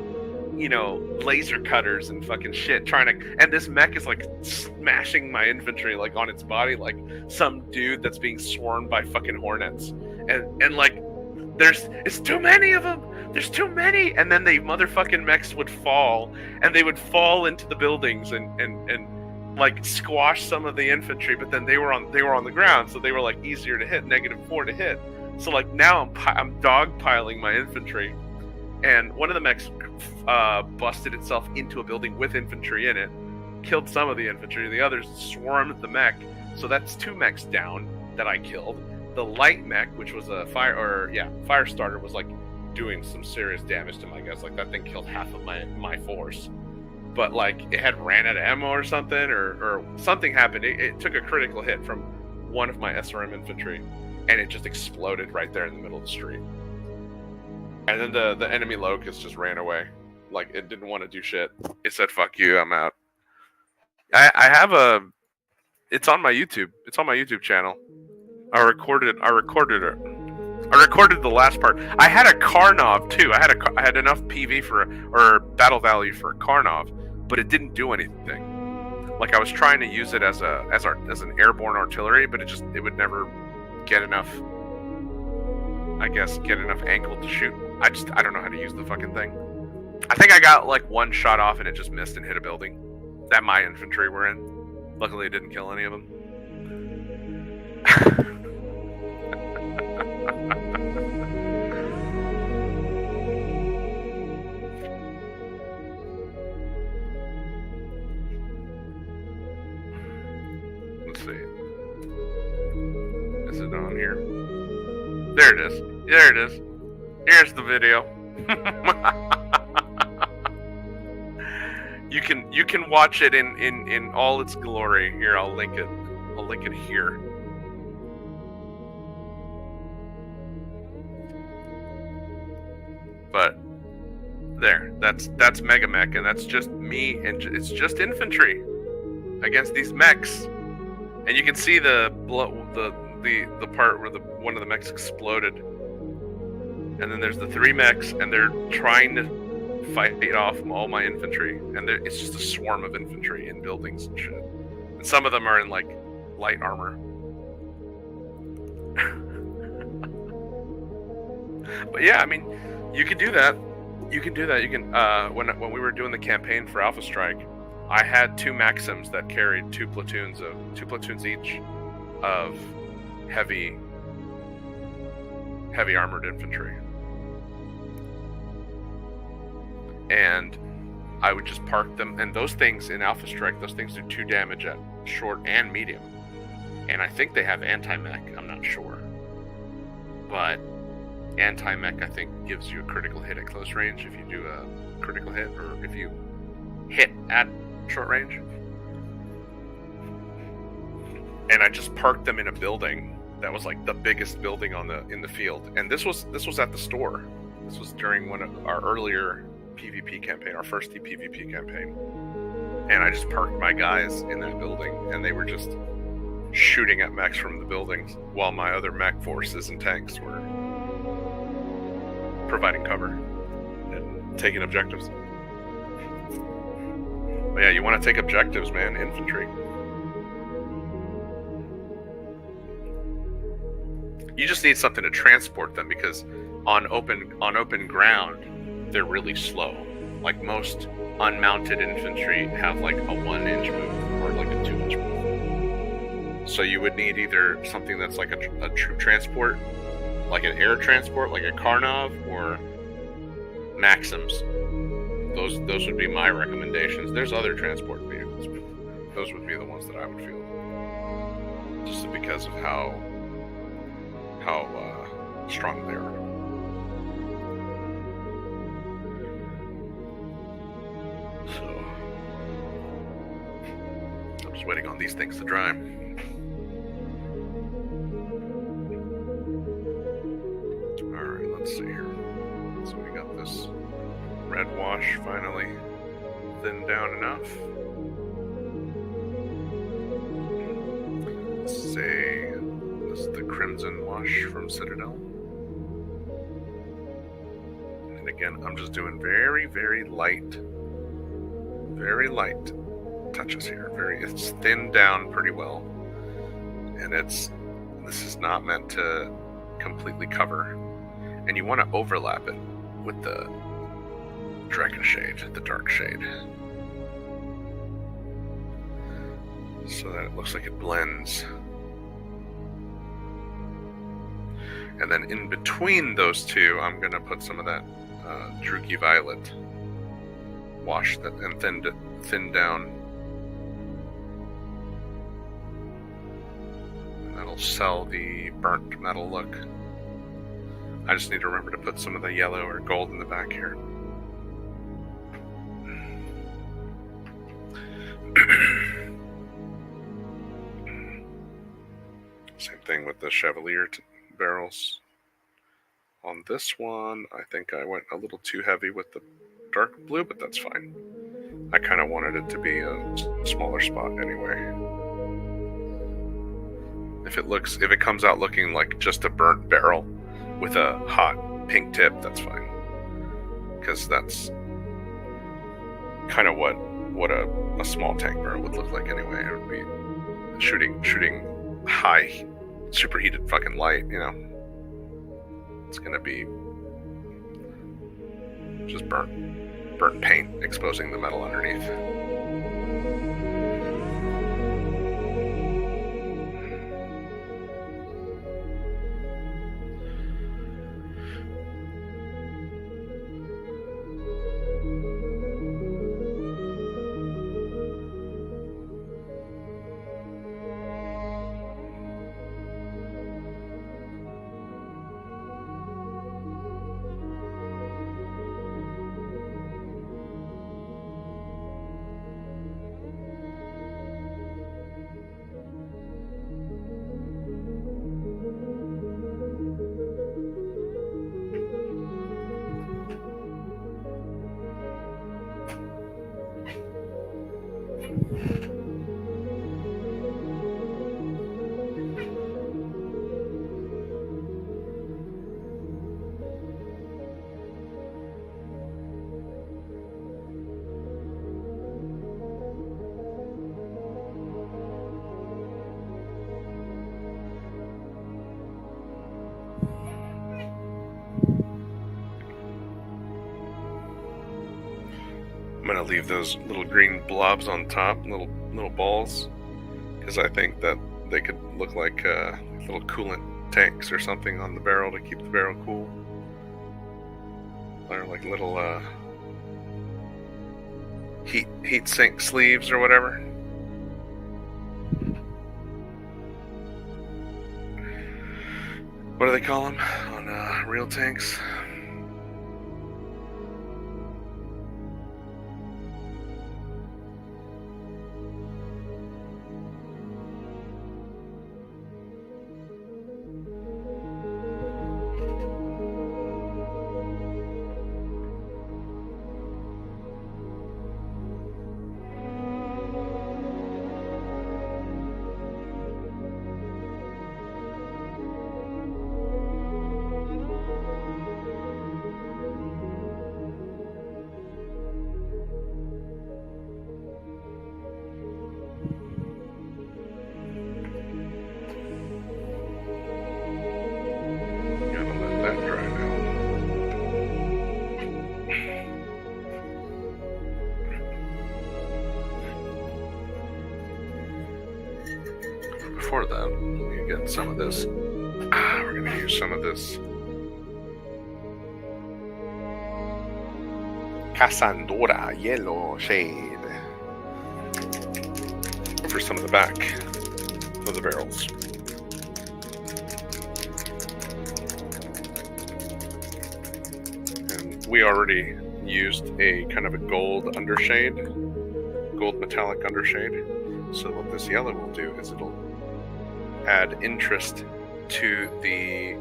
laser cutters and fucking shit, and this mech is like smashing my infantry like on its body like some dude that's being swarmed by fucking hornets, and like it's too many of them. There's too many. And then the motherfucking mechs would fall, and they would fall into the buildings and like squash some of the infantry, but then they were on the ground, so they were like easier to hit, -4 to hit. So like now I'm dogpiling my infantry, and one of the mechs busted itself into a building with infantry in it, killed some of the infantry, the others swarmed the mech, so that's 2 mechs down that I killed. The light mech, which was a fire starter, was like doing some serious damage to my guys. Like that thing killed half of my force, but like it had ran out of ammo or something, or something happened. It took a critical hit from one of my SRM infantry, and it just exploded right there in the middle of the street. And then the enemy locust just ran away, like it didn't want to do shit. It said, "Fuck you, I'm out." I have it's on my YouTube. It's on my YouTube channel. I recorded the last part. I had a Karnov too. I had enough PV or battle value for a Karnov, but it didn't do anything. Like I was trying to use it as an airborne artillery, but it would never get enough. I guess get enough angle to shoot. I don't know how to use the fucking thing. I think I got like 1 shot off and it just missed and hit a building that my infantry were in. Luckily, it didn't kill any of them. Let's see. Is it on here? There it is. There it is. Here's the video. You can watch it in all its glory. Here, I'll link it. I'll link it here. But there, that's Megamech, and that's just me, and it's just infantry against these mechs. And you can see the part where one of the mechs exploded. And then there's the 3 mechs, and they're trying to fight off all my infantry, and it's just a swarm of infantry in buildings and shit. And some of them are in like light armor. But yeah, I mean, you can do that. You can do that. You can. When we were doing the campaign for Alpha Strike, I had 2 Maxims that carried 2 platoons each of heavy heavy armored infantry. And I would just park them, and those things in Alpha Strike, those things do 2 damage at short and medium. And I think they have anti-mech, I'm not sure. But anti-mech, I think, gives you a critical hit at close range if you do a critical hit, or if you hit at short range. And I just parked them in a building that was like the biggest building in the field. And this was at the store. This was during one of our earlier PvP campaign, our first PvP campaign. And I just parked my guys in that building, and they were just shooting at mechs from the buildings while my other mech forces and tanks were providing cover and taking objectives. But yeah, you want to take objectives, man, infantry. You just need something to transport them, because on open ground, they're really slow. Like most unmounted infantry have like a 1-inch move or like a 2-inch move. So you would need either something that's like a true transport, like an air transport, like a Karnov, or Maxims. Those would be my recommendations. There's other transport vehicles, but those would be the ones that I would feel, just because of how strong they are. So I'm just waiting on these things to dry. Alright, let's see here. So we got this red wash finally thinned down enough. Let's say this is the crimson wash from Citadel. And again, I'm just doing very, very light touches here. It's thinned down pretty well. And this is not meant to completely cover. And you want to overlap it with the Dragon Shade, the Dark Shade, so that it looks like it blends. And then in between those two, I'm going to put some of that Druchii Violet wash and thin down. And that'll sell the burnt metal look. I just need to remember to put some of the yellow or gold in the back here. Same thing with the Chevalier barrels. On this one, I think I went a little too heavy with the dark blue, but that's fine. I kind of wanted it to be a smaller spot anyway. If it comes out looking like just a burnt barrel with a hot pink tip, that's fine. Because that's kind of what a small tank barrel would look like anyway. It would be shooting high, superheated fucking light, you know. It's gonna be just burnt paint exposing the metal underneath. I'm gonna leave those little green blobs on top, little balls, because I think that they could look like little coolant tanks or something on the barrel to keep the barrel cool. Or like little heat sink sleeves or whatever. What do they call them on real tanks? Gotta let that dry now. Before that, we get some of this. We're gonna use some of this Casandora Yellow Shade for some of the back of the barrels. And we already used a kind of a gold undershade, gold metallic undershade. So what this yellow will do is it'll add interest to the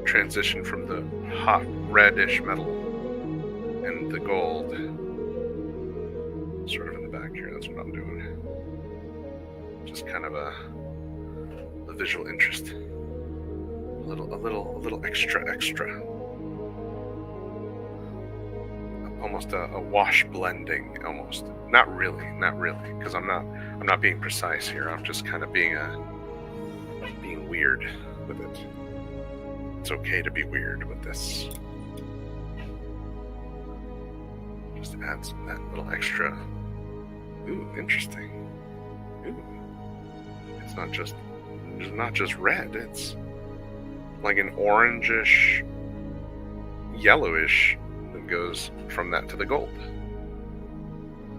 transition from the hot reddish metal and the gold. Sort of in the back here, that's what I'm doing. Just kind of a visual interest. A little extra. Almost a wash blending, almost. Not really, because I'm not being precise here. I'm just kind of being weird with it. It's okay to be weird with this. Just add that little extra. Ooh, interesting. Ooh, it's not just red. It's like an orangish, yellowish that goes from that to the gold.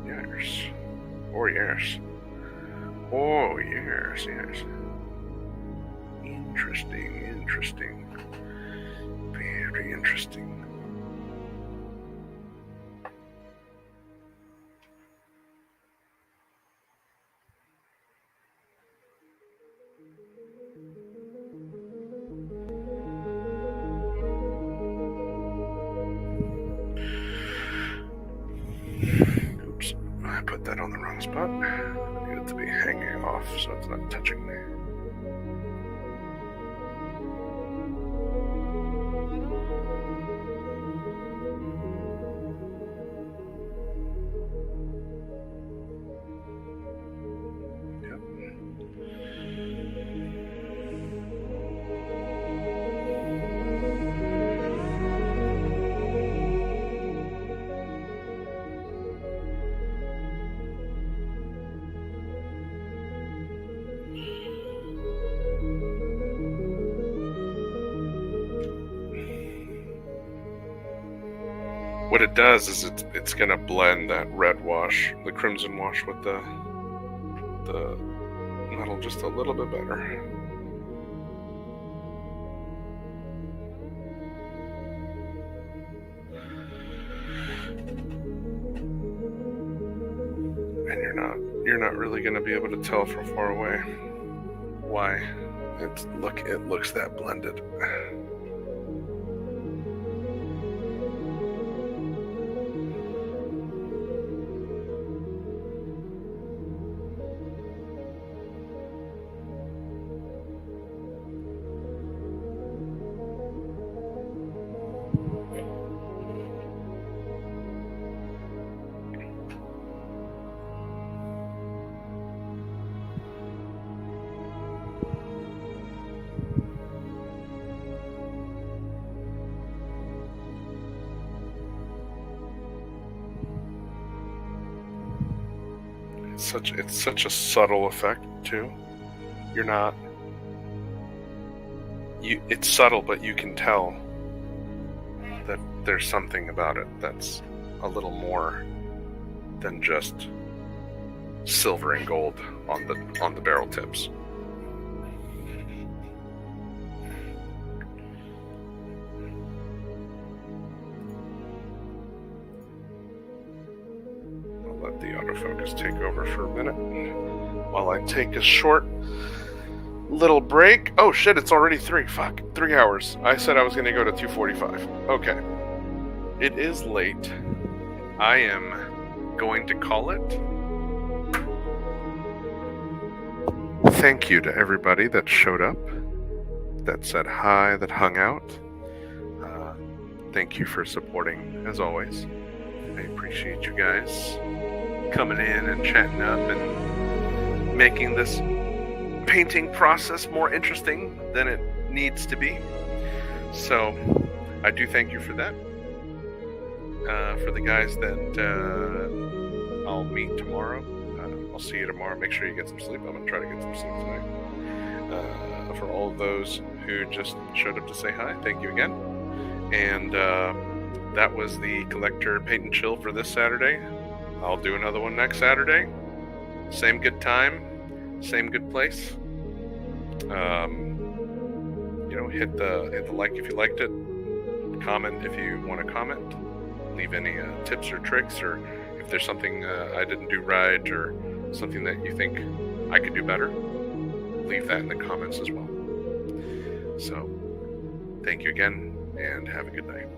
Yes. Oh yes. Oh yes. Interesting. Very interesting. Oops, I put that on the wrong spot. I need it to be hanging off so it's not touching me. What it does is it's gonna blend that red wash, the crimson wash, with the metal just a little bit better. And you're not really gonna be able to tell from far away why it looks that blended. It's such a subtle effect too. You're not it's subtle, but you can tell that there's something about it that's a little more than just silver and gold on the barrel tips. I'll let the autofocus take over for a minute while I take a short little break. Oh shit, it's already 3 hours. I said I was going to go to 2:45. Okay. It is late. I am going to call it. Thank you to everybody that showed up, that said hi, that hung out. Thank you for supporting, as always. I appreciate you guys coming in and chatting up and making this painting process more interesting than it needs to be. So I do thank you for that. For the guys that I'll meet tomorrow, I'll see you tomorrow. Make sure you get some sleep. I'm going to try to get some sleep tonight. For all of those who just showed up to say hi, thank you again. And that was the Collector Paint and Chill for this Saturday. I'll do another one next Saturday. Same good time, same good place. Hit the like if you liked it. Comment if you want to comment. Leave any tips or tricks, or if there's something I didn't do right, or something that you think I could do better. Leave that in the comments as well. So, thank you again, and have a good night.